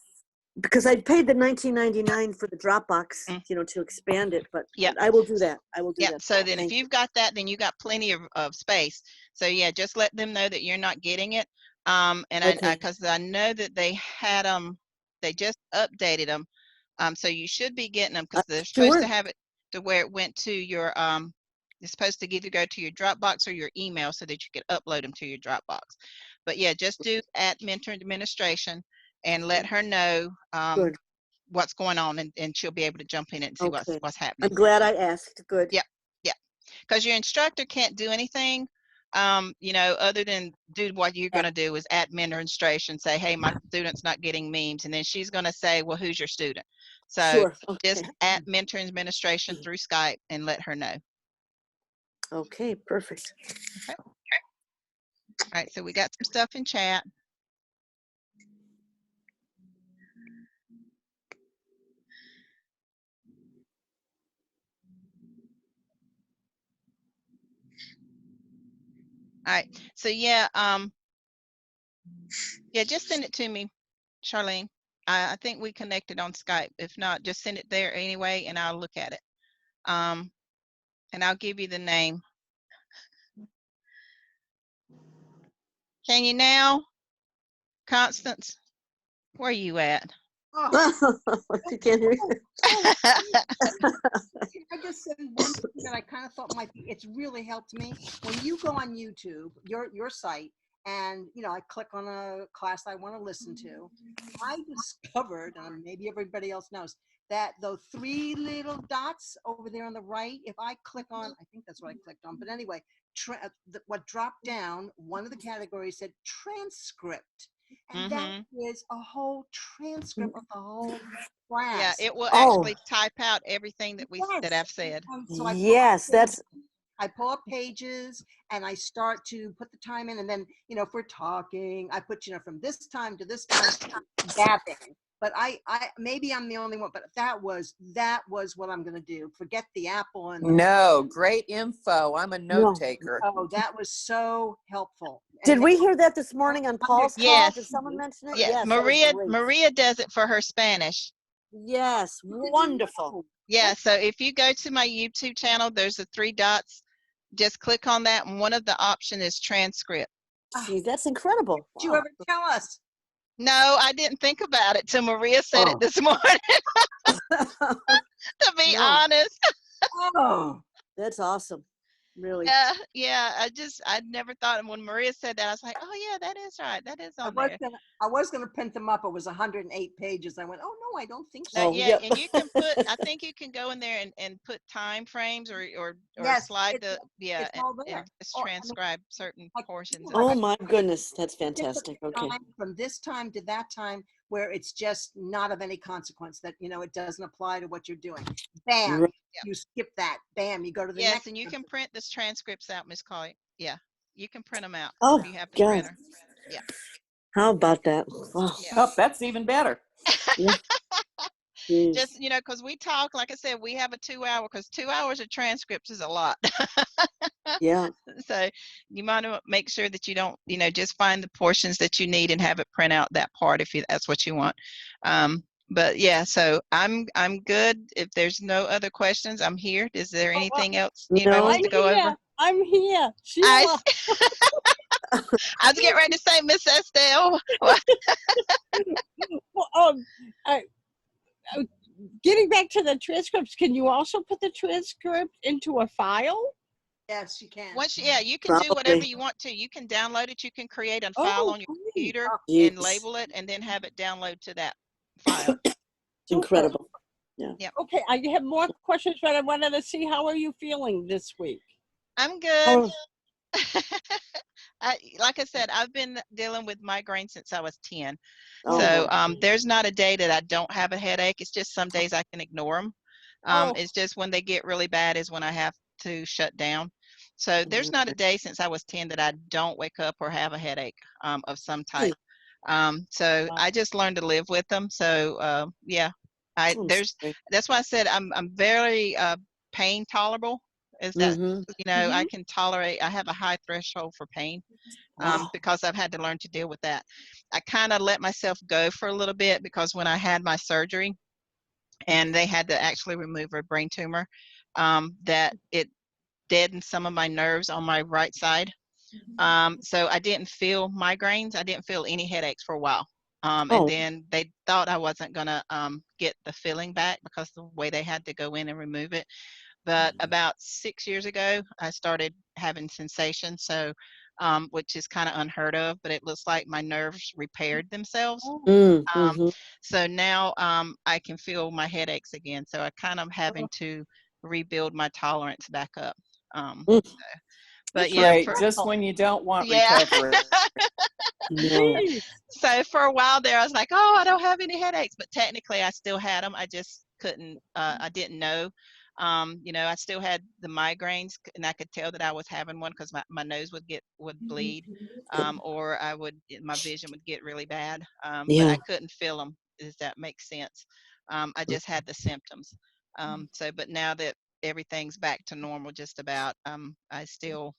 A: Because I paid the $19.99 for the Dropbox, to expand it, but I will do that. I will do that.
B: So then
A: Thank
B: if you've got that, then you got plenty of space. So yeah, just let them know that you're not getting it. And because I know that they had them, they just updated them. So you should be getting them, because they're supposed to have it to where it went to your, it's supposed to either go to your Dropbox or your email so that you can upload them to your Dropbox. But yeah, just do at Mentor Administration and let her know what's going on, and she'll be able to jump in and see what's happening.
A: I'm glad I asked. Good.
B: Yeah. Because your instructor can't do anything, other than do what you're going to do is at Mentor Administration, say, hey, my student's not getting memes. And then she's going to say, well, who's your student? So just at Mentor Administration through Skype and let her know.
A: Okay, perfect.
B: Okay. All right, so we got some stuff in chat. All right, so yeah, just send it to me, Charlene. I think we connected on Skype. If not, just send it there anyway, and I'll look at it. And I'll give you the name. Can you now, Constance? Where are you at?
A: You can't hear you.
D: I just said one thing that I kind of thought it's really helped me. When you go on YouTube, your site, and I click on a class I want to listen to, I discovered, and maybe everybody else knows, that those three little dots over there on the right, if I click on, I think that's what I clicked on, but anyway, what dropped down, one of the categories said transcript. And that is a whole transcript of the whole class.
B: Yeah, it will actually type out everything that I've said.
D: So I pull up pages and I start to put the time in, and then if we're talking, I put from this time to this time, that thing. But I maybe I'm the only one, but that was what I'm gonna do. Forget the Apple and
G: No, great info. I'm a note taker.
D: Oh, that was so helpful.
A: Did we hear that this morning on Paul's call? Did someone mention it?
B: Yes, Maria does it for her Spanish.
A: Yes, wonderful.
B: Yeah, so if you go to my YouTube channel, there's the 3 dots. Just click on that, and one of the option is transcript.
A: See, that's incredible.
D: Did you
A: Wow.
D: ever tell us?
B: No, I didn't think about it till Maria said it
D: Oh.
B: this morning, to be
A: No.
B: honest.
D: Oh.
A: That's awesome. Really.
B: Yeah, I'd never thought, and when Maria said that, I was like, oh yeah, that is right. That is on there.
D: I was gonna print them up. It was 108 pages. I went, oh no, I don't think so.
A: Oh,
B: Yeah,
A: yep.
B: and you can put, I think you can go in there and put time frames or
D: Yes,
B: slide
D: it's-
B: yeah,
D: it's all there.
B: and just
D: Oh, I mean,
B: transcribe certain
D: like,
B: portions of
D: like
B: it.
A: Oh my goodness, that's
D: pick the
A: fantastic. Okay.
D: time from this time to that time where it's just not of any consequence, that it doesn't apply to what you're doing. Bam,
A: Right.
D: you skip that. Bam, you go to the
B: Yes,
D: next
B: and you
D: one.
B: can print this transcripts out, Miss Collie. Yeah, you can print them out
A: Oh,
B: if you have the
A: God.
B: printer. Yeah.
A: How about that? Oh,
B: Yeah.
F: Oh, that's even better.
A: geez.
B: Just, because we talk, like I said, we have a 2 hour, because 2 hours of transcripts is a lot.
A: Yeah.
B: So you might make sure that you don't, just find the portions that you need and have it print out that part if that's what you want. But yeah, so I'm good. If there's no other questions, I'm here. Is there anything else anybody
A: No.
B: wants to go over?
H: I'm here.
B: I,
H: Sheila.
B: I was getting ready to say, Miss Estelle.
H: Well, getting back to the transcripts, can you also put the transcript into a file?
D: Yes, you can.
B: You can do whatever
A: Probably.
B: you want to. You can download it. You can create a file on your
H: great.
B: computer and
A: Jeez.
B: label it, and then have it download to that file.
A: It's incredible.
H: Okay, I have more questions, but I wanted to see, how are you feeling this week?
B: I'm good.
A: Oh,
B: Like I said, I've been dealing with migraine since I was 10.
A: oh,
B: So
A: my.
B: there's not a day that I don't have a headache. It's just some days I can ignore them. It's just when they get really bad is when I have to shut down. So there's not a day since I was 10 that I don't wake up or have a headache of some type. So I just learned to live with them. So yeah,
A: I'm sorry.
B: that's why I said I'm very pain tolerable. Is that I can tolerate. I have a high threshold for pain.
A: Wow.
B: Because I've had to learn to deal with that. I kind of let myself go for a little bit, because when I had my surgery and they had to actually remove a brain tumor, that it deadened some of my nerves on my right side. So I didn't feel migraines. I didn't feel any headaches for a while. And then they thought I wasn't going to get the feeling back because the way they had to go in and remove it. But about 6 years ago, I started having sensations. So, which is kind of unheard of, but it looks like my nerves repaired themselves. So now I can feel my headaches again. So I kind of having to rebuild my tolerance back up. But yeah,
F: Right, just when you don't want recovery.
A: No.
B: So for a while there, I was like, oh, I don't have any headaches, but technically I still had them. I just couldn't, I didn't know. I still had the migraines, and I could tell that I was having one because my nose would bleed, or my vision would get really bad. But I couldn't feel them. Does that make sense? I just had the symptoms. But now that everything's back to normal, just about, I still,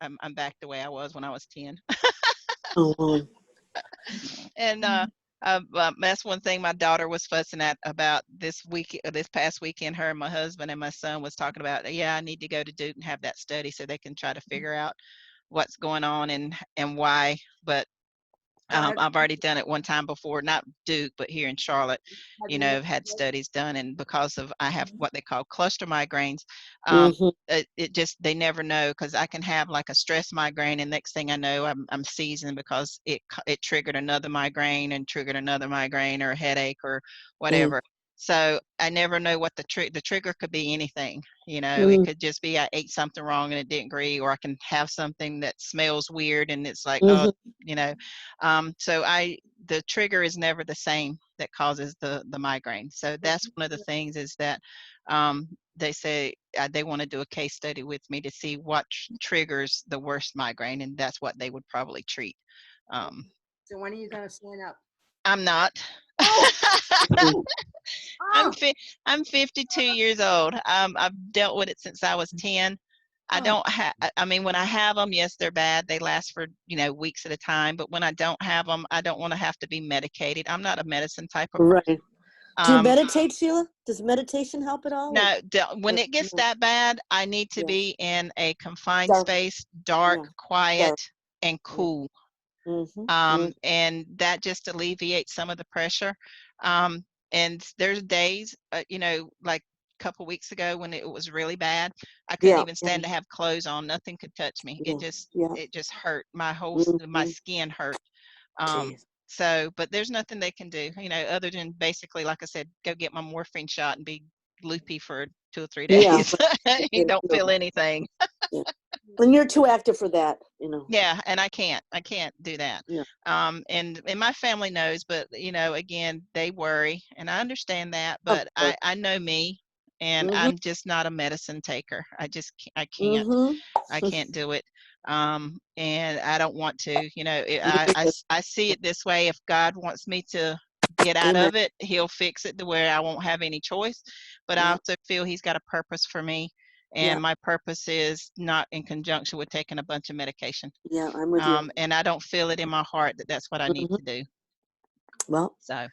B: I'm back the way I was when I was 10. And that's one thing my daughter was fussing at about this past weekend. Her and my husband and my son was talking about, yeah, I need to go to Duke and have that study so they can try to figure out what's going on and why. But I've already done it one time before, not Duke, but here in Charlotte, I've had studies done, and because of I have what they call cluster migraines, it just, they never know, because I can have like a stress migraine, and next thing I know, I'm seasoned because it triggered another migraine and triggered another migraine or a headache or whatever. So I never know what the trigger could be anything. It could just be I ate something wrong and it didn't agree, or I can have something that smells weird and it's like, so the trigger is never the same that causes the migraine. So that's one of the things is that they say they want to do a case study with me to see what triggers the worst migraine, and that's what they would probably treat.
D: So when are you going to sign up?
B: I'm not. I'm 52 years old. I've dealt with it since I was 10. I don't have, I mean, when I have them, yes, they're bad. They last for, weeks at a time. But when I don't have them, I don't want to have to be medicated. I'm not a medicine type of person.
A: Do you meditate, Sheila? Does meditation help at all?
B: No, when
A: or
B: it gets
A: no?
B: that bad, I need to
A: Yeah.
B: be in a confined
A: Dark.
B: space, dark,
A: Yeah.
B: quiet,
A: Dark.
B: and cool. And that just alleviates some of the pressure. And there's days, you know, like a couple weeks ago when it was really bad, I couldn't even stand to have clothes on. Nothing could touch me. It just hurt. My whole my skin hurt. So, but there's nothing they can do, you know, other than basically, like I said, go get my morphine shot and be loopy for 2 or 3 days. You don't feel anything.
A: When you're too active for that, you know.
B: Yeah, and I can't do that.
A: Yeah.
B: And my family knows, but you know, again, they worry, and I understand that, but I know me, and I'm just not a medicine taker. I can't do it. And I don't want to, you know, I see it this way. If God wants me to get out of it, he'll fix it to where I won't have any choice. But I also feel he's got a purpose for me. And my purpose is not in conjunction with taking a bunch of medication.
A: Yeah, I'm with you.
B: And I don't feel it in my heart that that's what I need to do.
A: Well,
B: so,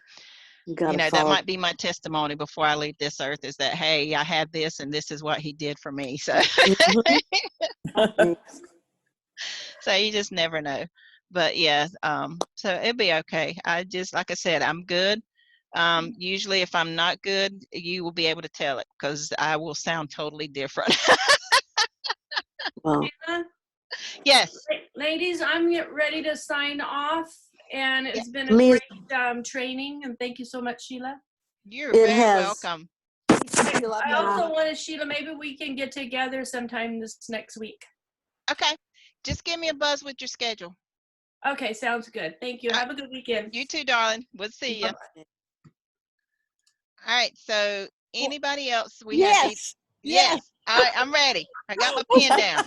A: you
B: know, that might be my testimony before I leave this earth, is that, hey, I had this and this is what he did for me. So, so you just never know. But yeah, so it'll be okay. I just, like I said, I'm good. Usually if I'm not good, you will be able to tell it because I will sound totally different.
A: Well,
B: yes.
I: Ladies, I'm getting ready to sign off, and it's been a
A: Me-
I: great training, and thank you so much, Sheila.
B: You're very welcome.
I: I also wanted, Sheila, maybe we can get together sometime this next week.
B: Okay. Just give me a buzz with your schedule.
I: Okay, sounds good. Thank you. Have a good weekend.
B: You too, darling. We'll see you. All right. So anybody else? We have yes. All right. I'm ready. I got my pen down.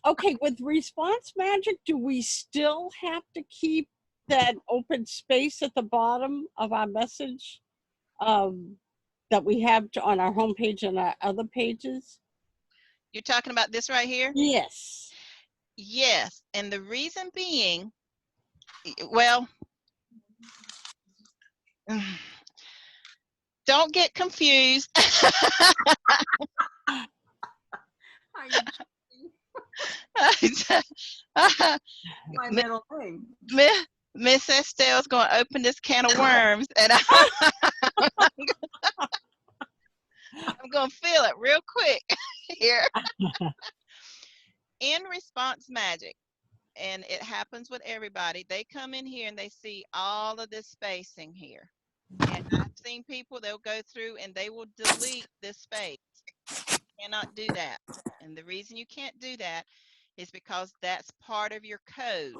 H: Okay, with response magic, do we still have to keep that open space at the bottom of our message that we have on our homepage and our other pages?
B: You're talking about this right here?
H: Yes.
B: Yes. And the reason being, well, don't get confused.
E: My middle name.
B: Miss Estelle's going to open this can of worms, and I'm going to feel it real quick here. In response magic, and it happens with everybody, they come in here and they see all of this spacing here. And I've seen people, they'll go through and they will delete this space. You cannot do that. And the reason you can't do that is because that's part of your code.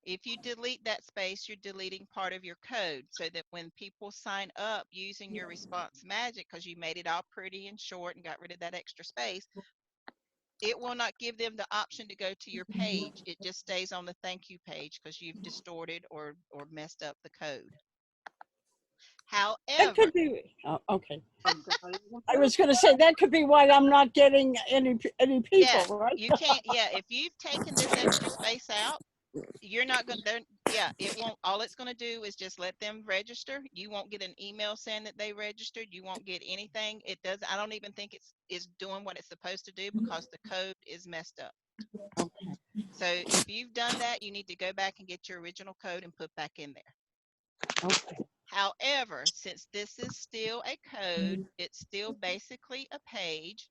B: If you delete that space, you're deleting part of your code, so that when people sign up using your response magic, because you made it all pretty and short and got rid of that extra space, it will not give them the option to go to your page. It just stays on the thank you page because you've distorted or messed up the code. However,
H: that could be, okay. I was going to say that could be why I'm not getting any people, right?
B: You can't. Yeah, if you've taken this extra space out, you're not going to, it won't, all it's going to do is just let them register. You won't get an email saying that they registered. You won't get anything. It does. I don't even think it's doing what it's supposed to do because the code is messed up. Okay. So if you've done that, you need to go back and get your original code and put back in there. Okay. However, since this is still a code, it's still basically a page,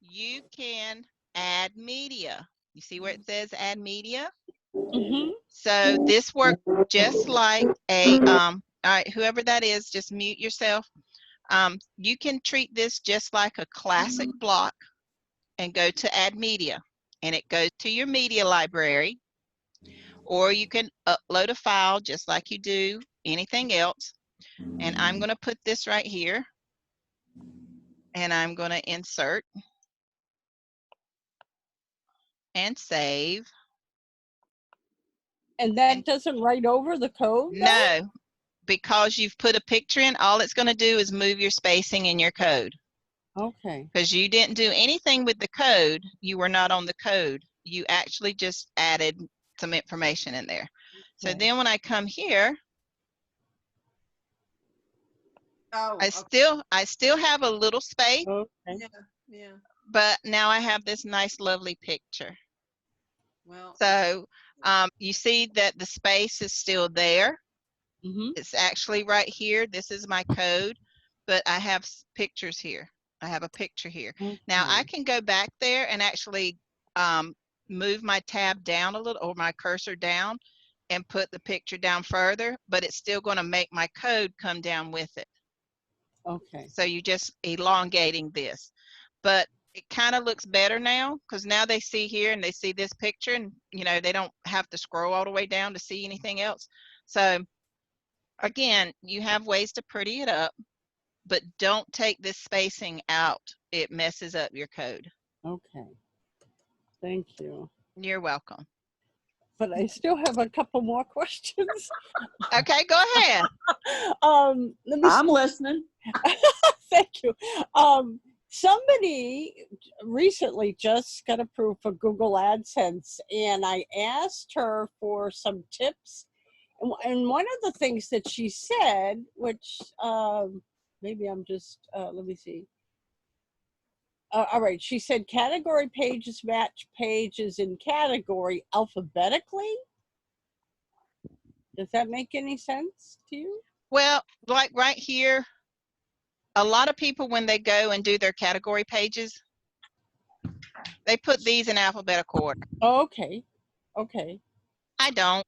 B: you can add media. You see where it says add media? So this works just like a, all right, whoever that is, just mute yourself. You can treat this just like a classic block and go to add media, and it goes to your media library, or you can upload a file just like you do anything else. And I'm going to put this right here, and I'm going to insert and save.
H: And that doesn't write over the code?
B: No, because you've put a picture in, all it's going to do is move your spacing in your code.
H: Okay.
B: Because you didn't do anything with the code. You were not on the code. You actually just added some information in there. So then when I come here,
D: Oh,
B: I still have a little space,
H: Okay.
D: yeah, yeah.
B: but now I have this nice, lovely picture.
D: Well,
B: So you see that the space is still there.
H: Mm-hmm.
B: It's actually right here. This is my code, but I have pictures here. I have a picture here. Now I can go back there and actually move my tab down a little, or my cursor down, and put the picture down further, but it's still going to make my code come down with it.
H: Okay.
B: So you're just elongating this, but it kind of looks better now, because now they see here and they see this picture, and they don't have to scroll all the way down to see anything else. So again, you have ways to pretty it up, but don't take this spacing out. It messes up your code.
H: Okay. Thank you.
B: You're welcome.
H: But I still have a couple more questions.
B: Okay, go ahead.
H: Let me
F: I'm listening.
H: Thank you. Somebody recently just got approved for Google AdSense, and I asked her for some tips. And one of the things that she said, which maybe I'm just, let me see. All right, she said category pages match pages in category alphabetically. Does that make any sense to you?
B: Well, like right here, a lot of people, when they go and do their category pages, they put these in alphabetical order.
H: Okay. Okay.
B: I don't.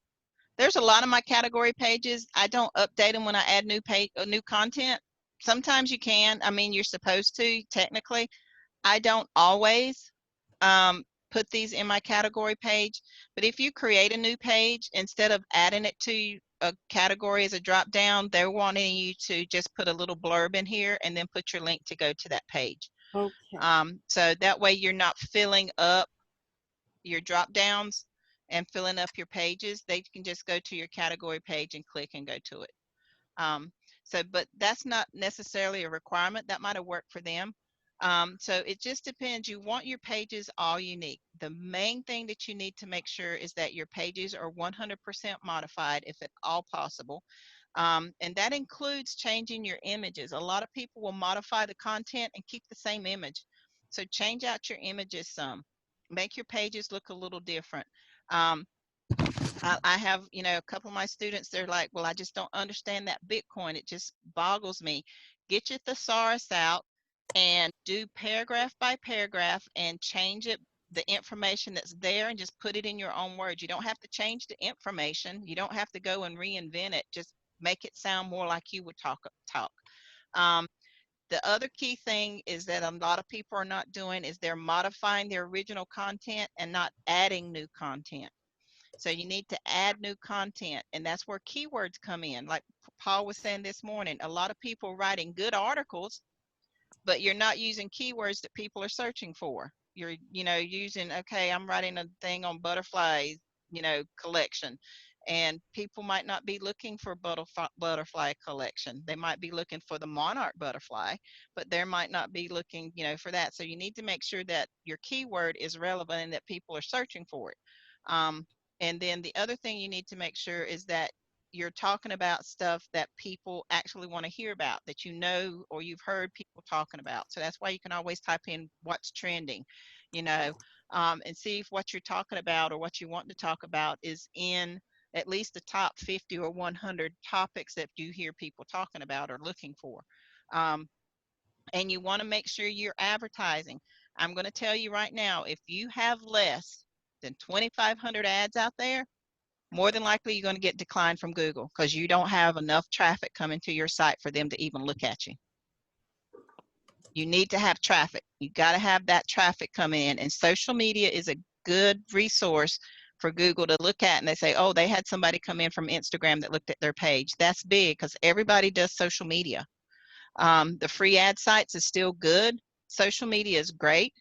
B: There's a lot of my category pages, I don't update them when I add new content. Sometimes you can. I mean, you're supposed to, technically. I don't always put these in my category page, but if you create a new page, instead of adding it to a category as a drop down, they're wanting you to just put a little blurb in here and then put your link to go to that page.
H: Okay.
B: So that way you're not filling up your drop downs and filling up your pages. They can just go to your category page and click and go to it. But that's not necessarily a requirement. That might have worked for them. So it just depends. You want your pages all unique. The main thing that you need to make sure is that your pages are 100% modified, if at all possible. And that includes changing your images. A lot of people will modify the content and keep the same image. So change out your images some. Make your pages look a little different. I have, a couple of my students, they're like, well, I just don't understand that Bitcoin. It just boggles me. Get your thesaurus out and do paragraph by paragraph and change it, the information that's there, and just put it in your own words. You don't have to change the information. You don't have to go and reinvent it. Just make it sound more like you would talk. The other key thing is that a lot of people are not doing is they're modifying their original content and not adding new content. So you need to add new content, and that's where keywords come in. Like Paul was saying this morning, a lot of people writing good articles, but you're not using keywords that people are searching for. You're, using, okay, I'm writing a thing on butterflies, collection, and people might not be looking for butterfly collection. They might be looking for the monarch butterfly, but they might not be looking, for that. So you need to make sure that your keyword is relevant and that people are searching for it. And then the other thing you need to make sure is that you're talking about stuff that people actually want to hear about, that or you've heard people talking about. So that's why you can always type in what's trending, and see if what you're talking about or what you want to talk about is in at least the top 50 or 100 topics that you hear people talking about or looking for. And you want to make sure you're advertising. I'm going to tell you right now, if you have less than 2,500 ads out there, more than likely you're going to get declined from Google because you don't have enough traffic coming to your site for them to even look at you. You need to have traffic. You got to have that traffic come in, and social media is a good resource for Google to look at, and they say, oh, they had somebody come in from Instagram that looked at their page. That's big because everybody does social media. The free ad sites is still good. Social media is great.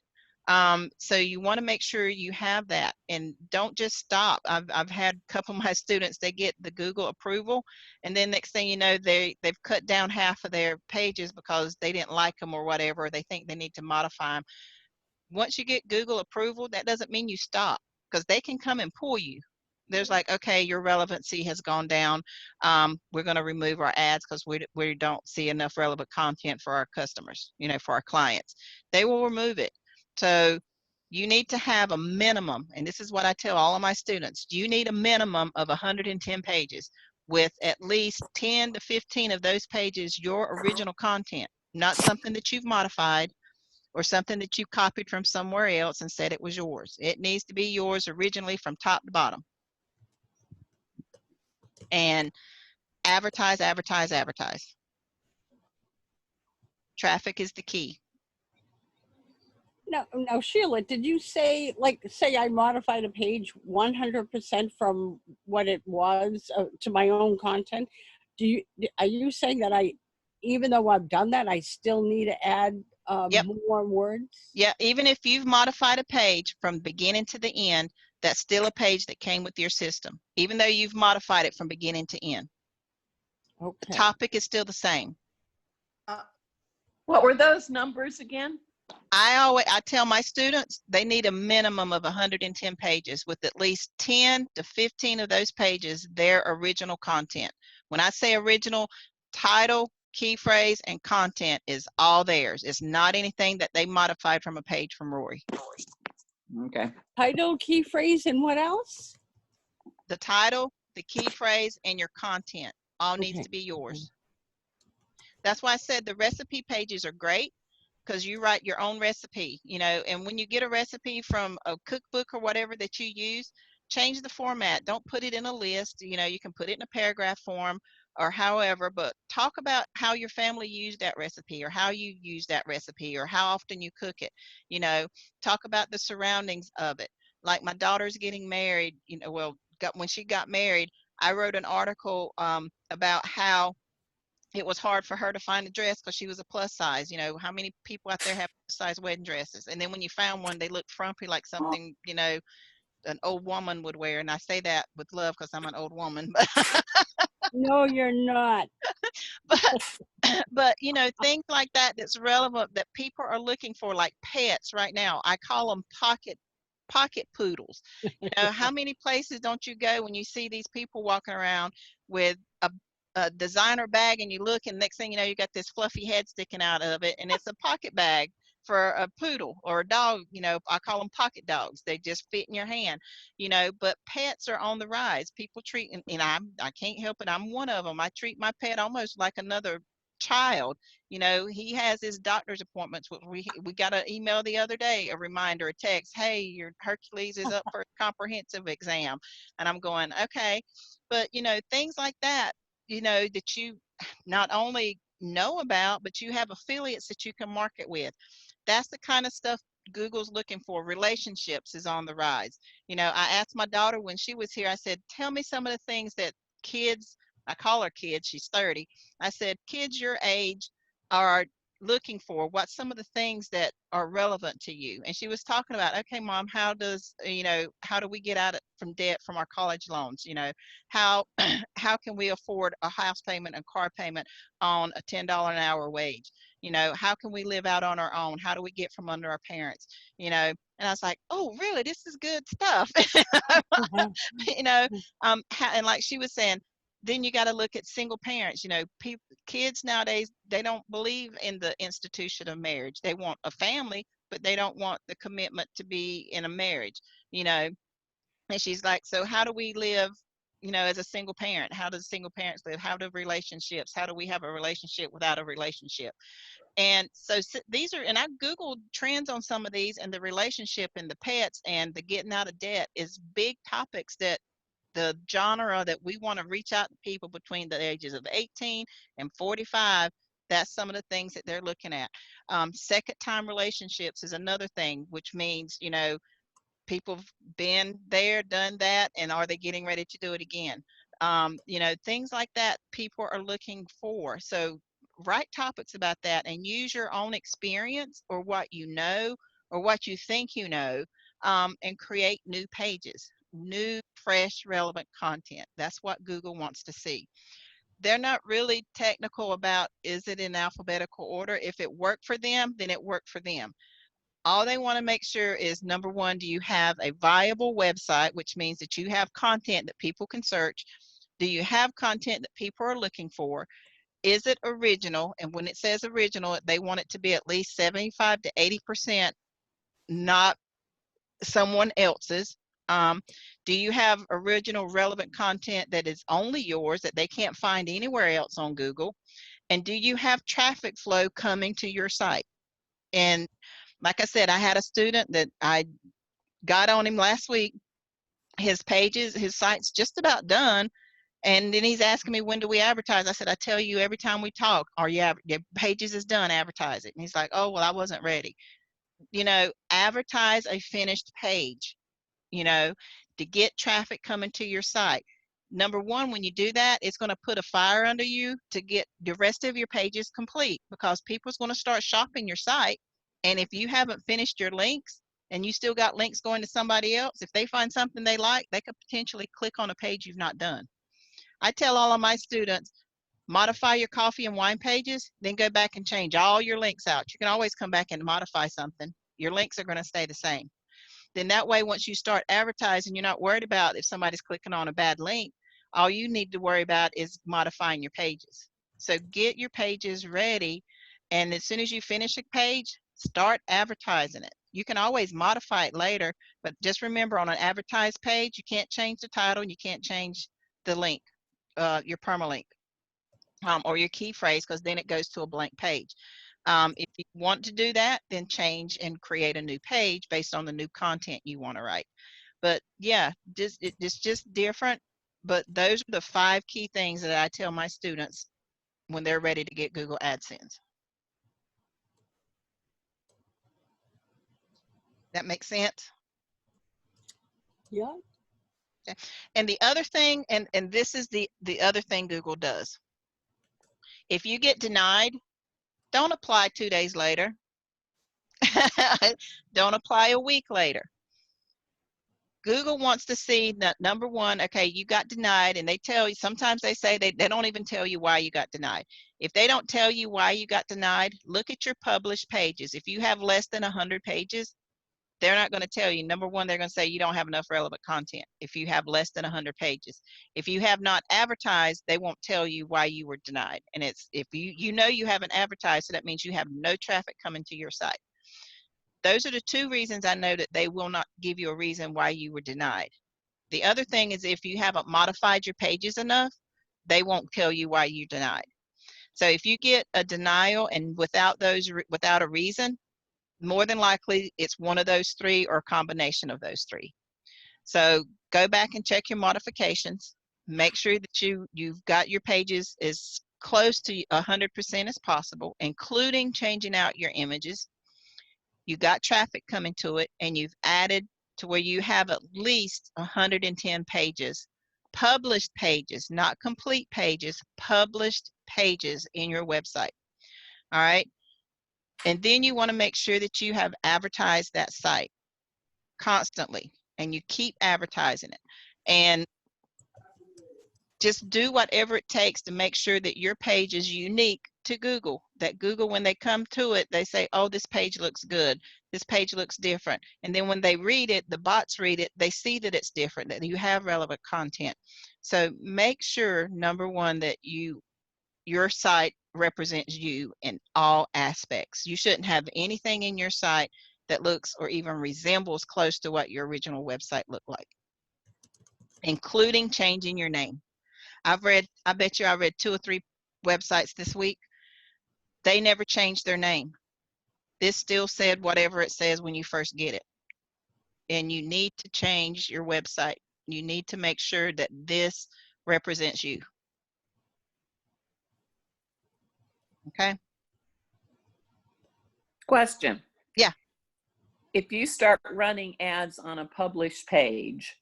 B: So you want to make sure you have that, and don't just stop. I've had a couple of my students, they get the Google approval, and then next thing you know, they've cut down half of their pages because they didn't like them or whatever. They think they need to modify them. Once you get Google approval, that doesn't mean you stop, because they can come and pull you. there's like, okay, your relevancy has gone down. We're going to remove our ads because we don't see enough relevant content for our customers, for our clients. They will remove it. So you need to have a minimum, and this is what I tell all of my students, you need a minimum of 110 pages with at least 10 to 15 of those pages your original content, not something that you've modified or something that you copied from somewhere else and said it was yours. It needs to be yours originally from top to bottom. And advertise, advertise, advertise. Traffic is the key.
H: Now, Sheila, did you say, say I modified a page 100% from what it was to my own content? Are you saying that even though I've done that, I still need to add
B: Yep.
H: more words?
B: Yeah, even if you've modified a page from beginning to the end, that's still a page that came with your system, even though you've modified it from beginning to end.
H: Okay.
B: The topic is still the same.
F: What were those numbers again?
B: I tell my students they need a minimum of 110 pages with at least 10 to 15 of those pages their original content. When I say original, title, key phrase, and content is all theirs. It's not anything that they modified from a page from Rory.
F: Okay.
H: Title, key phrase, and what else?
B: The title, the key phrase, and your content all needs
H: Okay.
B: to be yours. That's why I said the recipe pages are great, because you write your own recipe, and when you get a recipe from a cookbook or whatever that you use, change the format. Don't put it in a list. You can put it in a paragraph form or however, but talk about how your family used that recipe or how you use that recipe or how often you cook it. Talk about the surroundings of it. Like my daughter's getting married, when she got married, I wrote an article about how it was hard for her to find a dress because she was a plus size. How many people out there have plus size wedding dresses? And then when you found one, they looked frumpy, like something, an old woman would wear. And I say that with love because I'm an old woman.
H: No, you're not.
B: But things like that that's relevant that people are looking for, like pets right now. I call them pocket poodles. How many places don't you go when you see these people walking around with a designer bag, and you look, and next thing you know, you got this fluffy head sticking out of it, and it's a pocket bag for a poodle or a dog. I call them pocket dogs. They just fit in your hand. But pets are on the rise. People treat, and I can't help it, I'm one of them. I treat my pet almost like another child. He has his doctor's appointments. We got an email the other day, a reminder, a text, hey, your Hercules is up for a comprehensive exam. And I'm going, okay. But things like that, that you not only know about, but you have affiliates that you can market with. That's the kind of stuff Google's looking for. Relationships is on the rise. I asked my daughter when she was here, I said, tell me some of the things that kids, I call her kids, she's 30. I said, kids your age are looking for. What's some of the things that are relevant to you? And she was talking about, okay, Mom, how do we get out from debt from our college loans? How can we afford a house payment and car payment on a $10 an hour wage? How can we live out on our own? How do we get from under our parents? And I was like, oh, really? This is good stuff. And like she was saying, then you got to look at single parents. Kids nowadays, they don't believe in the institution of marriage. They want a family, but they don't want the commitment to be in a marriage. And she's like, so how do we live, as a single parent? How does single parents live? How do relationships? How do we have a relationship without a relationship? And so these are, and I Googled trends on some of these, and the relationship and the pets and the getting out of debt is big topics that the genre that we want to reach out to people between the ages of 18 and 45. That's some of the things that they're looking at. Second time relationships is another thing, which means, people have been there, done that, and are they getting ready to do it again? Things like that people are looking for. So write topics about that and use your own experience or what you know or what you think and create new pages, new, fresh, relevant content. That's what Google wants to see. They're not really technical about, is it in alphabetical order? If it worked for them, then it worked for them. All they want to make sure is, number one, do you have a viable website, which means that you have content that people can search? Do you have content that people are looking for? Is it original? And when it says original, they want it to be at least 75 to 80% not someone else's. Do you have original relevant content that is only yours, that they can't find anywhere else on Google? And do you have traffic flow coming to your site? And like I said, I had a student that I got on him last week. His site's just about done. And then he's asking me, when do we advertise? I said, I tell you every time we talk, your pages is done, advertise it. And he's like, oh, well, I wasn't ready. Advertise a finished page, to get traffic coming to your site. Number one, when you do that, it's going to put a fire under you to get the rest of your pages complete, because people's going to start shopping your site. And if you haven't finished your links and you still got links going to somebody else, if they find something they like, they could potentially click on a page you've not done. I tell all of my students, modify your coffee and wine pages, then go back and change all your links out. You can always come back and modify something. Your links are going to stay the same. Then that way, once you start advertising, you're not worried about if somebody's clicking on a bad link. All you need to worry about is modifying your pages. So get your pages ready, and as soon as you finish a page, start advertising it. You can always modify it later, but just remember, on an advertised page, you can't change the title and you can't change the link, your permalink, or your key phrase, because then it goes to a blank page. If you want to do that, then change and create a new page based on the new content you want to write. But yeah, it's just different. But those are the 5 key things that I tell my students when they're ready to get Google AdSense. That makes sense?
H: Yeah.
B: Okay. And the other thing, and this is the other thing Google does. If you get denied, don't apply 2 days later. Don't apply a week later. Google wants to see that, number one, okay, you got denied, and they tell you, sometimes they say they don't even tell you why you got denied. If they don't tell you why you got denied, look at your published pages. If you have less than 100 pages, they're not going to tell you. Number one, they're going to say you don't have enough relevant content if you have less than 100 pages. If you have not advertised, they won't tell you why you were denied. And it's, if you haven't advertised, so that means you have no traffic coming to your site. Those are the 2 reasons I know that they will not give you a reason why you were denied. The other thing is, if you haven't modified your pages enough, they won't tell you why you denied. So if you get a denial and without a reason, more than likely it's one of those 3 or a combination of those 3. So go back and check your modifications. Make sure that you've got your pages as close to 100% as possible, including changing out your images. You got traffic coming to it, and you've added to where you have at least 110 pages, published pages, not complete pages, published pages in your website. All right. And then you want to make sure that you have advertised that site constantly, and you keep advertising it. And just do whatever it takes to make sure that your page is unique to Google, that Google, when they come to it, they say, oh, this page looks good, this page looks different. And then when they read it, the bots read it, they see that it's different, that you have relevant content. So make sure, number one, that your site represents you in all aspects. You shouldn't have anything in your site that looks or even resembles close to what your original website looked like, including changing your name. I bet you I read 2 or 3 websites this week. They never changed their name. This still said whatever it says when you first get it. And you need to change your website. You need to make sure that this represents you. Okay?
F: Question.
B: Yeah.
F: If you start running ads on a published page,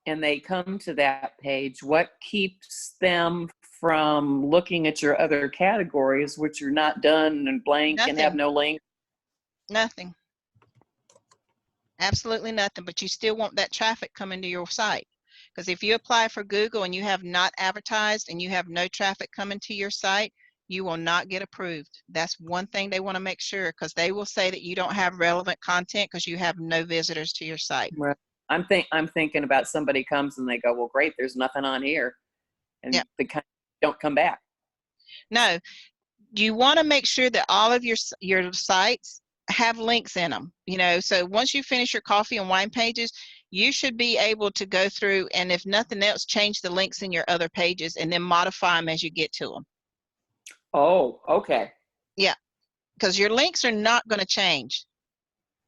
F: and they come to that page, what keeps them from looking at your other categories, which are not done and blank and have no link?
B: Nothing. Absolutely nothing. But you still want that traffic coming to your site. Because if you apply for Google and you have not advertised and you have no traffic coming to your site, you will not get approved. That's one thing they want to make sure, because they will say that you don't have relevant content because you have no visitors to your site.
F: Right. I'm thinking about somebody comes and they go, well, great, there's nothing on here, and
B: Yep.
F: they don't come back.
B: No, you want to make sure that all of your sites have links in them. You know, so once you finish your coffee and wine pages, you should be able to go through and, if nothing else, change the links in your other pages and then modify them as you get to them.
F: Oh, okay.
B: Yeah, because your links are not going to change.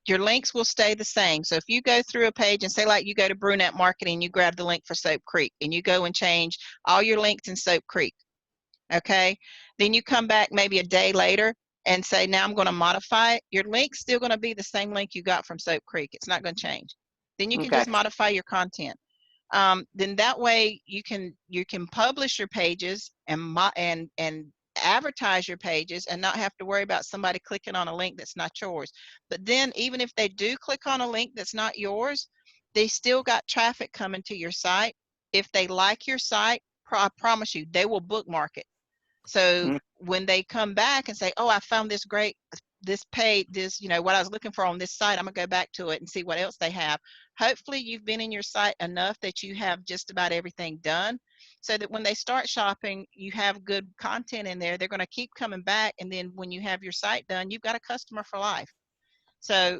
B: Your links will stay the same. So if you go through a page and say, like, you go to Brunette Marketing, you grab the link for Soap Creek and you go and change all your links in Soap Creek. Okay, then you come back maybe a day later and say, now I'm going to modify it. Your link's still going to be the same link you got from Soap Creek. It's not going to change. Then you can
F: Okay.
B: just modify your content. Then that way you can publish your pages and advertise your pages and not have to worry about somebody clicking on a link that's not yours. But then even if they do click on a link that's not yours, they still got traffic coming to your site. If they like your site, I promise you, they will bookmark it. So when they come back and say, oh, I found this great, this page, this, you know, what I was looking for on this site, I'm gonna go back to it and see what else they have. Hopefully you've been in your site enough that you have just about everything done, so that when they start shopping, you have good content in there. They're gonna keep coming back, and then when you have your site done, you've got a customer for life. So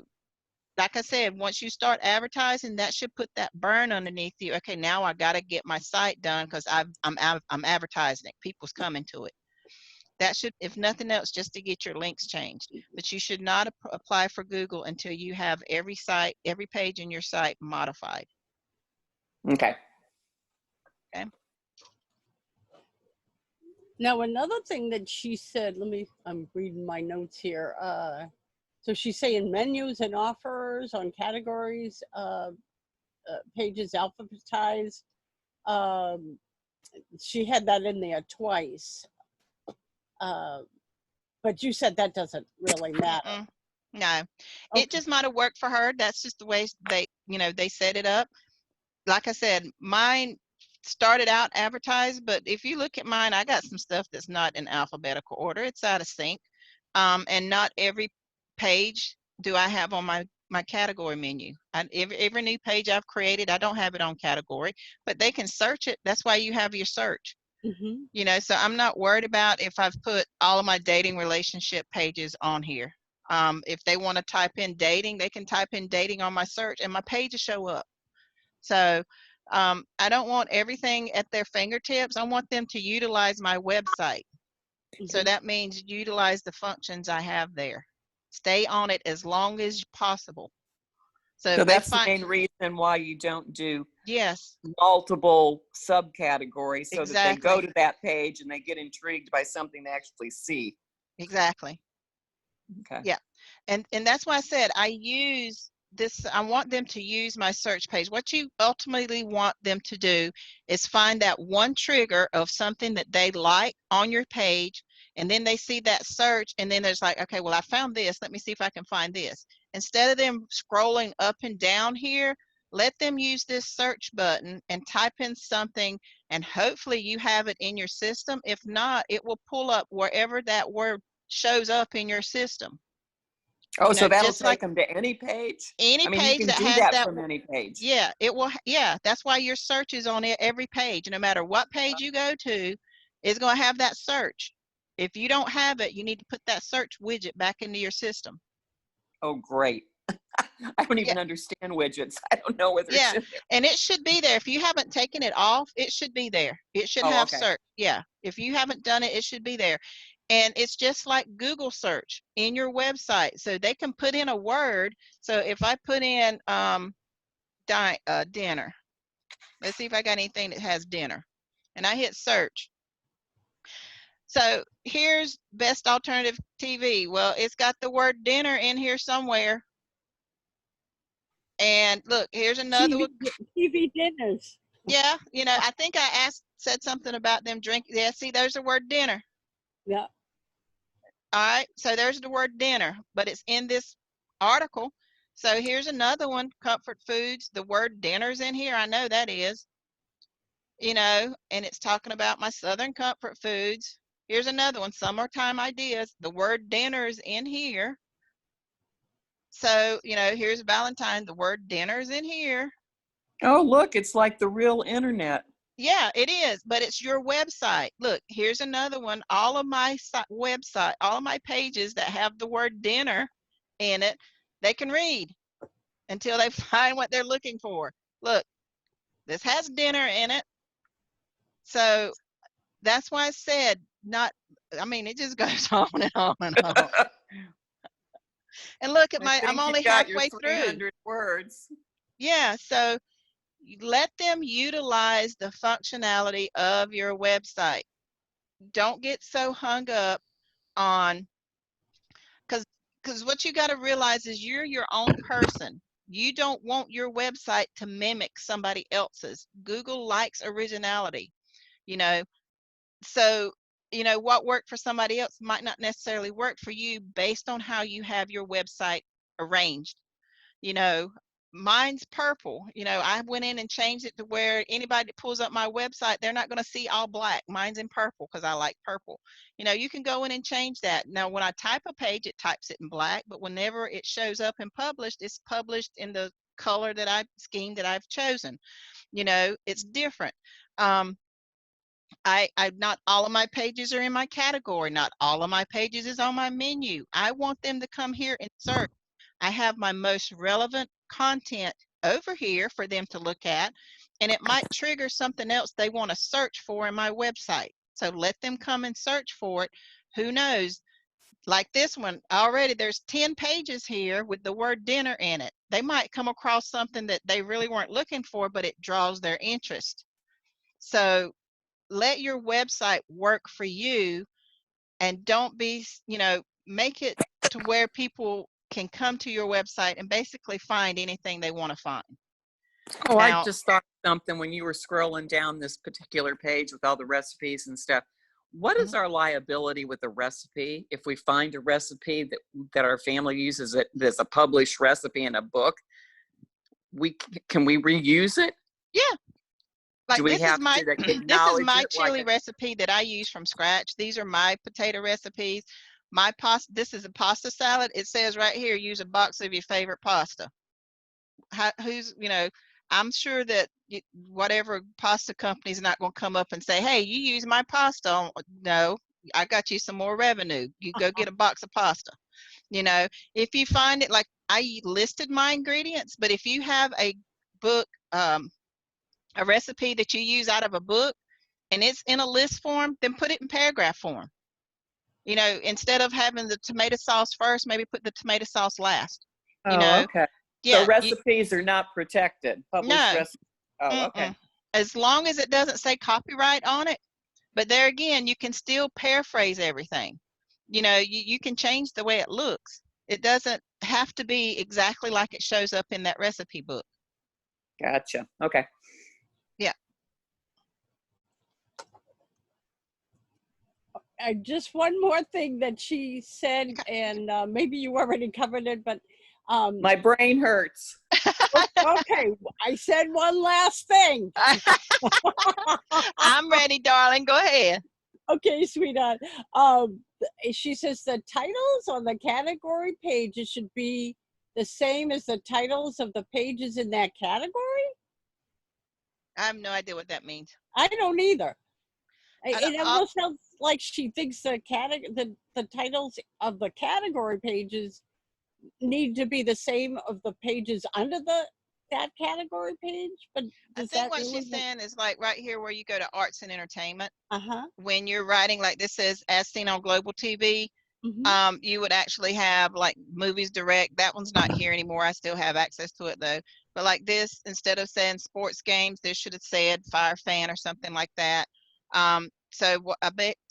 B: like I said, once you start advertising, that should put that burn underneath you. Okay, now I got to get my site done because I'm advertising it. People's coming to it. That should, if nothing else, just to get your links changed. But you should not apply for Google until you have every site, every page in your site modified.
F: Okay.
B: Okay.
H: Now, another thing that she said, I'm reading my notes here. So she's saying menus and offers on categories, pages alphabetized. She had that in there twice. But you said that doesn't really matter.
B: No,
H: Okay.
B: it just might have worked for her. That's just the way they set it up. Like I said, mine started out advertised, but if you look at mine, I got some stuff that's not in alphabetical order. It's out of sync. And not every page do I have on my category menu. Every new page I've created, I don't have it on category, but they can search it. That's why you have your search.
H: Mm-hmm.
B: You know, so I'm not worried about if I've put all of my dating relationship pages on here. If they want to type in dating, they can type in dating on my search and my pages show up. So I don't want everything at their fingertips. I want them to utilize my website. So that means utilize the functions I have there. Stay on it as long as possible.
F: So that's the main reason why you don't do multiple subcategories, so that they go to that page and they get intrigued by something they actually see.
B: Exactly.
F: Okay.
B: Yeah. And that's why I said I use this. I want them to use my search page. What you ultimately want them to do is find that one trigger of something that they like on your page, and then they see that search, and then there's like, okay, well, I found this. Let me see if I can find this. Instead of them scrolling up and down here, let them use this search button and type in something, and hopefully you have it in your system. If not, it will pull up wherever that word shows up in your system.
F: Oh, so that'll take them to any page?
B: Any page
F: you can
B: that
F: do
B: has
F: that from any page.
B: Yeah, it will. Yeah, that's why your search is on every page. No matter what page you go to, it's going to have that search. If you don't have it, you need to put that search widget back into your system.
F: Oh, great. I don't even understand widgets. I don't know whether it's in there.
B: And it should be there. If you haven't taken it off, it should be there. It should have search. Yeah, if you haven't done it, it should be there. And it's just like Google search in your website. So they can put in a word. So if I put in dinner, let's see if I got anything that has dinner. And I hit search. So here's best alternative TV. Well, it's got the word dinner in here somewhere. And look, here's another one.
H: TV dinners.
B: Yeah, you know, I think I said something about them drinking. Yeah, see, there's the word dinner.
H: Yeah.
B: All right, so there's the word dinner, but it's in this article. So here's another one, comfort foods. The word dinner's in here. I know that is. You know, and it's talking about my Southern comfort foods. Here's another one, summertime ideas. The word dinner is in here. So, you know, here's Valentine, the word dinner is in here.
F: Oh, look, it's like the real internet.
B: Yeah, it is, but it's your website. Look, here's another one. All of my website, all of my pages that have the word dinner in it, they can read until they find what they're looking for. Look, this has dinner in it. So that's why I said I mean, it just goes on and on and on. And look at
F: I
B: I'm
F: think you
B: only
F: got your
B: halfway through.
F: 300 words.
B: Yeah, so let them utilize the functionality of your website. Don't get so hung up on, because what you got to realize is you're your own person. You don't want your website to mimic somebody else's. Google likes originality, you know. So, you know, what worked for somebody else might not necessarily work for you based on how you have your website arranged. You know, mine's purple. You know, I went in and changed it to where anybody that pulls up my website, they're not going to see all black. Mine's in purple because I like purple. You know, you can go in and change that. Now, when I type a page, it types it in black, but whenever it shows up and published, it's published in the color that I've chosen. You know, it's different. I not all of my pages are in my category. Not all of my pages is on my menu. I want them to come here and search. I have my most relevant content over here for them to look at, and it might trigger something else they want to search for in my website. So let them come and search for it. Who knows? Like this one, already there's 10 pages here with the word dinner in it. They might come across something that they really weren't looking for, but it draws their interest. So let your website work for you, and don't be, you know, make it to where people can come to your website and basically find anything they want to find.
F: Oh, I
B: Now,
F: just thought of something when you were scrolling down this particular page with all the recipes and stuff. What is our liability with a recipe if we find a recipe that our family uses that's a published recipe in a book? Can we reuse it?
B: yeah,
F: Do
B: like
F: we
B: this is
F: have
B: my
F: to
B: this is
F: acknowledge
B: my
F: it like
B: chili recipe that I use from scratch. These are my potato recipes. My pasta, this is a pasta salad. It says right here, use a box of your favorite pasta. Who's, you know, I'm sure that whatever pasta company is not going to come up and say, hey, you use my pasta. No, I got you some more revenue. You go get a box of pasta. You know, if you find it, like I listed my ingredients, but if you have a book, a recipe that you use out of a book and it's in a list form, then put it in paragraph form. You know, instead of having the tomato sauce first, maybe put the tomato sauce last. You
F: Oh,
B: know,
F: okay. So
B: yeah,
F: recipes are not protected. Published
B: no,
F: recipes. Oh, okay.
B: as long as it doesn't say copyright on it. But there again, you can still paraphrase everything. You know, you can change the way it looks. It doesn't have to be exactly like it shows up in that recipe book.
F: Gotcha. Okay.
B: Yeah.
H: Just one more thing that she said, and maybe you already covered it, but
F: My brain hurts.
H: okay, I said one last thing.
B: I'm ready, darling. Go ahead.
H: Okay, sweetheart. She says the titles on the category pages should be the same as the titles of the pages in that category.
B: I have no idea what that means.
H: I don't either. It
B: I'll,
H: almost sounds like she thinks the titles of the category pages need to be the same of the pages under that category page. But
B: I
H: does
B: think
H: that
B: what
H: really
B: she's saying is like right here where you go to arts and entertainment.
H: Uh-huh.
B: When you're writing, like this says, as seen on Global TV,
H: Mm-hmm.
B: you would actually have like movies direct. That one's not here anymore. I still have access to it though. But like this, instead of saying sports games, this should have said Fire Fan or something like that. So what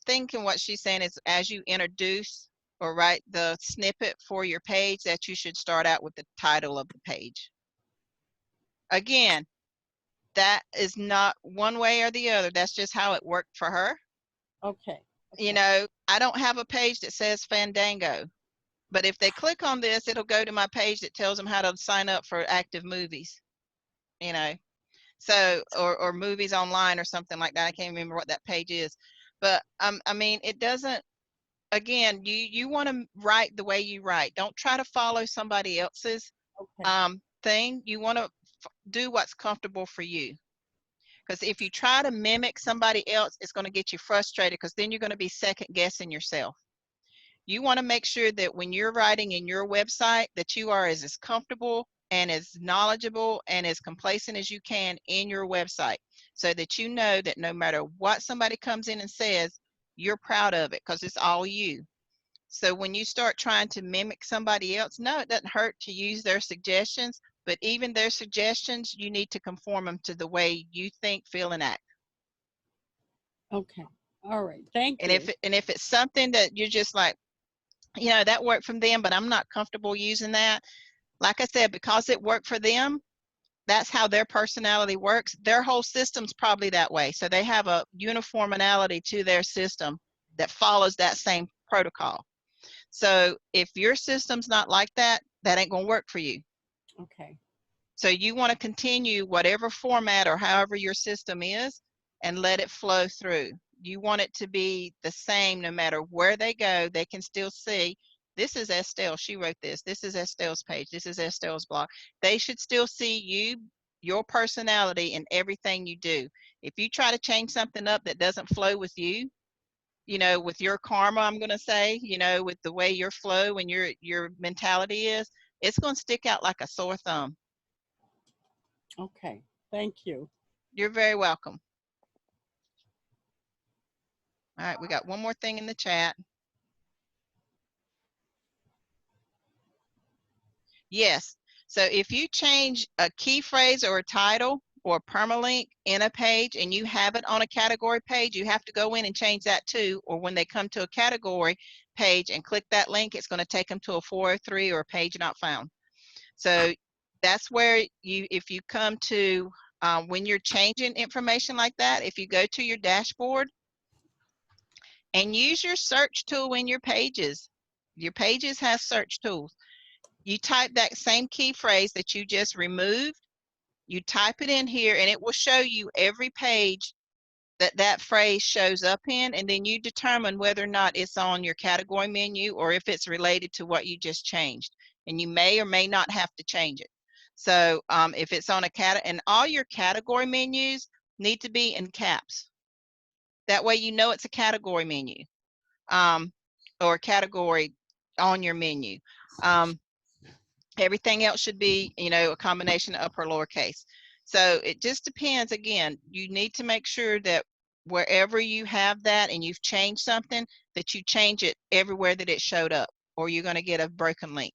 B: thinking what she's saying is as you introduce or write the snippet for your page, that you should start out with the title of the page. Again, that is not one way or the other. That's just how it worked for her.
H: Okay.
B: You know, I don't have a page that says Fandango, but if they click on this, it'll go to my page that tells them how to sign up for active movies, you know, so, or movies online or something like that. I can't remember what that page is, But I mean, it doesn't, again, you want to write the way you write. Don't try to follow somebody else's
H: Okay.
B: thing. You want to do what's comfortable for you. Because if you try to mimic somebody else, it's going to get you frustrated, because then you're going to be second guessing yourself. You want to make sure that when you're writing in your website that you are as comfortable and as knowledgeable and as complacent as you can in your website, so that you know that no matter what somebody comes in and says, you're proud of it because it's all you. So when you start trying to mimic somebody else, no, it doesn't hurt to use their suggestions, but even their suggestions, you need to conform them to the way you think, feel, and act.
H: Okay. All right. Thank
B: And
H: you.
B: if it's something that you're just like, you know, that worked for them, but I'm not comfortable using that. Like I said, because it worked for them, that's how their personality works. Their whole system's probably that way. So they have a uniformity to their system that follows that same protocol. So if your system's not like that, that ain't going to work for you.
H: Okay.
B: So you want to continue whatever format or however your system is and let it flow through. You want it to be the same no matter where they go. They can still see, this is Estelle, she wrote this. This is Estelle's page. This is Estelle's blog. They should still see you, your personality in everything you do. If you try to change something up that doesn't flow with you, you know, with your karma, I'm going to say, you know, with the way your flow and your mentality is, it's going to stick out like a sore thumb.
H: Okay. Thank you.
B: You're very welcome. All right, we got one more thing in the chat. Yes. So if you change a key phrase or a title or a permalink in a page and you have it on a category page, you have to go in and change that too. Or when they come to a category page and click that link, it's going to take them to a 403 or a page not found. So that's where you, if you come to, when you're changing information like that, if you go to your dashboard and use your search tool in your pages have search tools. You type that same key phrase that you just removed, you type it in here and it will show you every page that that phrase shows up in, and then you determine whether or not it's on your category menu or if it's related to what you just changed. And you may or may not have to change it. So if it's on a and all your category menus need to be in caps. That way you know it's a category menu or a category on your menu. Everything else should be, you know, a combination of upper lowercase. So it just depends. Again, you need to make sure that wherever you have that and you've changed something, that you change it everywhere that it showed up, or you're going to get a broken link.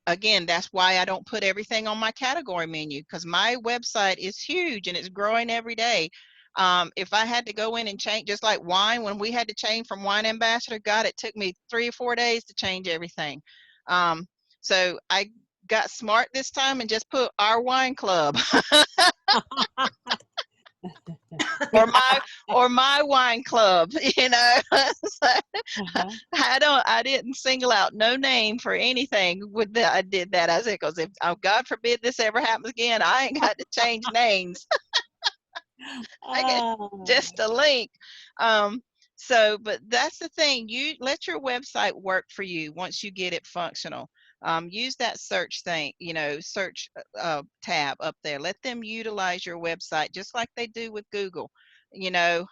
B: Again, that's why I don't put everything on my category menu, because my website is huge and it's growing every day. If I had to go in and change, just like wine, when we had to change from wine ambassador, God, it took me 3 or 4 days to change everything. So I got smart this time and just put our wine club or my wine club, you know. So I didn't single out no name for anything with that. I did that. I said, because if God forbid this ever happens again, I ain't got to change names. I get just a link. So, but that's the thing. You let your website work for you once you get it functional. Use that search thing, you know, search tab up there. Let them utilize your website just like they do with Google. You know,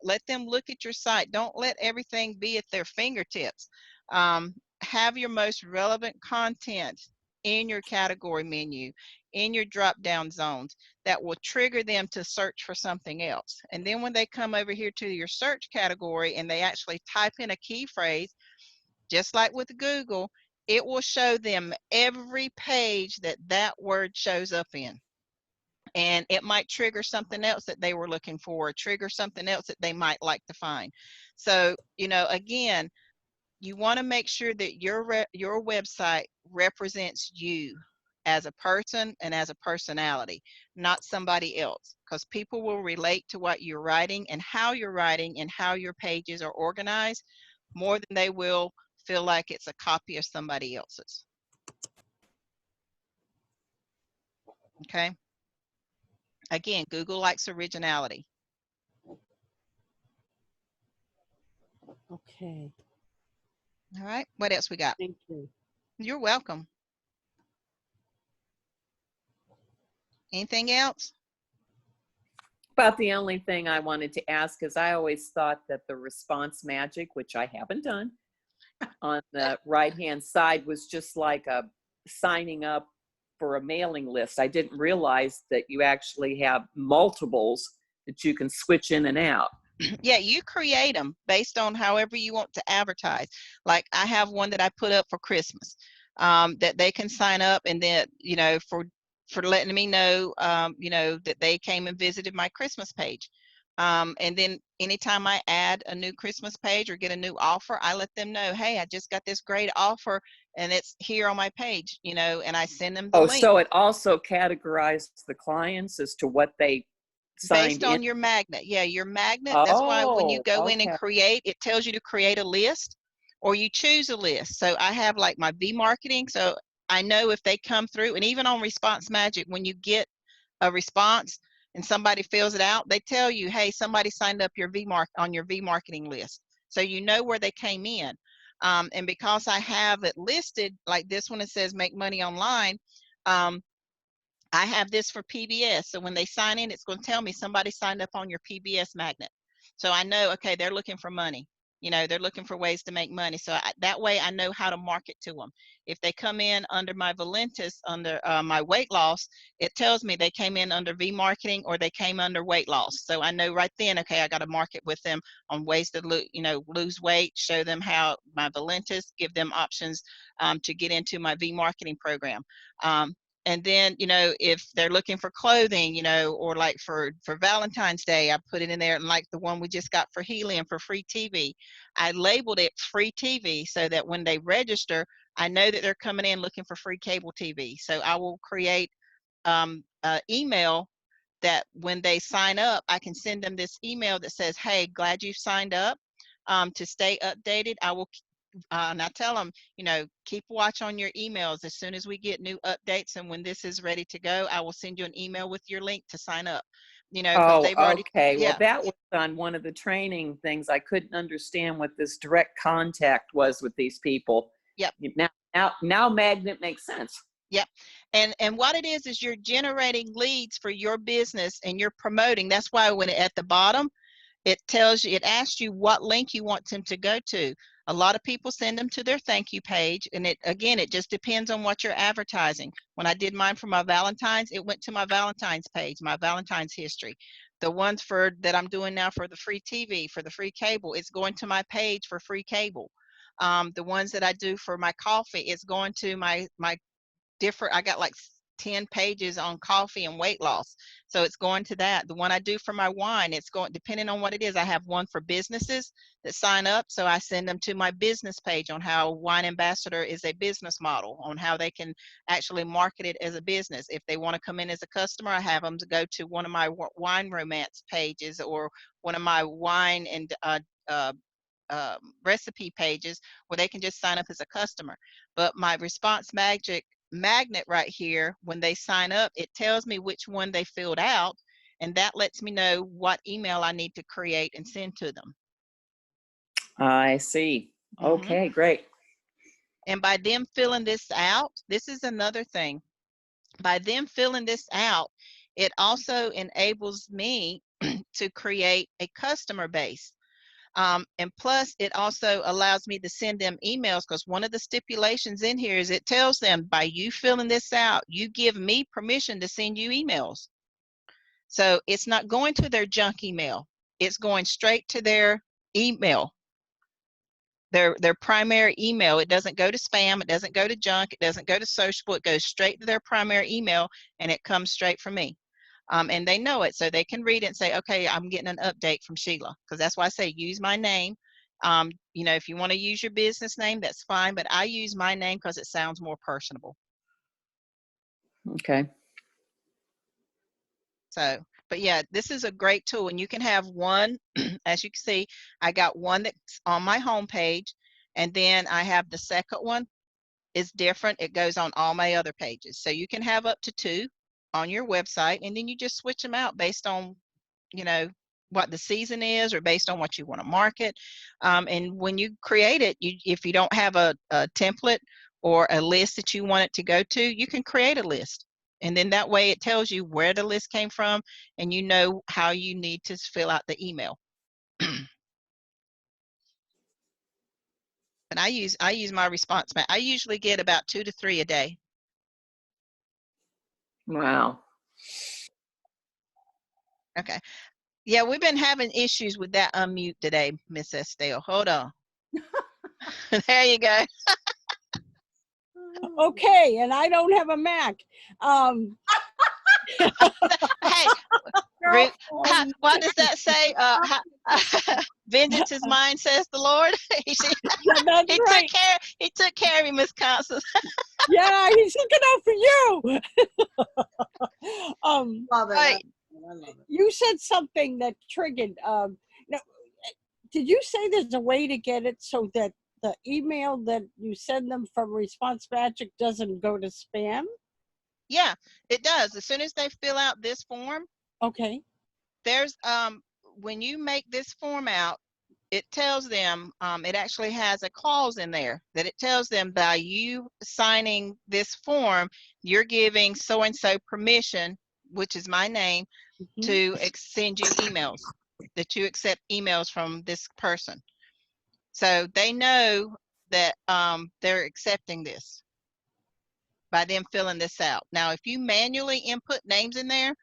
B: let them look at your site. Don't let everything be at their fingertips. Have your most relevant content in your category menu, in your drop down zones, that will trigger them to search for something else. And then when they come over here to your search category and they actually type in a key phrase, just like with Google, it will show them every page that that word shows up in. And it might trigger something else that they were looking for, or trigger something else that they might like to find. So, you know, again, you want to make sure that your website represents you as a person and as a personality, not somebody else, because people will relate to what you're writing and how your pages are organized more than they will feel like it's a copy of somebody else's. Okay. Again, Google likes originality.
H: Okay,
B: All right. What else we got?
H: thank you.
B: You're welcome. Anything else?
F: About the only thing I wanted to ask is I always thought that the response magic, which I haven't done, on the right-hand side was just like a signing up for a mailing list. I didn't realize that you actually have multiples that you can switch in and out.
B: Yeah, you create them based on however you want to advertise. Like I have one that I put up for Christmas, that they can sign up, and then for letting me know that they came and visited my Christmas page. And then anytime I add a new Christmas page or get a new offer, I let them know, hey, I just got this great offer and it's here on my page, and I send them the
F: Oh,
B: link.
F: so it also categorizes the clients as to what they signed
B: Based
F: in.
B: on your magnet. Yeah, your magnet. That's why when you
F: Oh,
B: go in and
F: okay.
B: create, it tells you to create a list or you choose a list. So I have like my V marketing. So I know if they come through, and even on Response Magic, when you get a response and somebody fills it out, they tell you, hey, somebody signed up your on your V marketing list. So you know where they came in. And because I have it listed like this one, it says make money online. I have this for PBS. So when they sign in, it's going to tell me somebody signed up on your PBS magnet. So I know, okay, they're looking for money. They're looking for ways to make money. So that way I know how to market to them. If they come in under my Valentis, under my weight loss, it tells me they came in under V marketing or they came under weight loss. So I know right then, okay, I got to market with them on ways to lose weight, show them how my Valentis, give them options to get into my V marketing program. And then, if they're looking for clothing, or like for Valentine's Day, I put it in there. And like the one we just got for Helium for free TV, I labeled it free TV so that when they register, I know that they're coming in looking for free cable TV. So I will create an email that when they sign up, I can send them this email that says, hey, glad you signed up. To stay updated, I will and I tell them, keep watch on your emails. As soon as we get new updates and when this is ready to go, I will send you an email with your link to sign up. Because
F: Oh,
B: they've already,
F: okay. Well,
B: yeah,
F: that was on one of the training things. I couldn't understand what this direct contact was with these people.
B: yep,
F: Now Magnet makes sense.
B: yep. And what it is you're generating leads for your business and you're promoting. That's why when at the bottom, it asks you what link you want them to go to. A lot of people send them to their thank you page. And it just depends on what you're advertising. When I did mine for my Valentine's, it went to my Valentine's page, my Valentine's history. The ones that I'm doing now for the free TV, for the free cable, it's going to my page for free cable. The ones that I do for my coffee, it's going to my different, I got like 10 pages on coffee and weight loss. So it's going to that. The one I do for my wine, it's going, depending on what it is, I have one for businesses that sign up. So I send them to my business page on how Wine Ambassador is a business model, on how they can actually market it as a business. If they want to come in as a customer, I have them to go to one of my wine romance pages or one of my wine and recipe pages where they can just sign up as a customer. But my Response Magic magnet right here, when they sign up, it tells me which one they filled out, and that lets me know what email I need to create and send to them.
F: I see. Okay, great.
B: And by them filling this out, this is another thing. By them filling this out, it also enables me to create a customer base. And plus, it also allows me to send them emails, because one of the stipulations in here is it tells them, by you filling this out, you give me permission to send you emails. So it's not going to their junk email. It's going straight to their email, their primary email. It doesn't go to spam. It doesn't go to junk. It doesn't go to social. It goes straight to their primary email, and it comes straight from me. And they know it, so they can read it and say, okay, I'm getting an update from Sheila, because that's why I say use my name. If you want to use your business name, that's fine, but I use my name because it sounds more personable.
F: Okay.
B: So, but yeah, this is a great tool, and you can have one, as you can see, I got one that's on my home page, and then I have the second one is different. It goes on all my other pages. So you can have up to 2 on your website, and then you just switch them out based on, what the season is or based on what you want to market. And when you create it, if you don't have a template or a list that you want it to go to, you can create a list. And then that way it tells you where the list came from and you know how you need to fill out the email. And I use my response map. I usually get about 2 to 3 a day.
G: Wow.
B: Okay. Yeah, we've been having issues with that unmute today, Miss Estelle. Hold on. There you go.
H: Okay, and I don't have a Mac.
B: Hey, Ruth, what does that say? Vengeance is mine, says the Lord. he
H: That's right.
B: took care of you, Miss Constance.
H: Yeah, he's looking out for you.
D: Love it.
B: Right.
D: I love it.
H: You said something that triggered. Now, did you say there's a way to get it so that the email that you send them from Response Magic doesn't go to spam?
B: Yeah, it does. As soon as they fill out this form,
H: Okay.
B: there's when you make this form out, it tells them, it actually has a clause in there that it tells them by you signing this form, you're giving so-and-so permission, which is my name,
H: Mhm.
B: to send you emails, that you accept emails from this person. So they know that they're accepting this by them filling this out. Now, if you manually input names in there,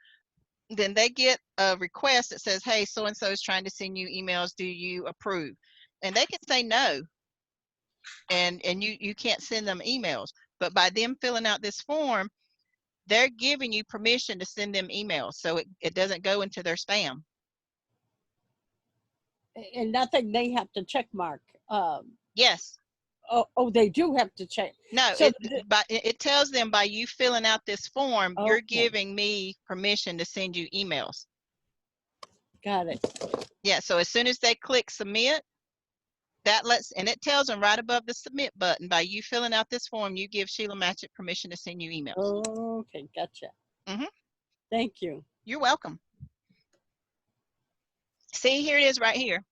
B: then they get a request that says, hey, so-and-so is trying to send you emails. Do you approve? And they can say no. And you can't send them emails. But by them filling out this form, they're giving you permission to send them emails. So it doesn't go into their spam.
H: And nothing they have to check mark.
B: Yes.
H: Oh, they do have to check.
B: No,
H: So
B: it tells them by you filling out this form, you're
H: Okay.
B: giving me permission to send you emails.
H: Got it.
B: Yeah, so as soon as they click submit, and it tells them right above the submit button, by you filling out this form, you give Sheila Matchett permission to send you emails.
H: Okay, gotcha.
B: Mhm.
H: Thank you.
B: You're welcome. See, here it is right here.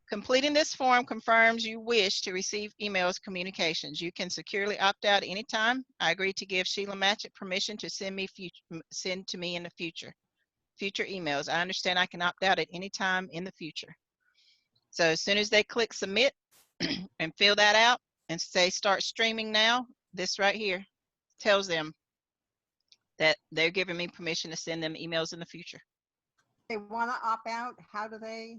B: Completing this form confirms you wish to receive emails communications. You can securely opt out anytime. I agree to give Sheila Matchett permission to send to me in the future emails. I understand I can opt out at any time in the future. So as soon as they click submit and fill that out and say start streaming now, this right here tells them that they're giving me permission to send them emails in the future.
D: They want to opt out. How do they?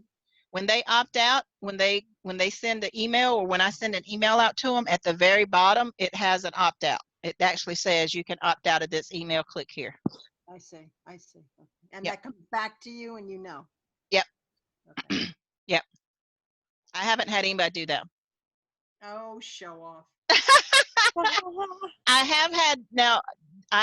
B: When they opt out, when they send an email, or when I send an email out to them, at the very bottom, it has an opt out. It actually says you can opt out of this email, click here.
D: I see. I see. Okay. And
B: Yep.
D: that comes back to you, and you know.
B: Yep.
D: Okay.
B: Yep. I haven't had anybody do that.
D: Oh, show off.
B: I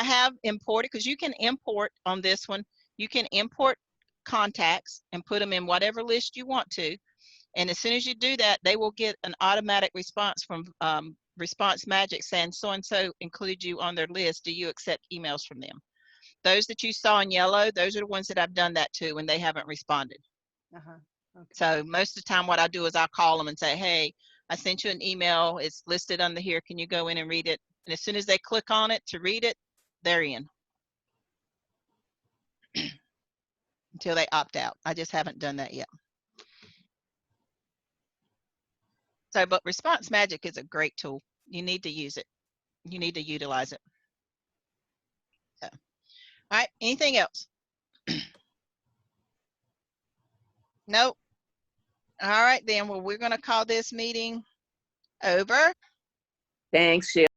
B: have imported, because you can import on this one. You can import contacts and put them in whatever list you want to. And as soon as you do that, they will get an automatic response from Response Magic saying so-and-so include you on their list. Do you accept emails from them? Those that you saw in yellow, those are the ones that I've done that to when they haven't responded.
D: Okay.
B: So most of the time what I do is I'll call them and say, hey, I sent you an email. It's listed under here. Can you go in and read it? And as soon as they click on it to read it, they're in. Until they opt out. I just haven't done that yet. So, but Response Magic is a great tool. You need to use it. You need to utilize it. So, all right, anything else? Nope. All right, then. Well, we're going to call this meeting over.
G: Thanks, Sheila.